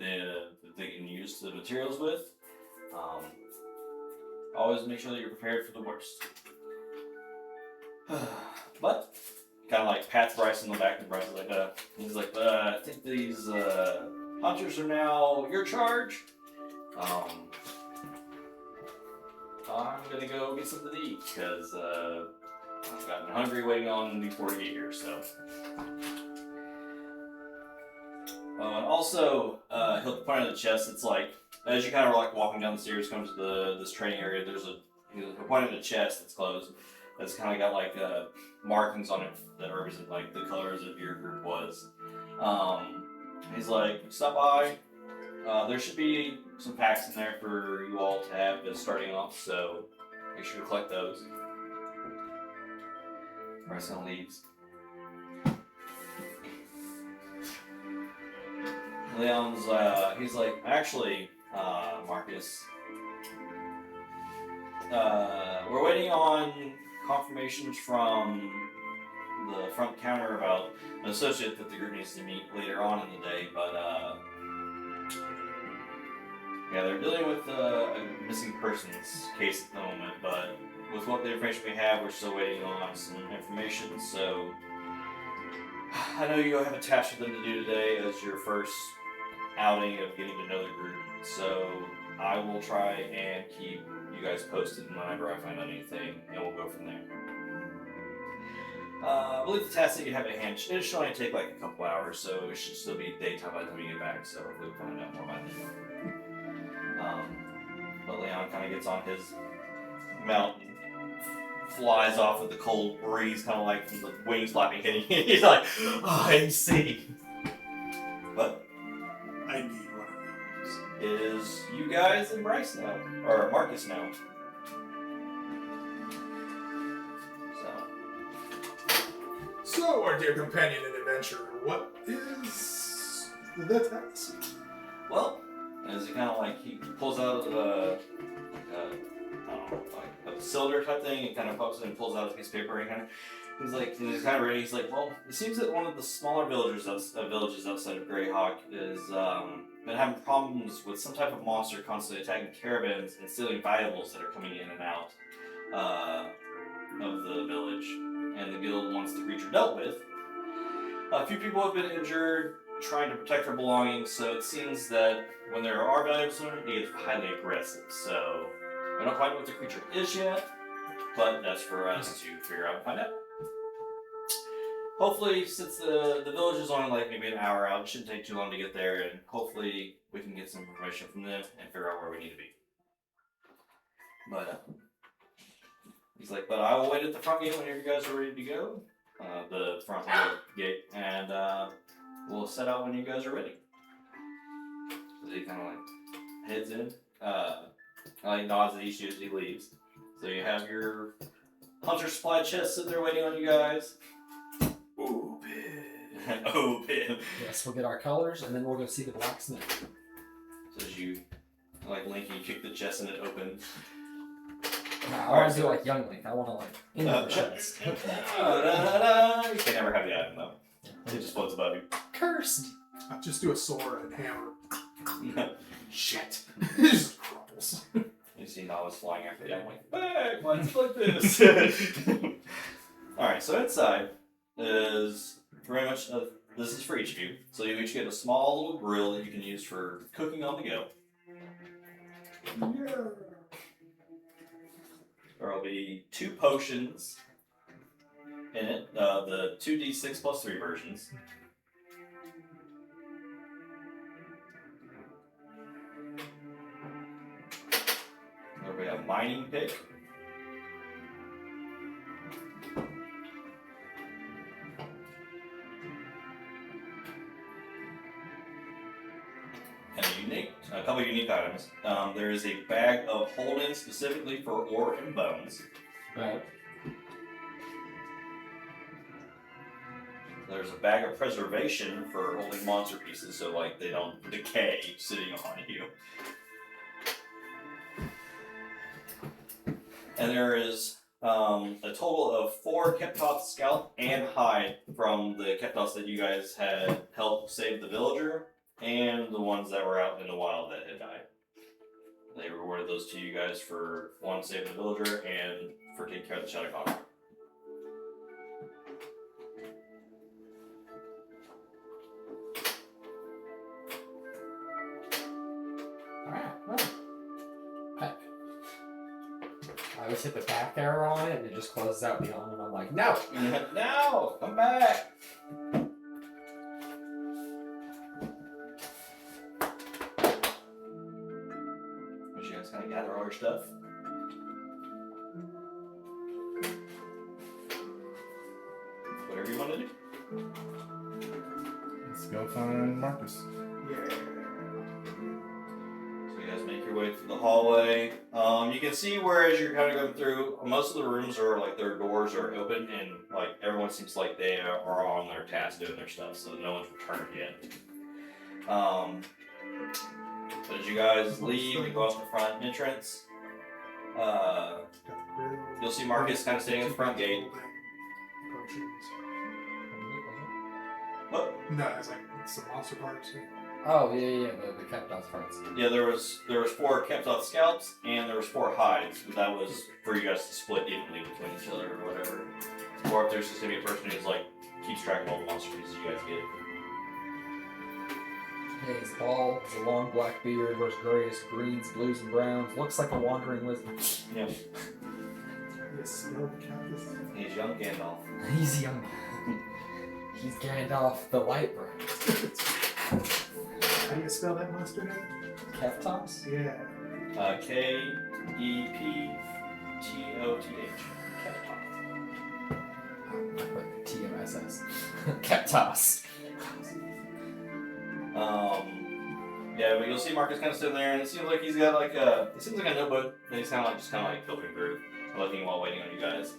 they can use the materials with. Always make sure that you're prepared for the worst. But kind of like pats Bryce on the back, and Bryce is like, he's like, I think these hunters are now your charge. I'm gonna go get something to eat because I've gotten hungry waiting on before to get here. So, and also he'll point out the chest. It's like as you kind of like walking down the stairs, come to this training area. There's a he pointed at a chest that's closed. That's kind of got like markings on it that represent like the colors of your group was. He's like, stop by. There should be some packs in there for you all to have as starting off, so make sure to collect those. Bryson leaves. Leon's, he's like, actually, Marcus, we're waiting on confirmations from the front counter about an associate that the group needs to meet later on in the day, but, yeah, they're dealing with a missing persons case at the moment, but with what the information we have, we're still waiting on some information, so I know you have a task for them to do today as your first outing of getting to know the group, so I will try and keep you guys posted whenever I find out anything, and we'll go from there. I believe the task that you have at hand, it should only take like a couple hours, so it should still be daytime by the time you get back, so hopefully we'll find out more by then. But Leon kind of gets on his mount and flies off with the cold breeze, kind of like from the wings flapping hitting him. He's like, oh, I see. But I need one of those. it is you guys and Bryce now, or Marcus now. So, our dear companion in adventure, what is the task? Well, as he kind of like, he pulls out I don't know, like a cylinder type thing, and kind of pops it and pulls out a piece of paper, and he's kind of ready. He's like, well, it seems that one of the smaller villages outside of Greyhawk is been having problems with some type of monster constantly attacking caravans and stealing valuables that are coming in and out of the village, and the guild wants the creature dealt with. A few people have been injured trying to protect their belongings, so it seems that when there are valuables in it, it gets highly aggressive. So we don't quite know what the creature is yet, but that's for us to figure out and find out. Hopefully, since the village is only like maybe an hour out, it shouldn't take too long to get there, and hopefully we can get some information from them and figure out where we need to be. But he's like, but I will wait at the front gate whenever you guys are ready to go. The front gate, and we'll set out when you guys are ready. So he kind of like heads in, like nods at each of you as he leaves. So you have your hunter supply chest sitting there waiting on you guys. Open. Open. Yes, we'll get our colors, and then we'll go see the blacksmith. So as you, like Link, you kick the chest and it opens. I want to do like Young Link. I want to like in the chest. You can never have the item though. It just floats above you. Cursed. I'll just do a sword and hammer. Shit. It just crumples. You see Nala's flying after you. I'm like, back, why is it like this? Alright, so inside is very much, this is for each of you. So you each get a small little grill that you can use for cooking on the go. Yeah. There will be 2 potions in it, the 2d6 plus 3 versions. There will be a mining pick. And a couple of unique items. There is a bag of holding specifically for ore and bones. Right. There's a bag of preservation for holding monster pieces, so like they don't decay sitting on you. And there is a total of 4 Keptos scalp and hide from the Keptos that you guys had helped save the villager, and the ones that were out in the wild that had died. They rewarded those to you guys for one, saving the villager, and for taking care of the Shadow Conqueror. Alright, well. Heck. I always hit the back arrow on it and it just closes out beyond, and I'm like, no! No! Come back! You guys kind of gather all your stuff. go find Marcus. Yeah. So you guys make your way through the hallway. You can see where as you're kind of going through, most of the rooms are like their doors are open and like everyone seems like they are on their task doing their stuff, so no one's returned yet. But as you guys leave and go out the front entrance, Got the grill. you'll see Marcus kind of sitting at the front gate. Potions. What? No, it's like some monster parts. Oh yeah, the kept on parts. Yeah, there was 4 kept on scalps and there was 4 hides, but that was for you guys to split evenly between each other or whatever. Or if there's just gonna be a person who's like keeps track of all the monster pieces you guys get. Yeah, he's bald, has a long black beard, wears grays, greens, blues, and browns. Looks like a wandering wizard. Yeah. Yes, no, count this. He's young Gandalf. He's young. He's Gandalf the Lightbringer. How do you spell that monster name? Keftos? Yeah. Keptoth. TMSS. Keftos. Yeah, but you'll see Marcus kind of sitting there, and it seems like he's got like a notebook that he's kind of like filtering through, looking while waiting on you guys.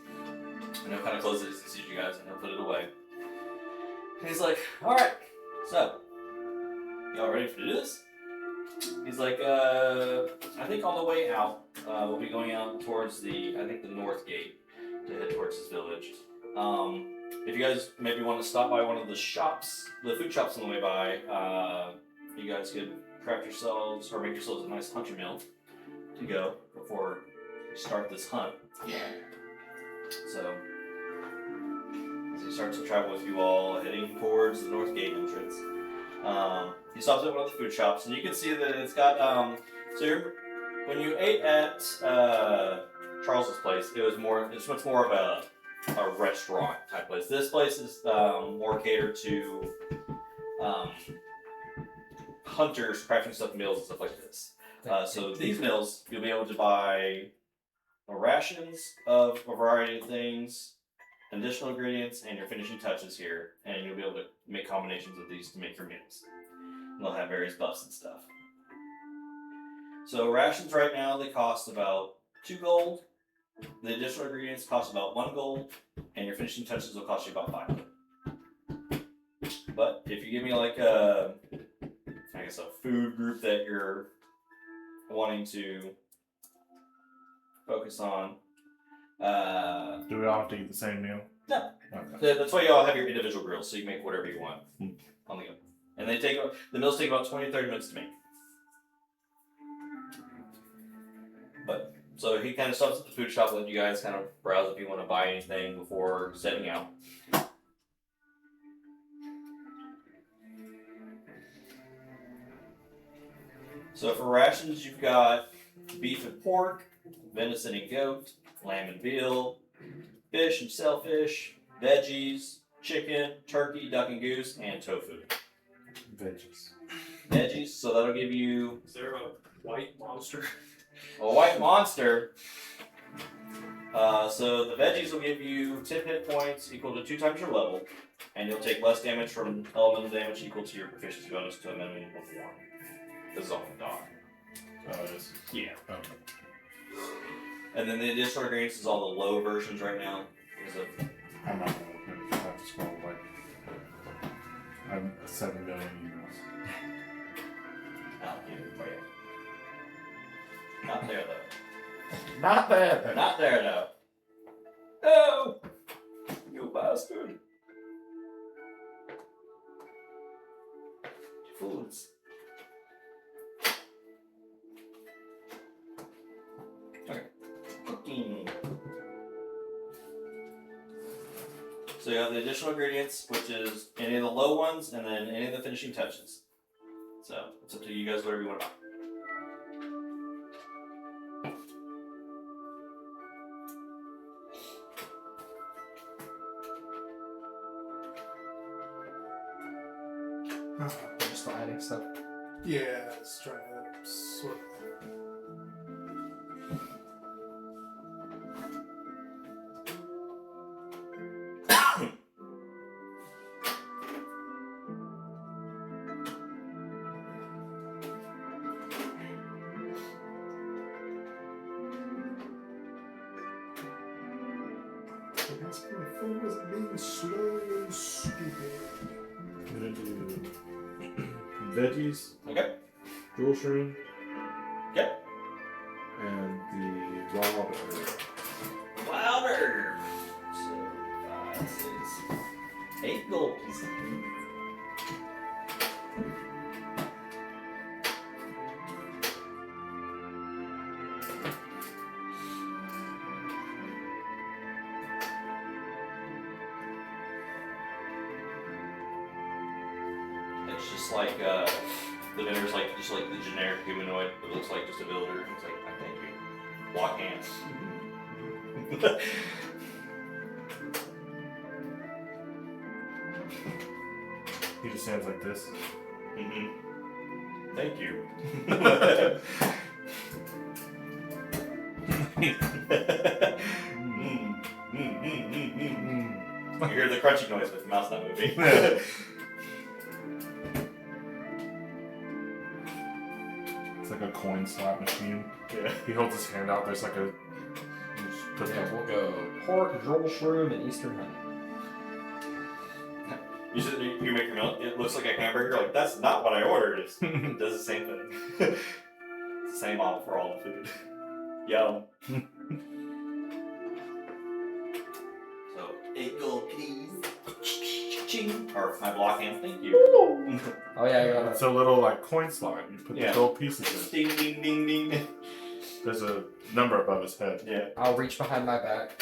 And he'll kind of close it as he sees you guys, and he'll put it away. And he's like, "All right, so y'all ready to do this?" He's like, "I think on the way out, we'll be going out towards the north gate to head towards this village. If you guys maybe want to stop by one of the shops, the food shops on the way by, you guys could craft yourselves or make yourselves a nice hunter meal to go before you start this hunt." So, as he starts to travel with you all, heading towards the north gate entrance, he stops at one of the food shops, and you can see that it's got, when you ate at Charles's place, it's much more of a restaurant type place. This place is more catered to hunters crafting stuff meals and stuff like this. So these meals, you'll be able to buy rations of a variety of things, additional ingredients, and your finishing touches here, and you'll be able to make combinations of these to make your meals. And they'll have various buffs and stuff. So rations right now, they cost about 2 gold. The additional ingredients cost about 1 gold, and your finishing touches will cost you about 5. But if you give me like a food group that you're wanting to focus on, Do we all have to eat the same meal? No. Okay. That's why you all have your individual grills, so you make whatever you want on the go. And the meals take about 20 to 30 minutes to make. But so he kind of stops at the food shop, letting you guys kind of browse if you want to buy anything before setting out. So for rations, you've got beef and pork, venison and goat, lamb and veal, fish and shellfish, veggies, chicken, turkey, duck and goose, and tofu. Veggies, so that'll give you Is there a white monster? a white monster. So the veggies will give you 10 hit points equal to 2 times your level, and you'll take less damage from elemental damage equal to your proficiency bonus to a minimum of 1. This is all from dog. Oh, it is. Yeah. Okay. And then the additional ingredients is all the low versions right now. I'm not gonna look at it. I have to scroll like I have 7 million emails. Not here for you. Not there though. Not bad. Not there though. No! You bastard. Foods. Okay. Cooking. So you have the additional ingredients, which is any of the low ones, and then any of the finishing touches. So it's up to you guys, whatever you want to buy. Just adding stuff. Yeah, let's try to sort that. 6.4 wasn't being slow and stupid. I'm gonna do veggies, Okay. jewel shroom, Okay. and the wild herb. Louder. So 5, 6, 8 gold pieces. It's just like the vendor's like just like the generic humanoid. It looks like just a builder. It's like I thank you. Block hands. He just stands like this. Thank you. You hear the crunchy noise with the mouse not moving. It's like a coin slot machine. Yeah. He holds his hand out. There's like a. He just puts Yeah, we'll go pork, jewel shroom, and Eastern honey. You said you make your meal. It looks like a hamburger. Like that's not what I ordered. It does the same thing. It's the same model for all the food. Yum. So 8 gold, please. Ching. Or my block hands. Thank you. Oh yeah, I got It's a little like coin slot. You put Yeah. the gold pieces in. Ding ding ding ding. There's a number above his head. Yeah. I'll reach behind my back.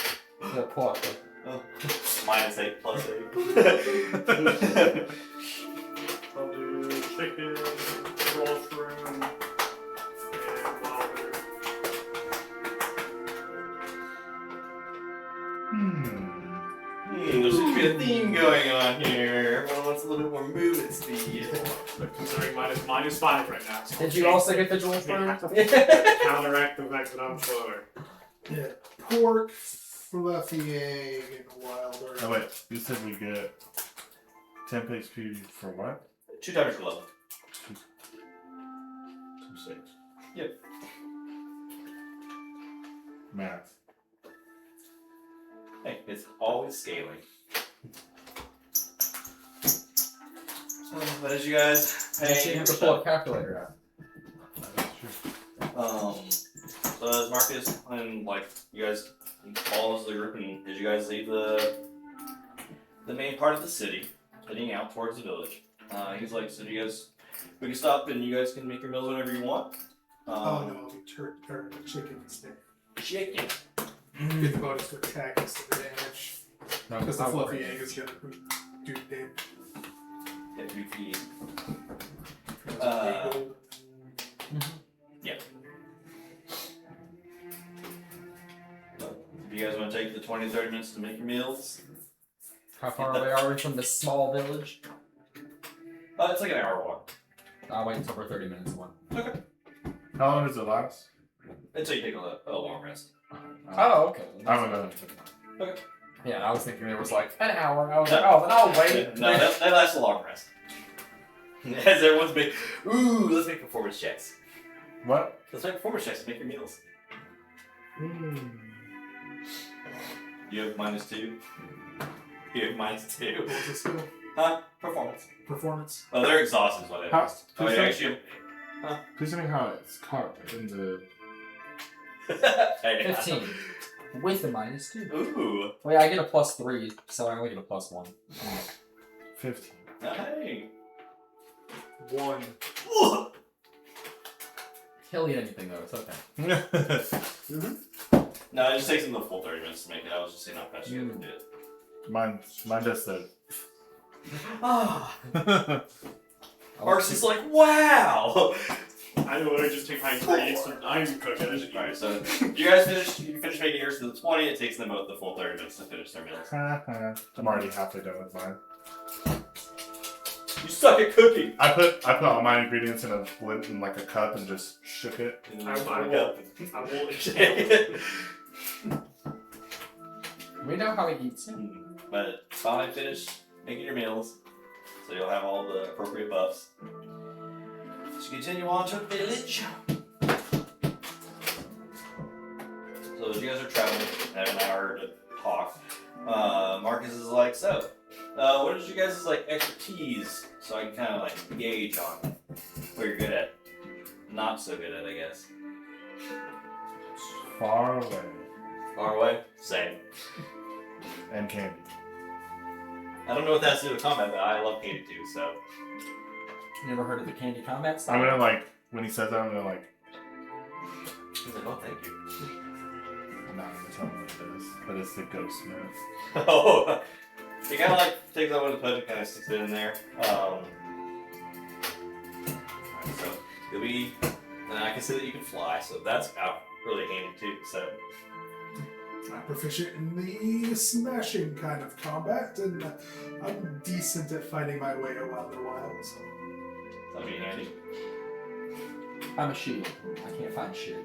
Pull up the Oh. -8 plus 8. I'll do chicken, roll shroom, and wild herb. There seems to be a theme going on here. Everyone wants a little bit more movement speed. Considering minus 5 right now. So Did you also get the jewel shroom? counteract the fact that I'm slower. Yeah. Pork, fluffy egg, and wild herb. Oh wait, you said we get 10 HP for what? 2 times your level. 2, 6. Yep. Math. Hey, it's always scaling. So, what did you guys You pay? have to pull a calculator out. That's true. So as Marcus and like you guys follows the group, and as you guys leave the main part of the city, heading out towards the village, he's like, so we can stop and you guys can make your meals whenever you want. Oh no, I'll be chicken instead. Chicken. Get the bonus to attack instead of damage. No, Because the I'll fluffy worry. egg is gonna do damage. Yeah, goofy. Yeah. If you guys want to take the 20 to 30 minutes to make your meals, How far away are we from this small village? it's like an hour walk. I'll wait until we're 30 minutes one. How long does it last? Until you take a long rest. Oh, okay. I'm gonna. Yeah, I was thinking it was like an hour. I was like, oh, then I'll wait. No, that lasts a long rest. As everyone's big, ooh, let's make performance checks. What? Let's make performance checks to make your meals. You have -2. You have -2. What was the skill? Huh? Performance. Performance. Oh, they're exhausted is what it How- is. Oh, yeah, actually. Please tell me how it's caught in the. Hey, 15. With the -2. Ooh. Wait, I get a +3, so I only get a +1. 15. Hey. 1. He'll eat anything though, it's okay. No, it just takes them the full 30 minutes to make it. I was just seeing how fast you guys did. Mine does that. Ah. I'll Mark's just like, wow. I know what I just take my ingredients and I'm cooking it. Alright, so you guys finish making yours to the 20. It takes them about the full 30 minutes to finish their meals. I'm already halfway done with mine. You suck at cooking. I put all my ingredients in like a cup and just shook it. I will We know how he eats it. But finally finish making your meals, so you'll have all the appropriate buffs. So continue on to the village. So as you guys are traveling, have an hour to talk. Marcus is like, so, what is you guys' like expertise, so I can kind of like gauge on what you're good at, not so good at, I guess. Far away. Far away, same. And candy. I don't know what that has to do with combat, but I love candy too. So You never heard of the candy combat style? I'm gonna like, when he says that, I'm gonna like, he's like, oh, thank you. I'm not gonna tell him what it is, but it's the ghost myth. Oh, he kind of like takes that one and put it, kind of sticks it in there. So you'll be, and I can see that you can fly, so that's out really handy too. So I'm proficient in the smashing kind of combat, and I'm decent at finding my way around the wilds. that'll be handy. I'm a shield. I can't find shit.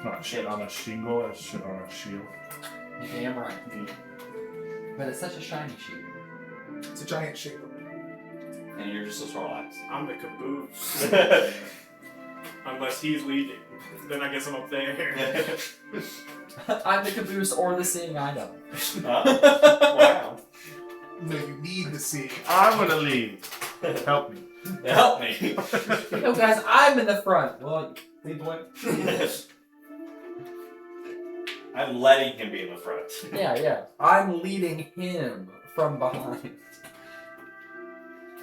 Not shit on a shingle, it's shit on a shield. You're damn right. But it's such a shiny shield. It's a giant shingle. And you're just a Snorlax. I'm the caboose. Unless he's leading. Then I guess I'm up there. I'm the caboose or the seeing item. Wow. No, you need the sea. I'm gonna lead. Help me. Help me. You know, guys, I'm in the front. Well, lead the way. I'm letting him be in the front. Yeah. I'm leading him from behind.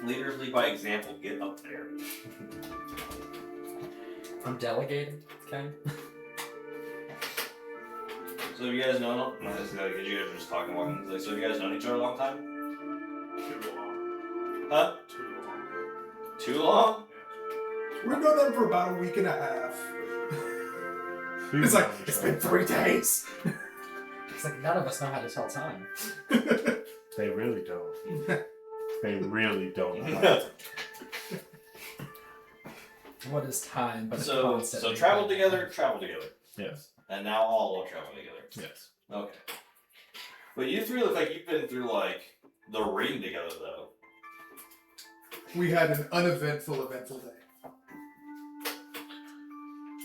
Leaders lead by example. Get up there. I'm delegating. Okay. So have you guys known? Because you guys are just talking, walking. Like, so have you guys known each other a long time? Too long. Huh? Too long. Too long? We've known them for about a week and a half. It's like, it's been 3 days. It's like none of us know how to tell time. They really don't. They really don't. What is time but a So concept? travel together. Yes. And now all will travel together. Yes. Okay. But you three look like you've been through like the ring together though. We had an eventful day.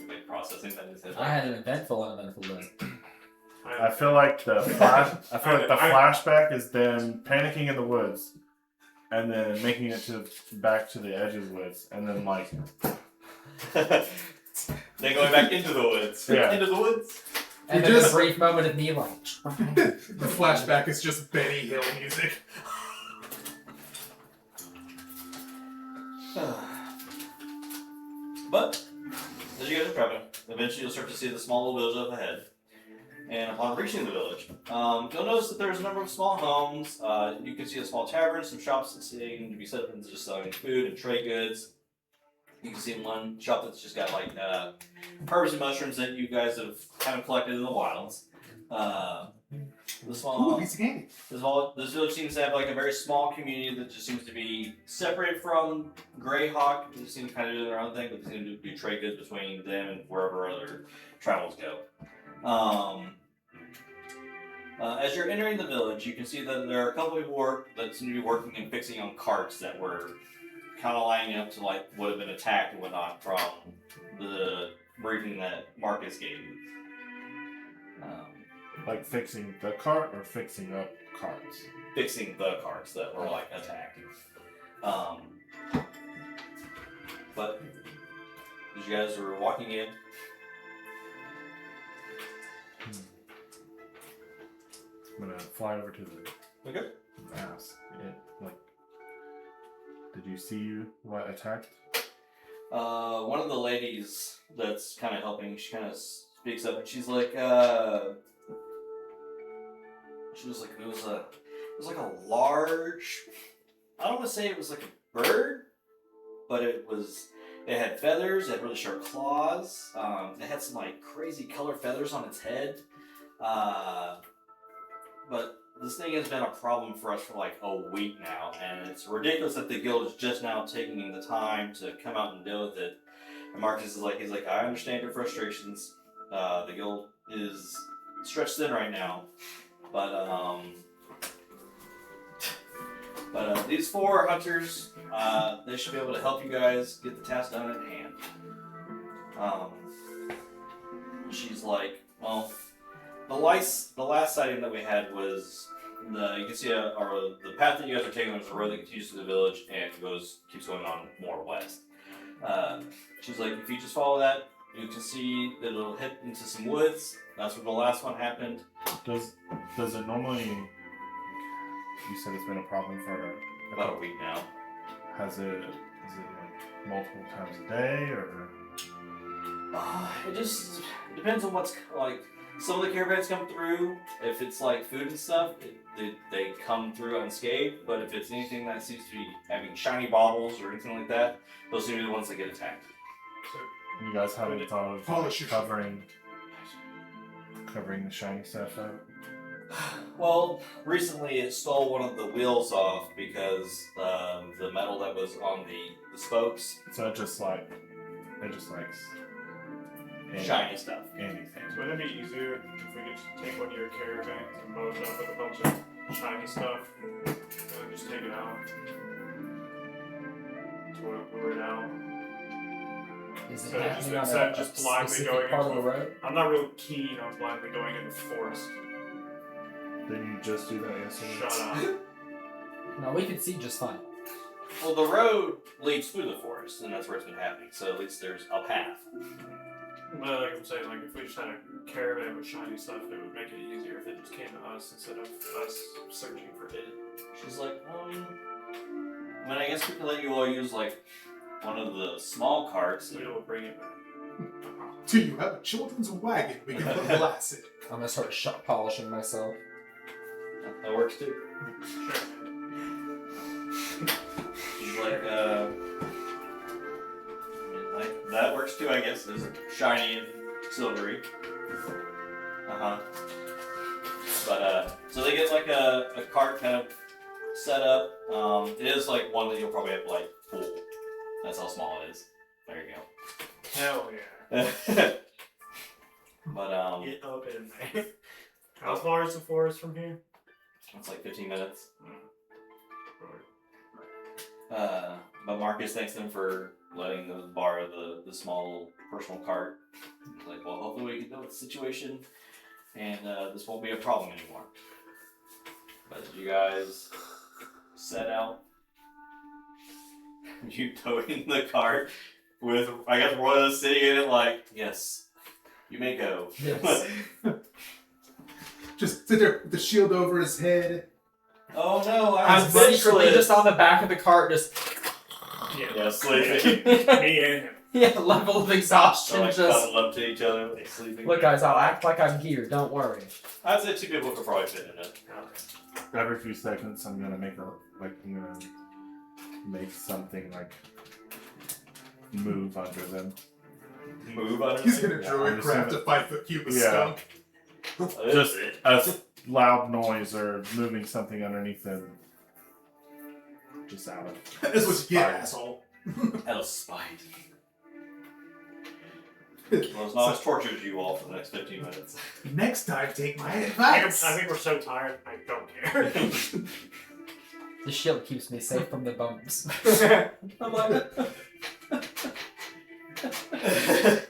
Like processing that in his head. I had an eventful day. I feel like the flashback is them panicking in the woods, and then making it back to the edge of the woods, and then like Then going back into the woods. Yeah. Into the woods. And You then just- a brief moment of me like, The flashback is just Benny Hill music. But as you guys are traveling, eventually you'll start to see the small little village up ahead. And upon reaching the village, you'll notice that there's a number of small homes. You can see a small tavern, some shops that seem to be set up and just selling food and trade goods. You can see one shop that's just got like herbs and mushrooms that you guys have kind of collected in the wilds. The small Ooh, piece of candy. This village seems to have like a very small community that just seems to be separated from Greyhawk. They seem to kind of do their own thing, but they seem to do trade goods between them and wherever other travels go. As you're entering the village, you can see that there are a couple of people that seem to be working and fixing on carts that were kind of lining up to like would have been attacked and whatnot from the briefing that Marcus gave you. like fixing the cart or fixing up carts. Fixing the carts that were like attacked. But as you guys were walking in, I'm gonna fly over to the okay. ask it, like, did you see what attacked? One of the ladies that's kind of helping, she kind of speaks up and she's like, she was like, it was like a large, I don't want to say it was like a bird, but it had feathers, it had really sharp claws, it had some like crazy color feathers on its head, but this thing has been a problem for us for like a week now, and it's ridiculous that the guild is just now taking the time to come out and deal with it. And Marcus is like, he's like, I understand your frustrations. The guild is stretched thin right now, but these 4 hunters, they should be able to help you guys get the task done at hand. She's like, Well, the last sighting that we had was you can see the path that you guys are taking was a road that continues to the village and keeps going on more west. She's like, if you just follow that, you can see that it'll hit into some woods. That's where the last one happened. Does it normally? You said it's been a problem for About a week now. Is it like multiple times a day or? It just depends on what's like. Some of the caravans come through. If it's like food and stuff, they come through unscathed. But if it's anything that seems to be having shiny baubles or anything like that, those seem to be the ones that get attacked. You guys haven't thought of Polish your covering the shiny stuff up? Well, recently it stole one of the wheels off because the metal that was on the spokes. So it just likes Shiny stuff. anything. So wouldn't it be easier if we could just take one of your caravans and load it up with a bunch of shiny stuff and then just take it out? To lure it out. Is it So happening on instead a of just blindly specific going part of into the road? I'm not real keen on blindly going in the forest. Didn't you just do that yesterday? Shut up. No, we can see just fine. Well, the road leads through the forest, and that's where it's been happening. So at least there's a path. But like I'm saying, like if we just had a caravan with shiny stuff, it would make it easier if it just came to us instead of us searching for it. She's like, I mean, I guess we could let you all use like one of the small carts. We will bring it back. Do you have a children's wagon we can put glass in? I'm gonna start shot polishing myself. That works too. Sure. She's like, that works too, I guess. It's shiny and silvery. But, so they get like a cart kind of set up. It is like one that you'll probably have to like pull. That's how small it is. There you go. Hell yeah. But, Get up in there. How far is the forest from here? it's like 15 minutes. But Marcus thanks them for letting them borrow the small personal cart. He's like, well, hopefully we can deal with the situation, and this won't be a problem anymore. But you guys set out. You towing the cart with, I guess, one of us sitting in it like, yes, you may go. Yes. Just sit there with the shield over his head. Oh no, I'm secretly just on the back of the cart, just Yeah, sleeping. Me and him. yeah, level of exhaustion. Or like Just cuddled up to each other, like sleeping. look, guys, I'll act like I'm here. Don't worry. I'd say 2 people could probably fit in it. Every few seconds, I'm gonna make something like move under them. Move on it. He's gonna Yeah, druid I'm craft just a 5-foot cube of Yeah. skunk. Just a loud noise or moving something underneath them. Just out of. That's what you get, Fire. asshole. Out of spite. Well, it's not as torture as you all for the next 15 minutes. Next time, take my I advice. think we're so tired, I don't care. The shield keeps me safe from the bumps. I'm like,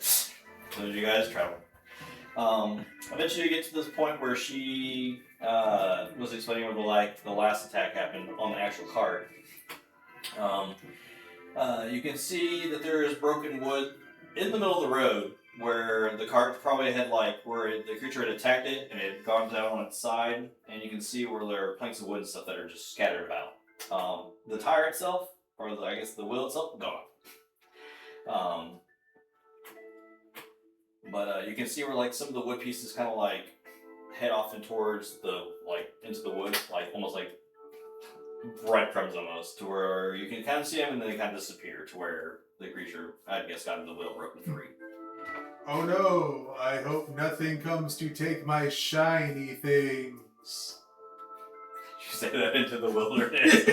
so you guys travel. Eventually you get to this point where she was explaining where the last attack happened on the actual cart. You can see that there is broken wood in the middle of the road where the cart probably had where the creature had attacked it and it had gone down on its side, and you can see where there are planks of wood and stuff that are just scattered about. The tire itself, or I guess the wheel itself, gone. But you can see where some of the wood pieces kind of head off and towards into the woods, almost like breadcrumbs almost, to where you can kind of see them and then they kind of disappear to where the creature, I guess, got the wheel broken free. Oh no, I hope nothing comes to take my shiny things. You say that into the wilderness.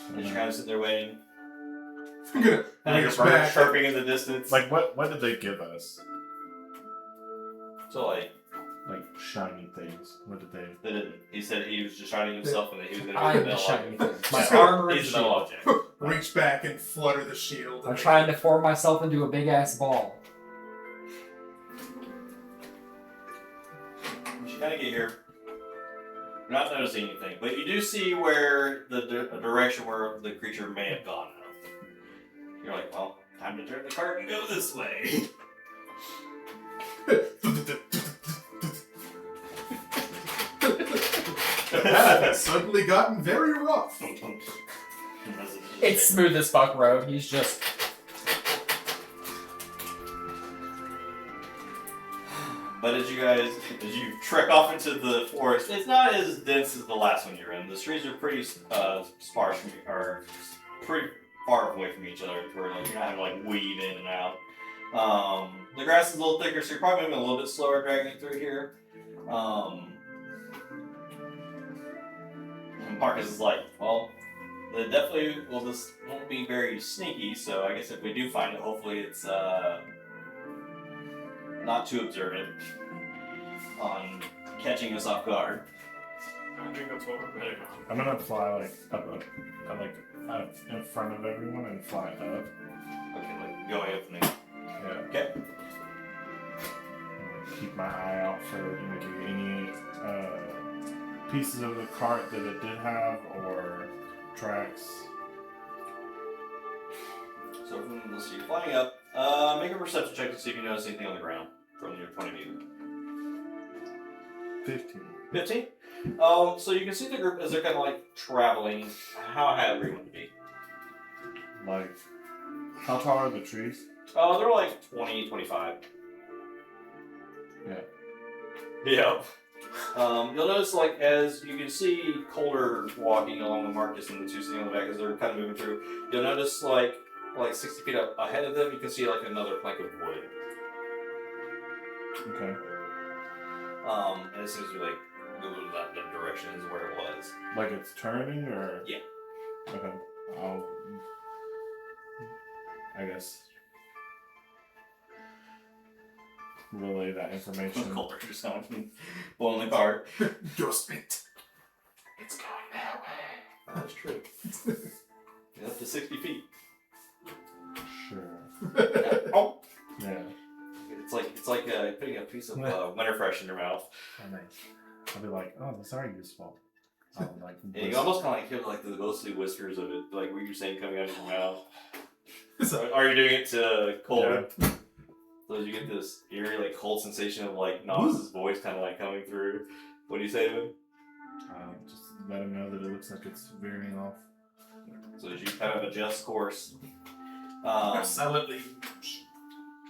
And you're kind of sitting there waiting. I'm gonna And your reach bird back. chirping in the distance. What did they give us? So Shiny things. What did they? they didn't. He said he was just shining himself and that he was going to I be am the the metal shiny object. thing. My armor and He's the metal shield. object. Reach back and flutter the shield. I'm trying to form myself into a big ass ball. kind of get here. You're not noticing anything, but you do see where the direction where the creature may have gone. You're like, well, time to turn the cart and go this way. The path has suddenly gotten very rough. It's smooth as fuck road. He's just. But as you trek off into the forest, it's not as dense as the last one you're in. The trees are pretty sparse or pretty far away from each other, where like you're not having to like weave in and out. The grass is a little thicker, so you're probably moving a little bit slower dragging it through here. And Marcus is like, well, it definitely this won't be very sneaky. So I guess if we do find it, hopefully it's not too observant on catching us off guard. I think that's what we're betting on. I'm gonna fly like up in front of everyone and fly up. Okay, like going up the name. Yeah. Okay. And, like, keep my eye out for maybe any pieces of the cart that it did have or tracks. So let's see, flying up. Make a perception check to see if you notice anything on the ground from your point of view. 15. 15? So you can see the group as they're kind of like traveling. How high are everyone to be? Like, how tall are the trees? They're like 20, 25. Yeah. Yep. You'll notice, like, as you can see Colder walking along with Marcus and the two sitting on the back as they're kind of moving through, you'll notice, like 60 feet up ahead of them, you can see, like, another plank of wood. Okay. And as soon as we, like, go in that direction is where it was. Like it's turning or? Yeah. Okay. I guess relay that information. Colder just going blowing the cart. Ghostment. It's going that way. That's true. Get up to 60 feet. Sure. Oh. Yeah. It's like putting a piece of winter fresh in your mouth. Oh, nice. I'll be like, oh, these are useful. I'll like. Yeah, you almost kind of like hear like the ghostly whispers of it, like what you're saying coming out of your mouth. Are you doing it to Colder? Yeah. So you get this eerie, like cold sensation of like Nox's voice kind of like coming through. What do you say to him? Just let him know that it looks like it's veering off. So as you kind of adjust course. Silently.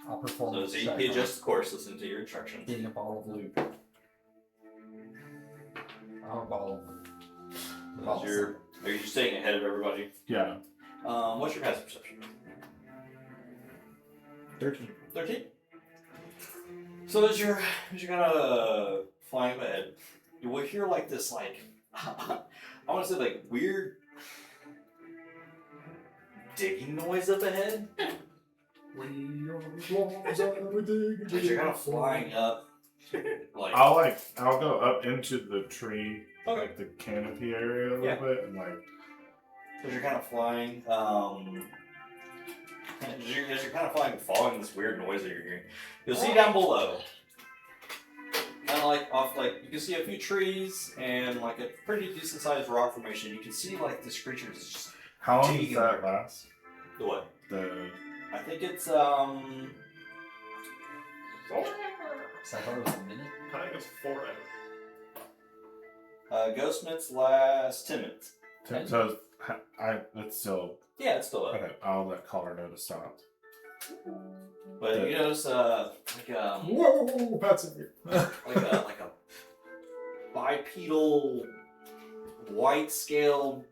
I'll perform. So as you adjust course, listen to your instructions. Getting a ball of loot. I'm a ball of loot. Are you staying ahead of everybody? Yeah. What's your passive perception? 13. 13. So as you're kind of flying ahead, you will hear like this like I want to say like weird digging noise up ahead. As you're kind of flying up, like I'll go up into the tree, Okay. like the canopy area a little bit, and like. as you're kind of flying, as you're kind of flying, and following this weird noise that you're hearing, you'll see down below, kind of like off, like you can see a few trees and like a pretty decent sized rock formation. You can see like this creature is just. How long digging does that in there. last? The what? I think it's So I thought it was a minute. I think it's 4 hours. Ghost minutes last 10 minutes. So that's still Yeah, it's still up. okay. I'll let caller know to stop. But you notice Whoa, Pat's in here. like a bipedal white scaled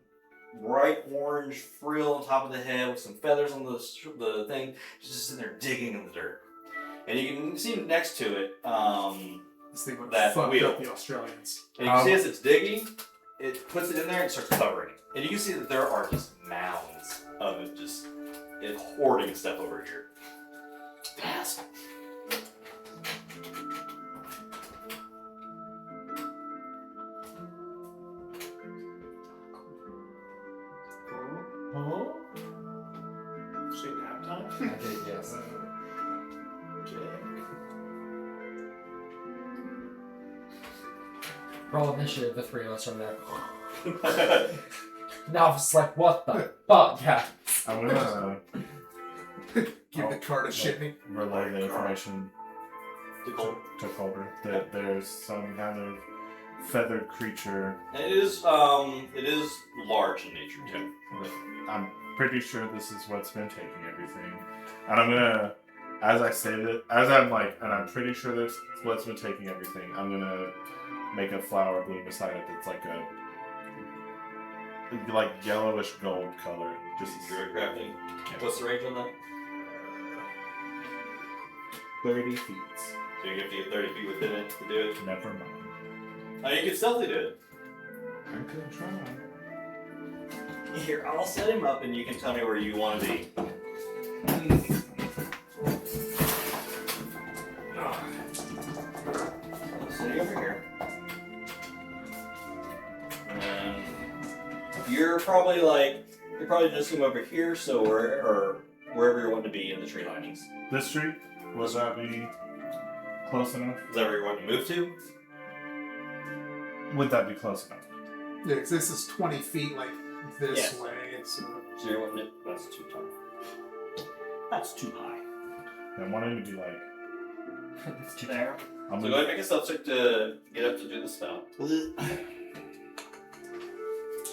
bright orange frill on top of the head with some feathers on the thing. She's just sitting there digging in the dirt. And you can see next to it, This thing would that have fucked wheel. up the Australians. and you can see as it's digging, it puts it in there and starts covering it. And you can see that there are just mounds of it, just hoarding stuff over here. Yes. See nap time? I did, yes. Roll initiative, the three of us are there. Now it's like, what the fuck, guys? I'm gonna Give the card a shimmy. relay the information To Cole. to Culver that there's some kind of feathered creature. It is large in nature too. I'm pretty sure this is what's been taking everything. And I'm gonna, as I say that, as I'm like, and I'm pretty sure that's what's been taking everything, I'm gonna make a flower bloom beside it that's like a, like yellowish gold color. Just Druid crafting. What's the range on that? 30 feet. So you have to get 30 feet within it to do it. Never mind. Oh, you can stealthily do it. I could try. Here, I'll set him up and you can tell me where you want to be. Sitting over here. And you're probably just him over here, so wherever you want to be in the tree linings. This tree, would that be close enough? Is that where you want to move to? Would that be close enough? Yeah, 'cause this is 20 feet like this Yes. way. So So you're wanting it? That's too tall. That's too high. I'm wanting to be like, It's too There. I'm So go ahead gonna, and make a stealth check to get up to do the spell.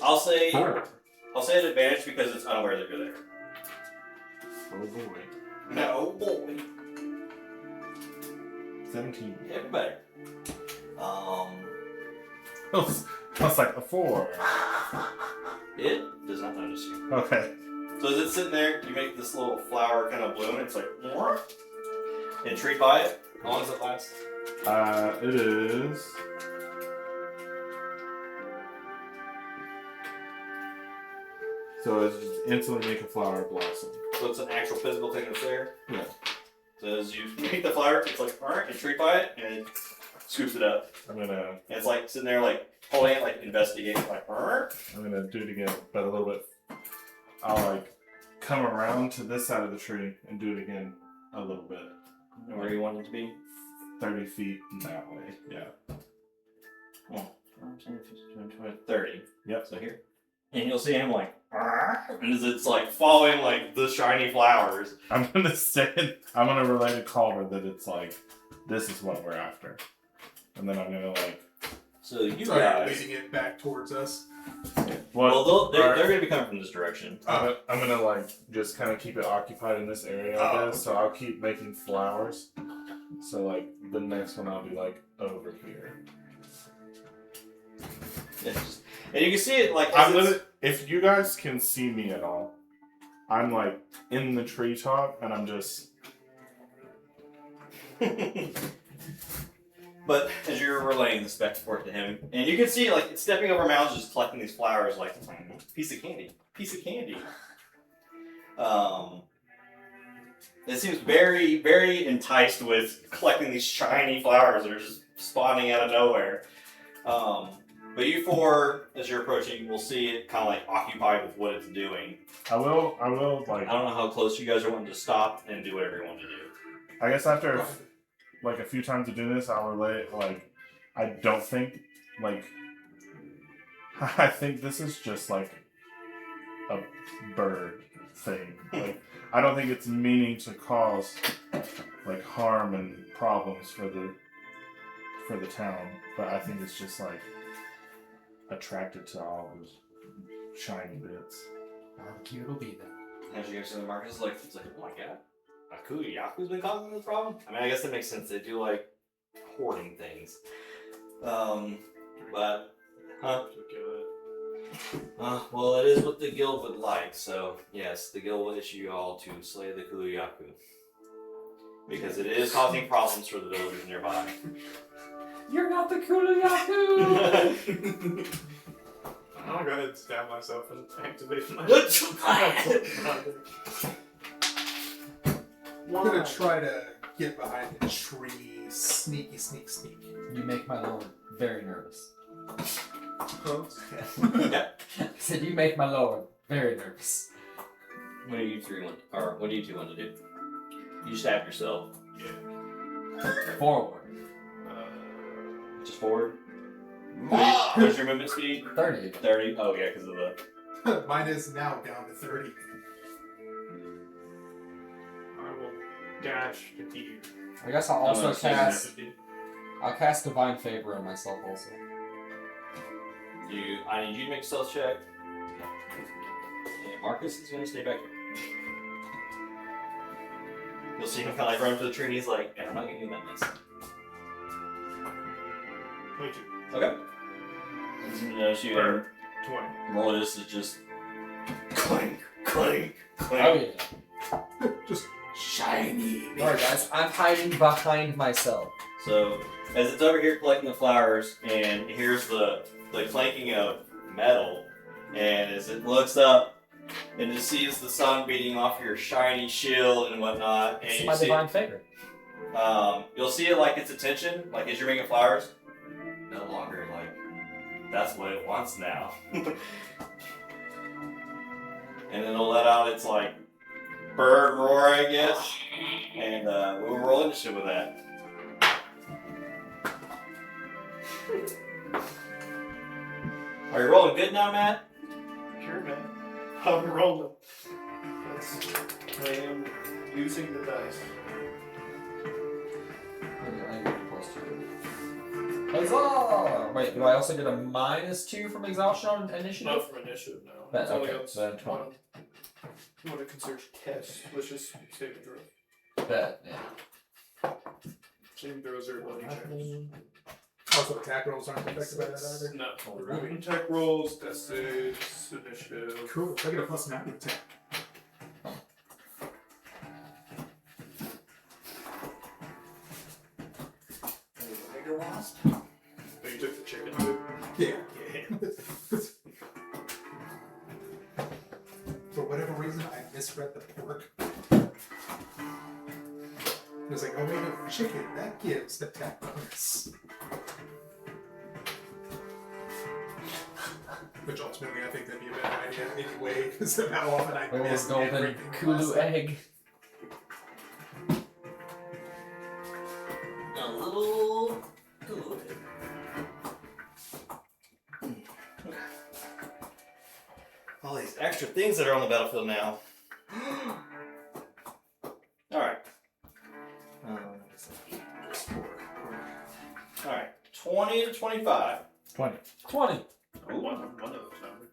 I'll say an advantage because it's unaware that you're there. oh boy. No boy. 17. Even better. That's like a 4. It does not notice you. Okay. So as it's sitting there, you make this little flower kind of bloom. It's like, intrigued by it. How long does it last? It is. So it's just instantly make a flower blossom. So it's an actual physical thing that's there. Yeah. So as you make the flower, it's like, alright, intrigued by it, and it scoops it up. I'm gonna And it's like sitting there, like holding it, like investigating, like, alright. do it again, but a little bit. I'll like come around to this side of the tree and do it again a little bit. Where do you want it to be? 30 feet that way. Yeah. 30. Yep. So here. And you'll see him like, and as it's like following like the shiny flowers. I'm gonna say I'm gonna relay to Calder that it's like this is what we're after, and then I'm gonna like. So you sorry, guys. leading it back towards us. Well, they're Alright. going to be coming from this direction. I'm gonna like just kind of keep it occupied in this area, I guess. So I'll keep making flowers. So like the next one I'll be like over here. And you can see it like. If you guys can see me at all, I'm like in the treetop and I'm just. But as you're relaying this back and forth to him, and you can see like it's stepping over mounds, just collecting these flowers, like piece of candy. It seems very, very enticed with collecting these shiny flowers that are just spawning out of nowhere. But you four, as you're approaching, will see it kind of like occupied with what it's doing. I will like. I don't know how close you guys are wanting to stop and do whatever you want to do. I guess after like a few times of doing this, I'll relay like I don't think like I think this is just like a bird thing. Like I don't think it's meaning to cause like harm and problems for the town, but I think it's just like attracted to all those shiny bits. Barbecue it'll be then. As you guys see the market, it's like, oh my god, Kulu-Ya-Ku's been causing this problem? I mean, I guess that makes sense. They do like hoarding things. But, well, it is what the guild would like, so yes, the guild will issue you all to slay the Kulu-Ya-Ku. Because it is causing problems for the villagers nearby. You're not the Kulu-Ya-Ku! I'm gonna go ahead and stab myself and activate my. I'm gonna try to get behind the tree. Sneak. You make my lord very nervous. Yeah. I said, you make my lord very nervous. What do you three want, or what do you two want to do? You stab yourself. Yeah. Forward. Just forward? What's your movement speed? 30. 30. Oh yeah, because of the. Mine is now down to 30. I will dash to here. I guess I'll I'm also gonna say cast. I'll cast Divine Favor on myself also. I need you to make a stealth check. And Marcus is gonna stay back here. You'll see him kind of like run to the tree and he's like, I'm not gonna do that mess. 22. Okay. You notice you Or 20. roll this is just clink, clink, clink. Oh yeah. Just shiny. Alright guys, I'm hiding behind myself. So as it's over here collecting the flowers, and here's the clanking of metal, and as it looks up and it sees the sun beating off your shiny shield and whatnot, and It's you my see Divine Favor. you'll see it like its attention, like as you're making flowers, no longer like that's what it wants now. And then it'll let out its like bird roar, I guess, and we'll roll initiative with that. Are you rolling good now, Matt? Sure, man. I'm rolling. I am using the dice. I get +2. Huzzah! Wait, do I also get a -2 from exhaustion on initiative? Not from initiative, no. But, It's only okay, on then 20. You want to consider tests. Let's just save the throw. Bet, yeah. Saving throws are ability checks. Also, attack rolls aren't affected by that either. No. Removing attack rolls, that's initiative. Cool. I get a +9 attack. Bigger wasp? Oh, you took the chicken too? Yeah. Yeah. For whatever reason, I misread the pork. It was like, oh wait, no, chicken, that gives attack bonus. Which ultimately I think that'd be a better idea anyway, because of how often I Little miss golden everything. Kulu egg. A little good. All these extra things that are on the battlefield now. Alright. Alright. 20 to 25. 20. 20. Oh, one of those numbers.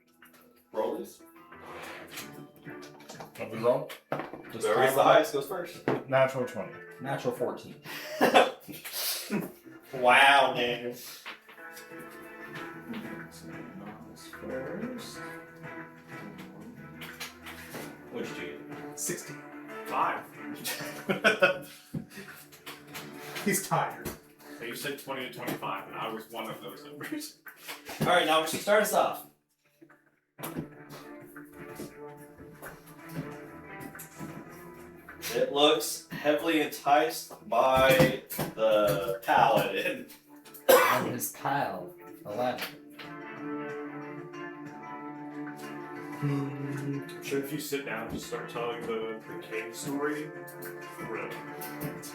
Rollies. What we roll? Just Whoever's the highest goes first. Natural 20. Natural 14. Wow, Daniel. What'd you get? 16. 5. He's tired. So you said 20 to 25, and I was one of those numbers. Alright, now we should start us off. It looks heavily enticed by the paladin. And his pal, Aladdin. I'm sure if you sit down and just start telling the cave story, rip.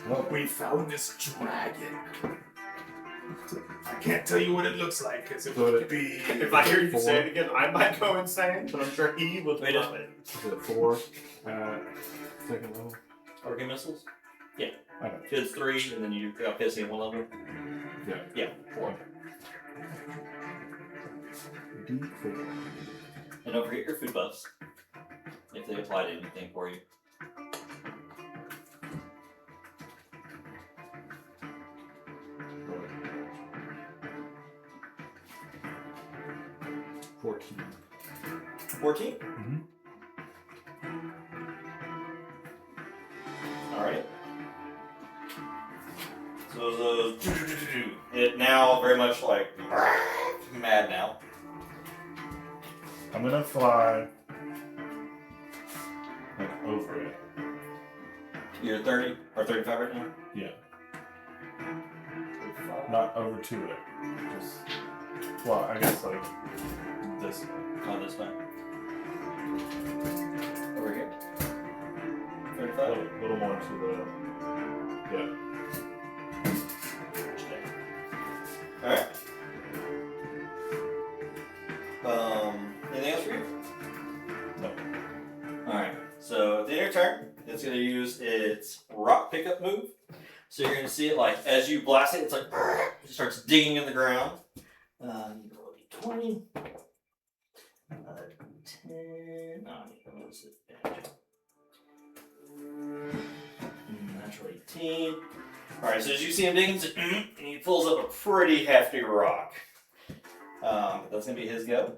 Well, We found this dragon. I can't tell you what it looks like, because it would be... If I hear you say it again, I might go insane, but I'm sure he would Wait, love it. Is it 4 second level? Organ missiles? Okay. It's 3, and then you got pissing at one level. Yeah. Yeah, 4. D4. And don't forget your food buffs. If they apply to anything for you. Four. 14? Mm-hmm. Alright. So those it now very much like mad now. I'm gonna fly like over it. You're 30 or 35 right now? Yeah. Not over to it. Just well, I guess like this way. Oh, this way. Over here. A 35? little more to the yeah. Alright. Anything else for you? No. Alright, so at the end of your turn, it's going to use its rock pickup move. So you're going to see it like, as you blast it, it's like, it starts digging in the ground. You roll a 20. 10. No, what is it? Natural 18. Alright, so as you see him digging, he pulls up a pretty hefty rock. That's going to be his go.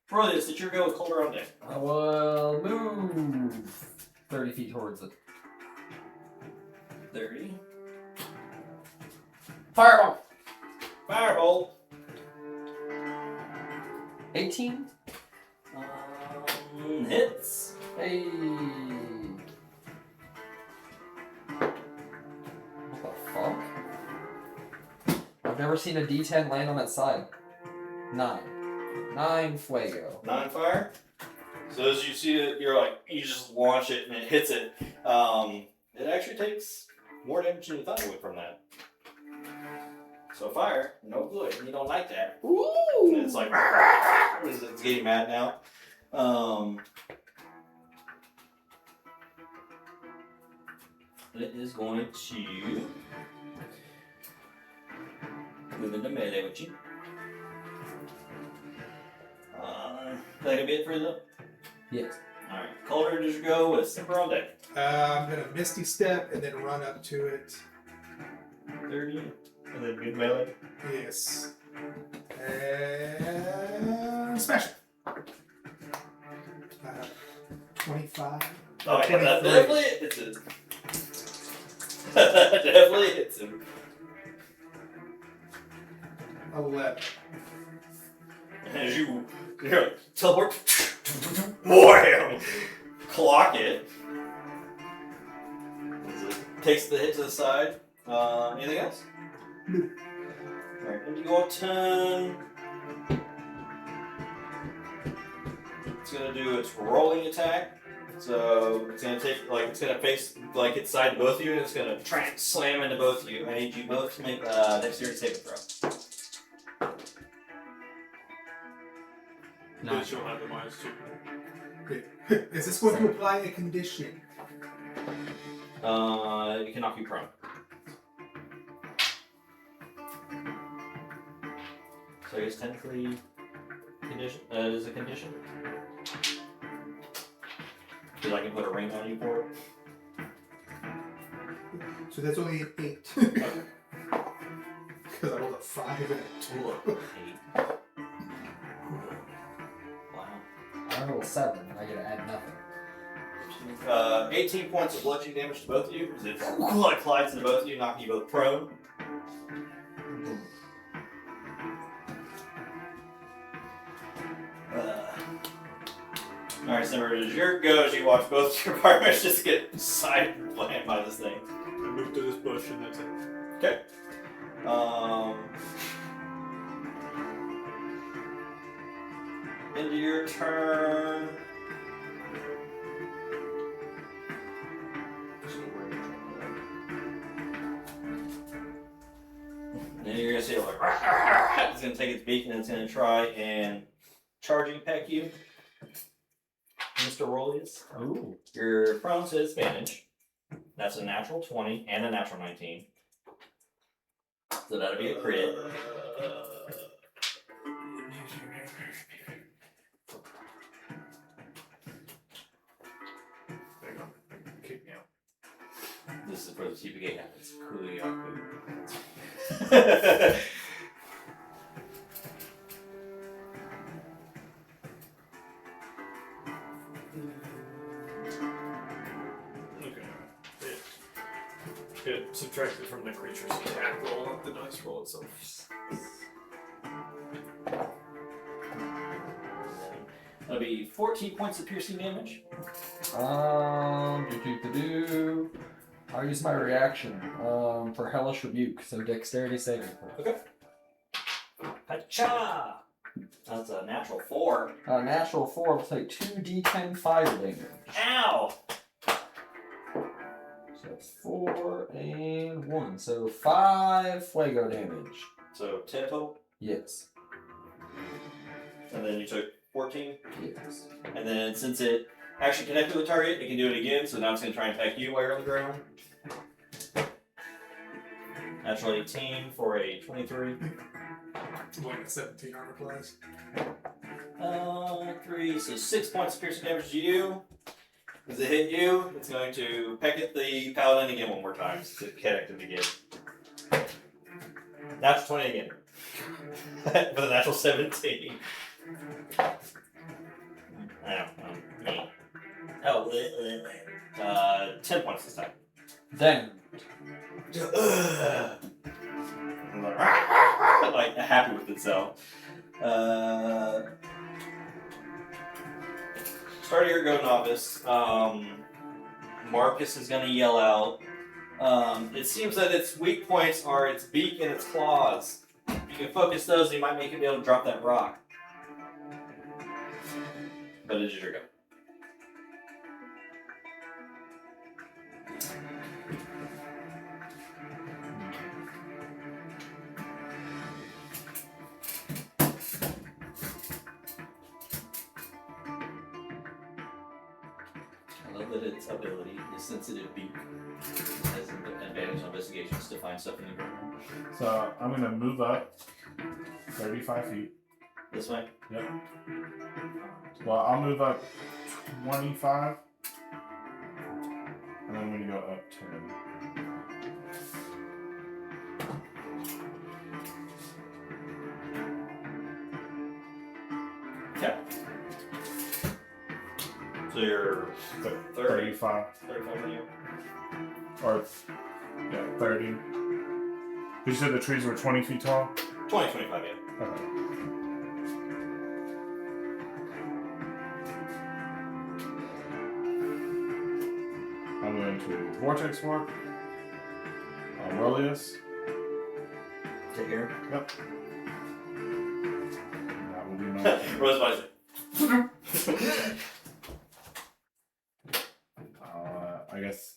Brilliant, it's your go with Colder on deck. I will move 30 feet towards it. 30. Fireball! Firebolt. 18. Hits. Hey! What the fuck? I've never seen a D10 land on its side. 9. 9 fuego. 9 fire. So as you see it, you're like, you just launch it and it hits it. It actually takes more damage than you thought it would from that. So fire, no good. You don't like that. Ooh! And it's like, it's getting mad now. It is going to move into melee with you. That gonna be it for you though? Yes. Alright, Calder, just go with Simper on deck. I'm gonna Misty Step and then run up to it. 30, and then good melee. Yes. And smash it. 25. Oh, yeah, that 23. definitely hits it. That definitely hits him. 11. As you teleport, wham! Clock it. Takes the hit to the side. Anything else? No. Alright, then you go up 10. It's gonna do its rolling attack. So it's gonna take, like, it's gonna face, like, its side to both of you, and it's gonna try and slam into both of you. I need you both to make a dexterity saving throw. But she'll have the -2. Is this going to apply a condition? It can knock you prone. So I guess technically, condition. It is a condition. Because I can put a ring on you for it. So that's only an 8. Because I rolled a 5 and a 2. 8. Wow. I roll 7, and I get to add nothing. 18 points of bludgeoning damage to both of you. As it like collides to both of you, knocking you both prone. Alright, Simmer, as your go as you watch both your partners just get side slammed by this thing. I move to this bush and that's it. Okay. Into your turn. Then you're gonna see it like it's gonna take its beak and it's gonna try and charging peck you, Mr. Rollius. Ooh. You're prone to disadvantage. That's a natural 20 and a natural 19. So that'll be a crit. Hang on. Kick me out. This is where the TPK happens. Kulu-Ya-Ku. It subtracted from the creature's attack roll, not the dice roll itself. That'll be 14 points of piercing damage. I'll use my reaction for Hellish Rebuke, so dexterity saving throw. Okay. Hacha! That's a natural 4. Natural 4 will take 2d10 fire damage. Ow! So that's 4 and 1, so 5 fuego damage. So 10 total. Yes. And then you took 14. Yes. And then since it actually connected with the target, it can do it again. So now it's going to try and attack you while you're on the ground. Natural 18 for a 23. Going at 17 armor class. 3, so 6 points of piercing damage to you. As it hit you, it's going to peck at the paladin again one more time since it connected again. Natural 20 again. With a natural 17. Oh, 10 points this time. Then. Like happy with itself. Start of your go, novice. Marcus is gonna yell out. It seems that its weak points are its beak and its claws. You can focus those, and you might make it be able to drop that rock. But it is your go. I love that its ability is sensitive beak. Has an advantage on investigations to find stuff in the ground. So I'm gonna move up 35 feet. This way. Yep. Well, I'll move up 25. And then I'm gonna go up 10. Okay. So you're 35. 35 on you. Or, yeah, 30. You said the trees were 20 feet tall? 20, 25, yeah. Okay. I'm going to Vortex Warp. Aurelius. To here. Yep. That will be my Rosebuds. I guess.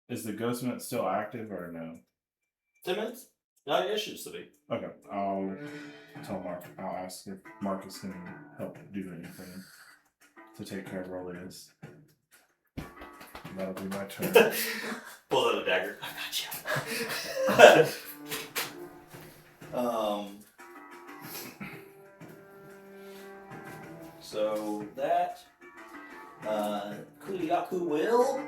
Is the ghost mint still active or no? 10 minutes? No, it should still be. Okay, I'll tell Mark. I'll ask if Marcus can help do anything to take care of Aurelius. That'll be my turn. Pulls out a dagger. I got you. So that Kulu-Ya-Ku will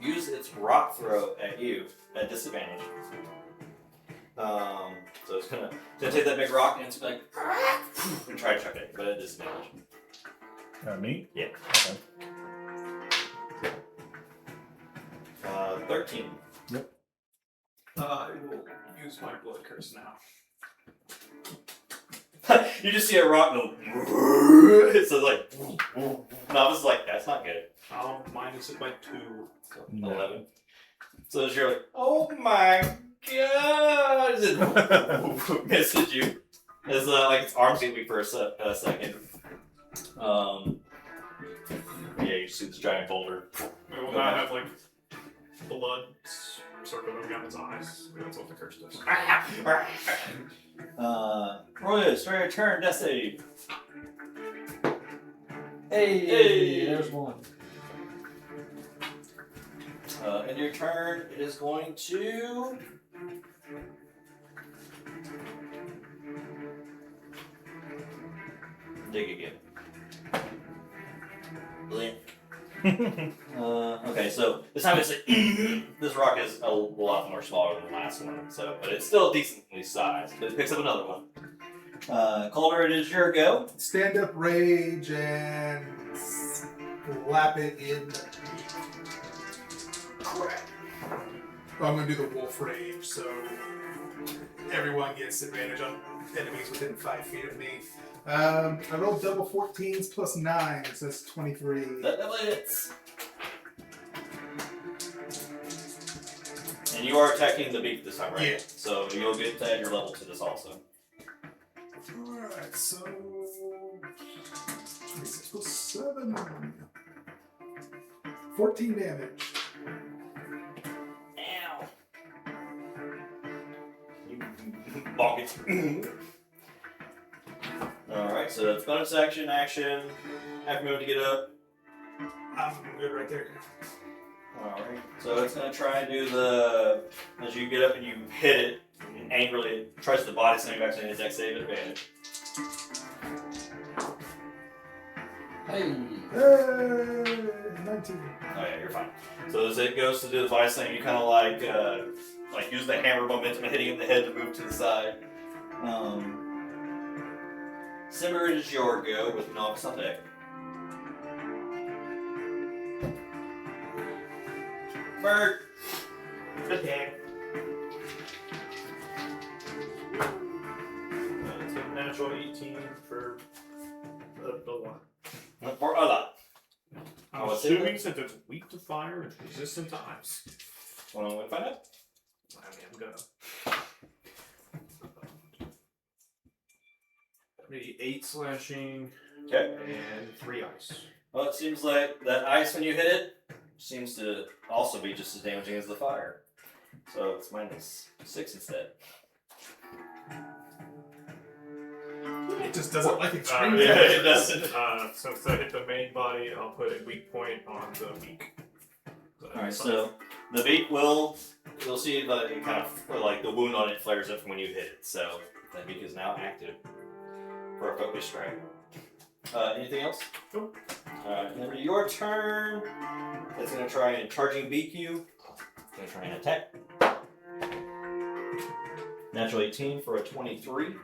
use its rock throw at you at disadvantage. So it's gonna take that big rock and it's like and try to chuck it, but at disadvantage. Me? Yeah. Okay. 13. Yep. I will use my blood curse now. You just see a rock go. It's like novice is like that's not good. I'll minus it by 2. So, No. 11. So as you're like, oh my god! It misses you. As like its arms get weak for a second. Yeah, you see this giant boulder. It will not have like blood circling down its eyes. That's what the curse does. Roy, start your turn, death save. Hey, there's one. In your turn, it is going to dig again. Blink. Okay, so this time it's like this rock is a lot more smaller than the last one, so but it's still decently sized. But it picks up another one. Calder, it is your go. Stand up rage and slap it in the teeth. Crap. I'm gonna do the wolf rage, so everyone gets advantage on enemies within 5 feet of me. I rolled double 14s plus 9, so that's 23. That definitely hits. And you are attacking the beak this time, right? Yeah. So you'll get to add your level to this also. Alright, so 26 plus 7. 14 damage. Ow. bonk it. Alright, so that's bonus action, half move to get up. I'm good right there. Alright, so it's gonna try and do as you get up and you hit it, and angrily it tries to body slam back to an dex save advantage. Hey. 19. Oh yeah, you're fine. So as it goes to do the body slam, you kind of like use the hammer momentum of hitting it in the head to move to the side. Simmer, it is your go with Novice on deck. Bird. Good game. It's a natural 18 for the one. For a lot. I'm what's assuming it? since it's weak to fire and resistant to ice. Want to find out? I mean, I'm gonna. Maybe 8 slashing Okay. and 3 ice. Well, it seems like that ice when you hit it seems to also be just as damaging as the fire. So it's -6 instead. It just doesn't like extreme yeah, damage. it doesn't. Since I hit the main body, I'll put a weak point on the beak. Alright, so the beak you'll see that it kind of, like the wound on it flares up from when you hit it. So that beak is now active for a focus strike. Anything else? Nope. Then your turn. It's going to try and charging beak you. It's going to try and attack. Natural 18 for a 23.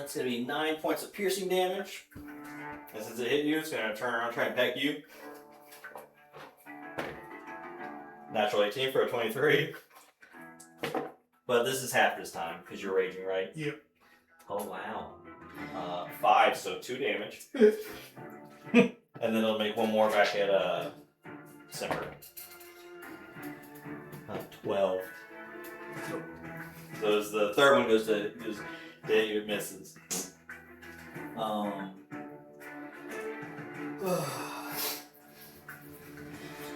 It's going to be 9 points of piercing damage. And since it hit you, it's going to turn around and try and peck you. Natural 18 for a 23. But this is half this time, because you're raging, right? Yep. Oh, wow. 5, so 2 damage. And then it'll make one more back at Simmer. 12. So as the third one goes to hit you, it misses.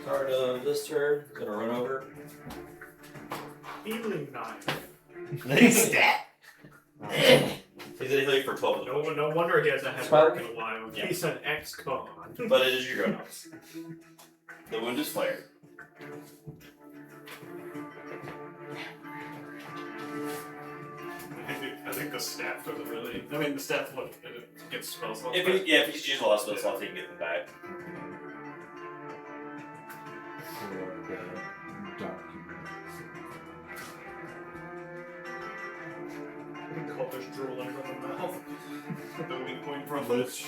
Start of this turn, gonna run over. Healing knife. Stat. He's gonna heal you for 12 of them. No wonder he hasn't had 12? work in a while. Yeah. He's an ex-con. But it is your go notes. The wound is flared. I think the staff doesn't really. I mean, the staff gets spell slots. If you just use a lot of spell slots, you can get them back. I think cultish drooling from the mouth. The weak point from Which?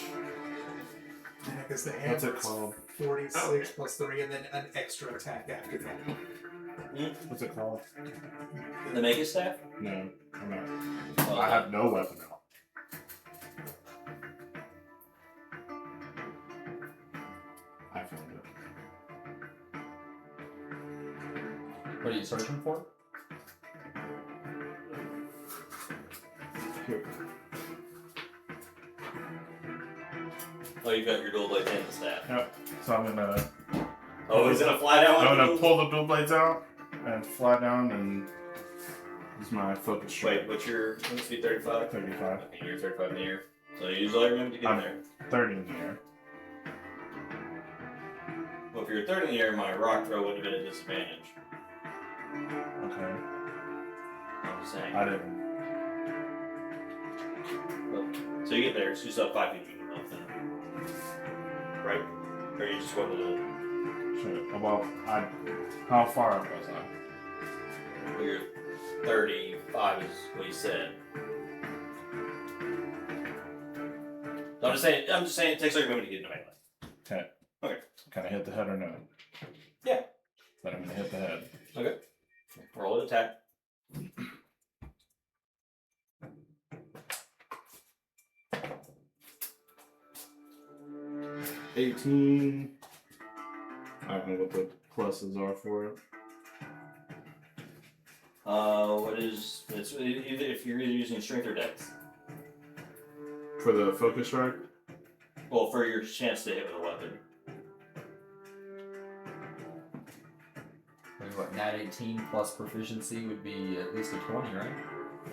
Yeah, because the What's hammer it is called? 46 Oh, okay. plus 3, and then an extra attack after that. What's it called? The Mega Staff? No, I'm not. I have no weapon out. I found it. What are you searching for? Here. Oh, you got your dual blades and the staff. Yep. So I'm gonna. Oh, he's gonna fly down. I'm gonna pull the dual blades out and fly down and use my focus strike. Wait, what's your must be 35? 35. Okay, you're 35 in the air. So you use all your movement to get in there. 30 in the air. Well, if you're 30 in the air, my rock throw would have been a disadvantage. Okay. I'm just saying. I didn't. So you get there, so you still have 5 feet of movement left then. Right? Or you just wanted to. Sure. Well, how far up was I? Well, you're 35 is what you said. So I'm just saying it takes all your movement to get into melee. Okay. Okay. Can I hit the head or no? Yeah. Then I'm gonna hit the head. Okay. Roll an attack. 18. I don't know what the pluses are for it. What is it's either if you're either using strength or dex. For the focus strike? Well, for your chance to hit with a weapon. what, nat 18 plus proficiency would be at least a 20, right?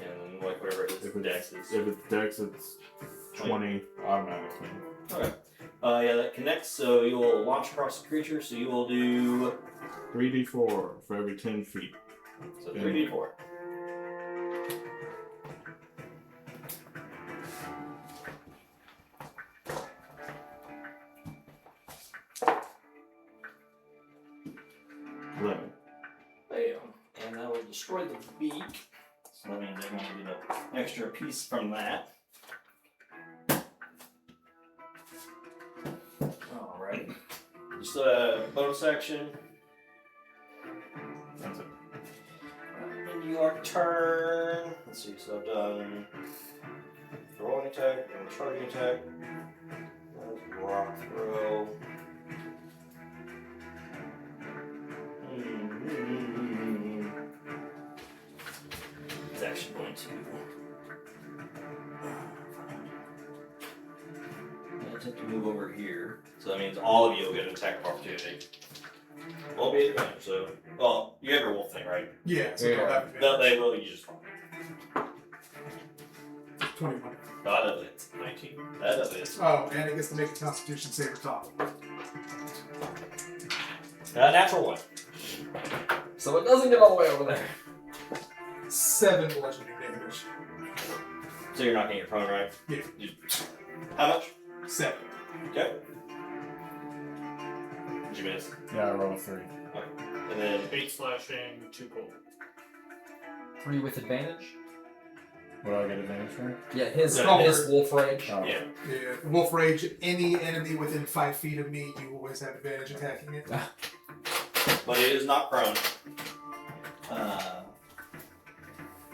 And like whatever it is, If dex is. If it's dex, it's 20 automatically. Okay. Yeah, that connects. So you will launch across the creature. So you will do 3d4 for every 10 feet. so 3d4. Bam. Bam. And that will destroy the beak. So that means they're going to get an extra piece from that. Alright. You still have bonus action. That's it. And your turn. Let's see, so I've done the rolling attack and the charging attack. Rock throw. It's actually going to attempt to move over here. So that means all of you will get an attack of opportunity. Won't be advantage, so. Well, you have your wolf thing, right? Yeah, so Yeah. they'll have No, advantage. they will use fine. 21. That does it. 19. That does it. Oh, and it gets to make a Constitution save or top. Natural one. So it doesn't get all the way over there. 7 bludgeoning damage. So you're not getting your prone, right? Yeah. How much? 7. Okay. Did you miss? Yeah, I rolled a 3. And then 8 slashing, 2 cold. 3 with advantage? What do I get advantage for? Yeah, his No, his wolf rage. Oh. yeah. Yeah. Wolf Rage, any enemy within 5 feet of me, you always have advantage attacking it. But it is not prone.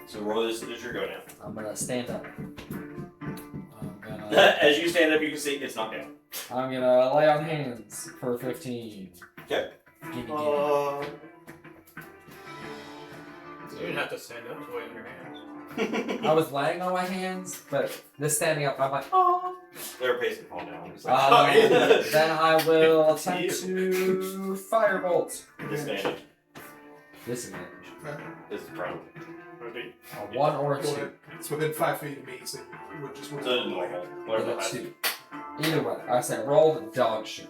So roll this as your go now. I'm gonna stand up. I'm gonna As you stand up, you can see it's not down. lay on hands for 15. Okay. Gimme, gimme. You didn't have to stand up to wave your hands. I was laying on my hands, but this standing up, I'm like, oh. They're basically falling down. It's like, Then I will attempt to firebolt. Disadvantage. Disadvantage. This is prone. Ready? A 1 or a 2. Well, it's within 5 feet of me, so you would just roll. So normal. Whatever Or the a highest. 2. Either way, I said roll the dog shit.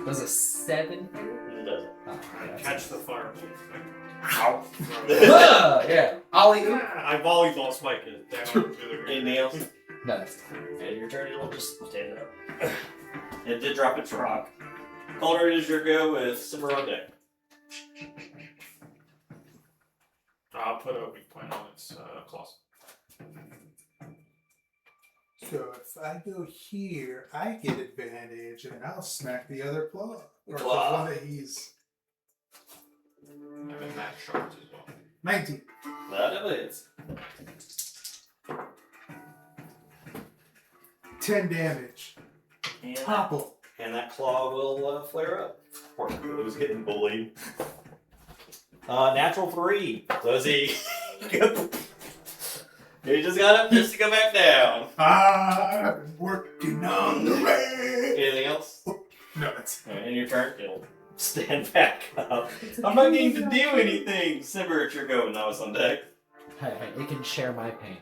Does a 7? It doesn't. Oh, that's Catch the fireball. Ow. yeah, I'll eat. I volleyball spike it down to the ground. Anything else? No, that's And your turn, it'll just stand up. It did drop its rock. Calder, it is your go with Simmer on deck. I'll put a weak point on its claws. So if I go here, I get advantage, and I'll smack the other claw. Or the Claw. one that he's... And then that shards as well. 19. That is. 10 damage. And, Topple. and that claw will flare up. Poor Kulu's getting bullied. Natural 3. So is he. He just got up just to go back down. I'm working on the rain. Anything else? No, that's... In your turn, it'll stand back up. I'm not getting to do anything. Simmer, it's your go, and now it's on deck. Hey, it can share my pain.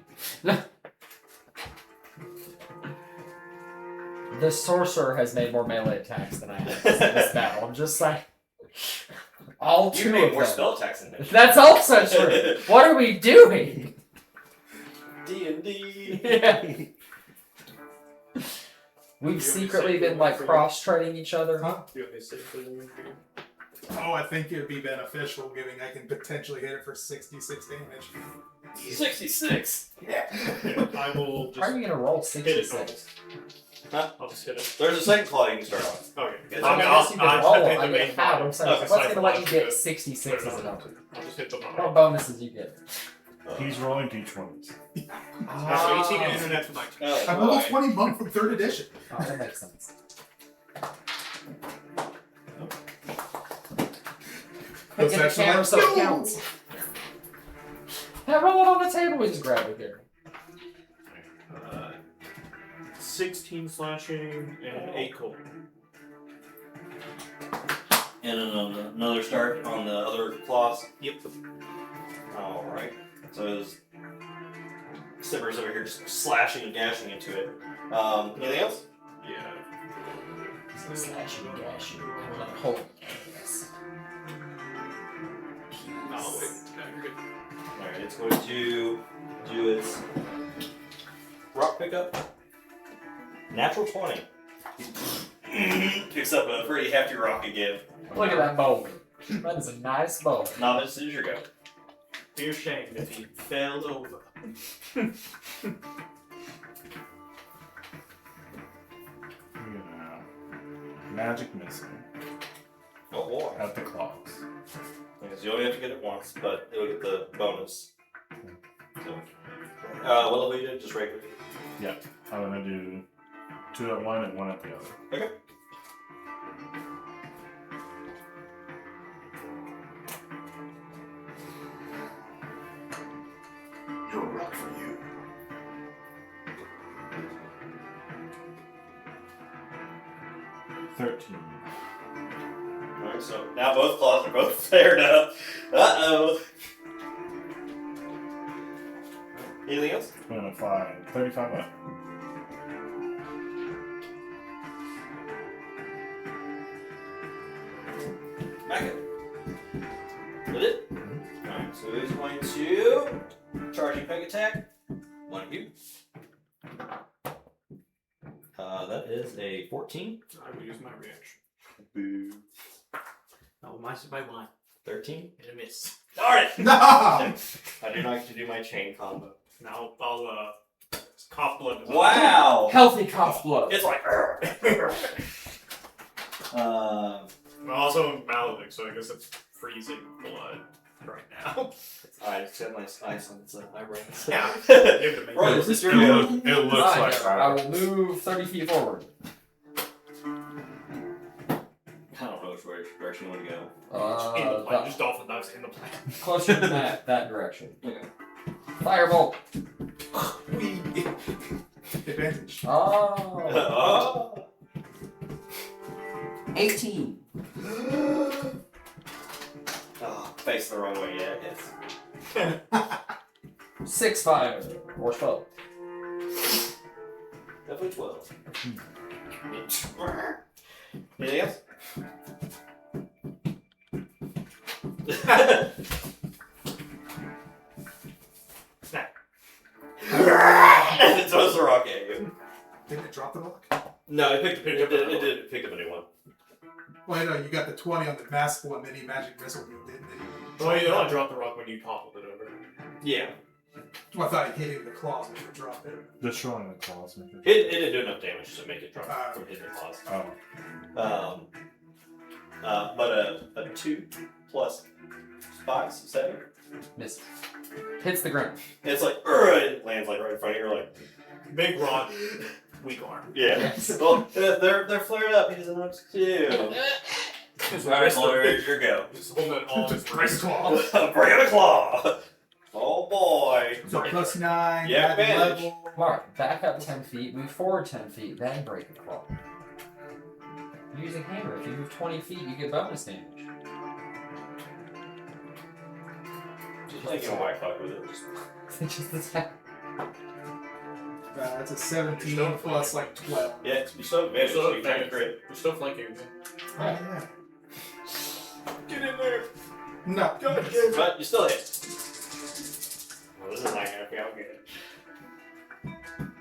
The sorcerer has made more melee attacks than I have in this battle. I'm just saying. All You 2 made of more them. spell attacks than me. That's also true. What are we doing? D&D. Yeah. We've secretly been like cross-training each other. Huh? Do you have any safely wound for you? Oh, I think it would be beneficial, given I can potentially hit it for 66 damage. 66. Yeah. I will How are just you gonna roll hit it 66? Huh? I'll just hit it. There's a second claw you can start on. Okay. It's I mean, I'll- unless you can I'll roll, hit the I mean, main have, bottom. I'm saying, Okay, what's so gonna let you I'll get just 66 put it as a on. number? I'll just hit the What bottom. bonuses you get? He's rolling d20s. That's 18 and that's 19. Oh, I'm level right. 20 monk from 3rd edition. Oh, that makes sense. Those Get the actually camera like, so it no! counts. Yeah, roll it on the table, we just grab it here. 16 slashing and 8 cold. And another start on the other claws. Yep. Alright. So his Sipper's over here just slashing and gashing into it. Anything else? Yeah. Slashing, gashing, hold ass. Oh, wait. No, you're good. Alright, it's going to do its rock pickup. Natural 20. Picks up a pretty hefty rock again. Look at that boulder. That is a nice boulder. Novice, is your go. Be ashamed if he fell over. Magic missile Oh boy. at the claws. Because you only have to get it once, but it'll get the bonus. So, what level you did? Just regular. Yeah, I'm gonna do 2 at one and 1 at the other. Okay. No rock for you. $13. Alright, so now both claws are both flared up. Uh-oh. Anything else? I'm gonna fly 35 up. Back it. Did it? Alright, so he's going to charging peg attack. One of you. That is a 14. I will use my reaction. Boo. Oh, mine's by 1. 13. And a miss. Darn it! No! I do not get to do my chain combo. Now I'll cough blood. Wow! Healthy cough blood. It's like. I'm also maledict, so I guess it's freezing blood right now. I just had my ice on its eyebrows. Yeah. Right, Is this this your true? go. It looks Right, like I will move 30 feet forward. I don't know which direction you want to go. In the plane. The- Just dolphin dives in the plane. closer to that direction. Okay. Firebolt. Advantage. Oh. Oh. 18. Oh, face the wrong way, yeah, yes. 6 fire. Or 12. Definitely 12. Anything else? And it throws the rock at you. Didn't it drop the rock? No, it did pick up a new one. Well, I know you got the 20 on the massive one, then he magic missile you, didn't he? Well, you don't drop the rock when you toppled it over. Yeah. Well, I thought he hit him with the claws when you dropped it. destroying the claws. Make It didn't do enough damage to make it drop from hitting the claws. Oh. But a 2 plus 5, so 7. Miss. Hits the ground. It's like, it lands like right in front of you. You're like, Big rod, weak arm. yeah. Yes. Well, they're flared up. He doesn't know what to do. Alright, Lawyer, your go. Just holding it all his Just wrist. claw. Bring in a claw. Oh boy. So plus 9, Yeah, add the advantage. level. Mark, back up 10 feet, move forward 10 feet, then break the claw. You're using hammer. If you move 20 feet, you get bonus damage. Just like, you know why I fuck with it. Just attack. That's a 17 Still plus like 12. Yeah, you still have advantage, so you kind of crit. We're still flanking. Oh, yeah. Get in there. No. But you still hit. Well, this is not gonna be out good.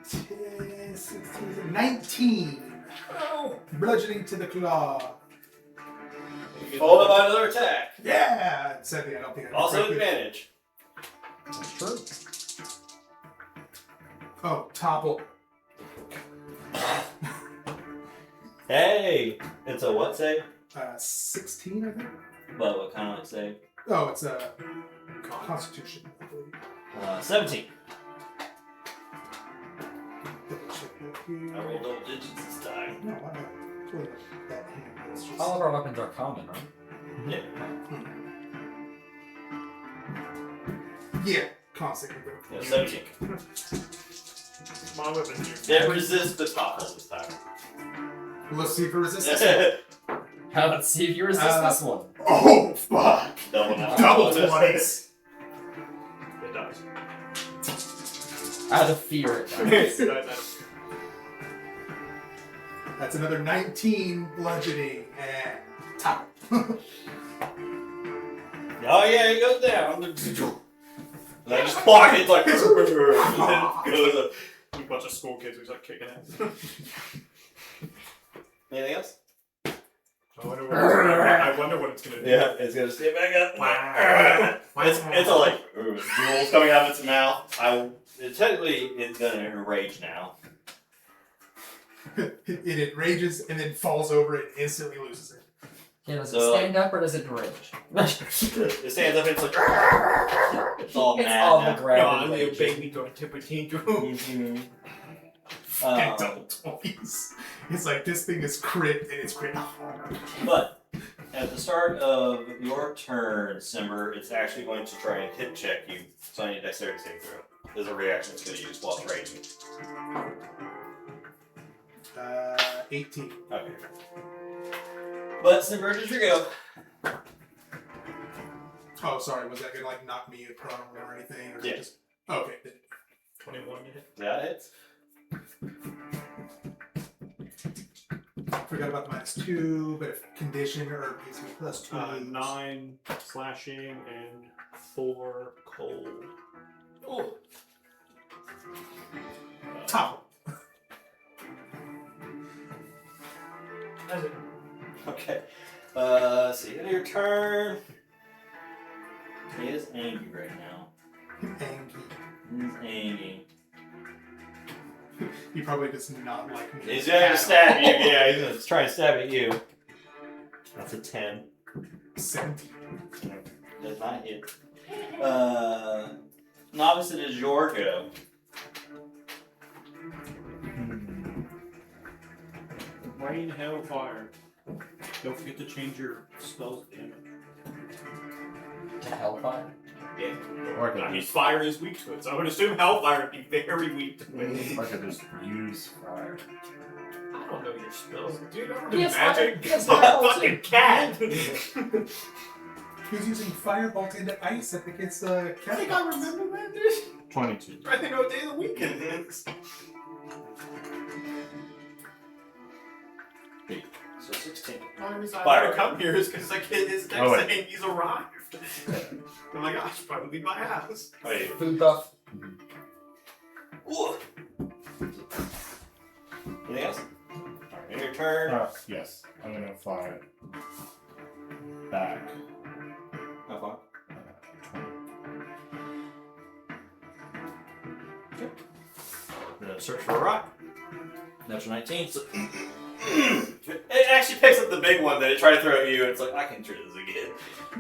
10, 16, 19. Oh. Bludgeoning to the claw. Followed by another attack. Yeah! Sadly, I don't think I Also corrected. advantage. That's true. Oh, topple. Hey, it's a what save? 16, I think. But what kind of like save? Oh, it's a Constitution, I believe. 17. Double check that I here. rolled double digits this time. No, why not? It's really not that hand. It's just... All of our weapons are common, right? Yeah. Yeah, constant. Yeah, 17. My weapon here. It resists the topple this time. Let's see if it resists this. Let's see if you resist this one. Oh, fuck. Double now. Double twice. It does. Out of fear, it does. That's another 19 bludgeoning. Top. Oh yeah, it goes down. And I just block it like and then it goes up. A bunch of school kids who's like kicking ass. Anything else? I wonder what it's gonna do. Yeah, it's gonna stay back up. It's all like jewels coming out of its mouth. Technically it's gonna rage now. It enrages and then falls over and instantly loses it. Yeah, does it So, stand up or does it rage? It stands up and it's like it's all It's mad on now. the ground. I'm a baby going to pretend to. Mhm. And double 20s. It's like this thing is crit and it's crit hard. But at the start of your turn, Simber, it's actually going to try and hit check you. So I need dexterity saving throw. There's a reaction it's going to use while it's raging. 18. Okay. But Simber, just your go. Oh, sorry. Was that gonna like knock me prone or anything? Or Yeah. just... Okay. 21 to hit. That hits. Forgot about the -2, but if condition or gives me +2. 9 slashing and 4 cold. Oh. Top. That's it. Okay. So you end your turn. He is angry right now. Angie. He's angry. He probably does not like me. He's gonna stab you. Yeah, he's gonna try and stab at you. That's a 10. 17. Does not hit. Novice, it is your go. Rain, hail, fire. Don't forget to change your spells damage. To hellfire? Yeah. Or I mean, fire is weak to it, so I would assume hellfire would be very weak to it. if I could just use fire. I don't know your spells, dude. I don't do Yes, magic. yes, I'm a fireball fucking cat. Who's using firebolt into ice? I think it's I think I remember that, dude. 22. I think what day of the week it is. So 16. The only reason I Fire. want to come here is because like his text Oh, wait. saying he's arrived. I'm like, I should probably leave my house. Wait. Food buff. Ooh. Anything else? Alright, in your turn. Yes. I'm gonna fly back. How far? 20. Gonna search for a rock. Natural 19. So it actually picks up the big one that it tried to throw at you, and it's like, I can try this again.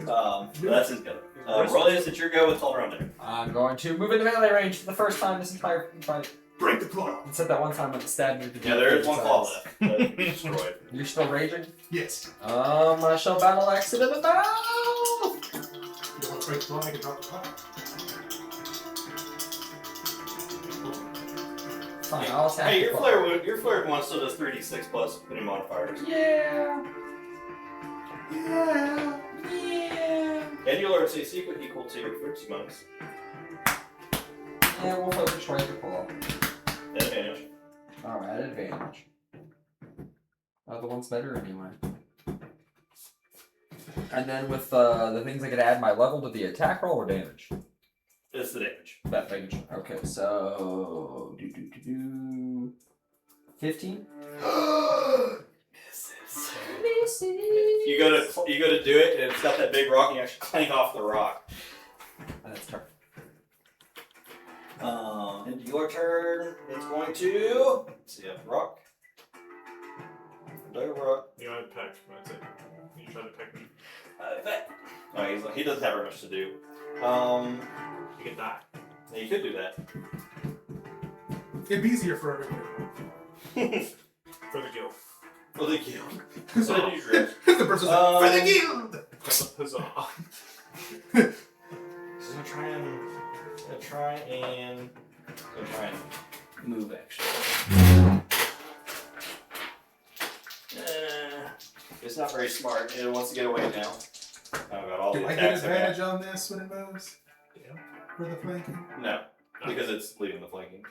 But that's his go. Rollius, it's your go with all around there. I'm going to move into melee range for the first time this entire fight. break the claw. Except that one time when it stabbed me. Yeah, there is one claw left. But destroyed. You're still raging? Yes. I shall battle axe it in the mouth! You don't want to break the claw, I can drop the claw. Fine, I'll attack Hey, the your claw. your flare one still does 3d6 plus any modifiers. Yeah! Yeah. Yeah! And you'll learn say secret equal to your frequency bonus. Yeah, we'll focus right the claw. Advantage. Alright, advantage. The one's better anyway. And then with the things I could add my level to the attack roll or damage? It's the damage. That damage. Okay, so 15? You go to do it, and it's got that big rock, and you actually clank off the rock. That's turn. Into your turn, it's going to. Let's see, rock. Dagger rock. You know, I peck. That's it. You try to peck me. Oh, he doesn't have very much to do. You can die. Yeah, you could do that. It'd be easier for everyone. For the guild. For the guild. So you drift. The person's like, for the guild! Huzzah. So I'm gonna try and move actually. It's not very smart. It wants to get away now. I've got all Do the I get attacks I got. advantage on this when it moves? Yeah. For the flanking? No, because it's leaving the flanking.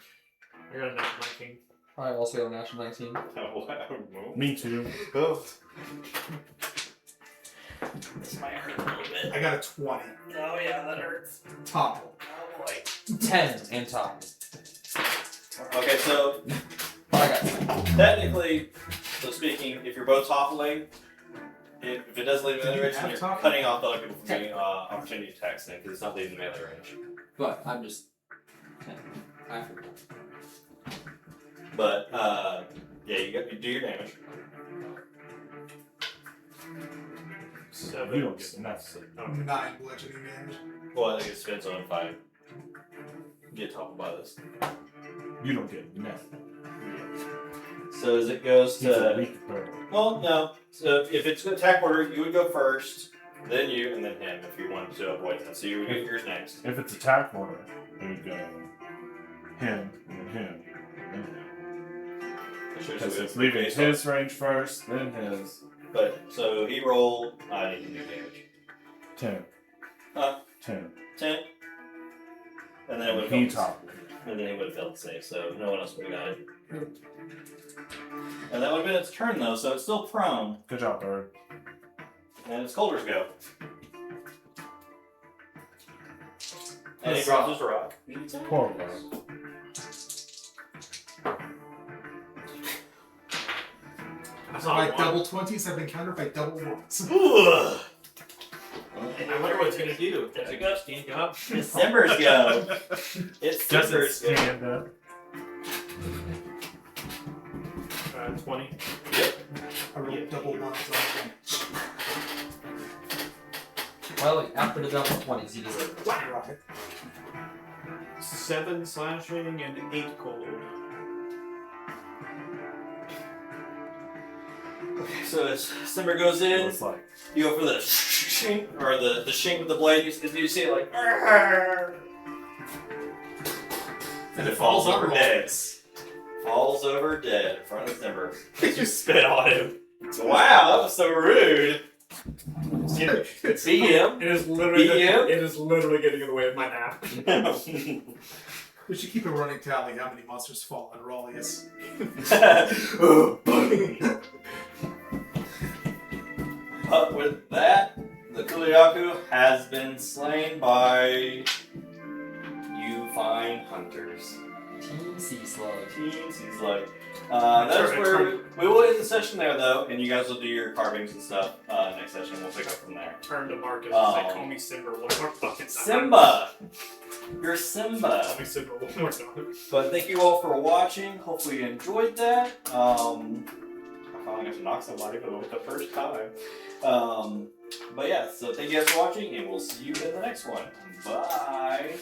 I got a natural 19. I also got a natural 19. Oh, wow. Me too. Oh. This might hurt a little bit. I got a 20. Oh, yeah, that hurts. Topple. Oh, boy. 10 and top. Okay, so I got technically, so speaking, if you're both toppling, if it doesn't leave Did melee you range, have then you're toppling? cutting off the other people from getting opportunity attacks then, because it's not leaving melee range. But I'm just 10 after. But, yeah, you do your damage. Seven. You don't get nothing. 9 bludgeoning damage. Well, I think it depends on if I get toppled by this. You don't get nothing. So as it goes He's a to... weak bird. Well, no. So if it's attack order, you would go first, then you, and then him if you wanted to avoid that. So you would get yours next. If it's attack order, it would go him, and then him, and then him. Because it's leaving his range first, then his. But, so he rolled, I need to do damage. 10. 10. 10. And then it would He have toppled. And then he would have failed to save, so no one else would have got it. And that would have been its turn though, so it's still prone. Good job, bird. And it's Coulter's go. And he Yes. drops his rock. Poor bird. That's My not double 20s have been countered by double 1s. I wonder what it's gonna do. Does it go stand up? It's Simber's go. It's Doesn't Simber's go. stand up. 20. I rolled double 1s on Well, after the double 20s, you deserve it. Right. 7 slashing and 8 cold. Okay, so as Simber goes in, It's like, you go for the shink, or the shink with the blade, you see it like, "Arrgh!" and it falls over dead. Falls over dead in front of Simber. You spit on him. Wow, that was so rude. Beat him. It is literally BM? it is literally getting in the way of my nap. We should keep a running tally how many monsters fall on Raulius. But with that, the Kulu-Ya-Ku has been slain by you fine hunters. Team Sea Slug. Team seems like. That's where we will end the session there though, and you guys will do your carvings and stuff next session. We'll pick up from there. Turn to Marcus and Oh. say, call me Simba one more fucking time. Simba! You're Call Simba. me Simba one more time. But thank you all for watching. Hopefully you enjoyed that. I finally got to knock somebody for the first time. But yeah, so thank you guys for watching, and we'll see you in the next one. Bye.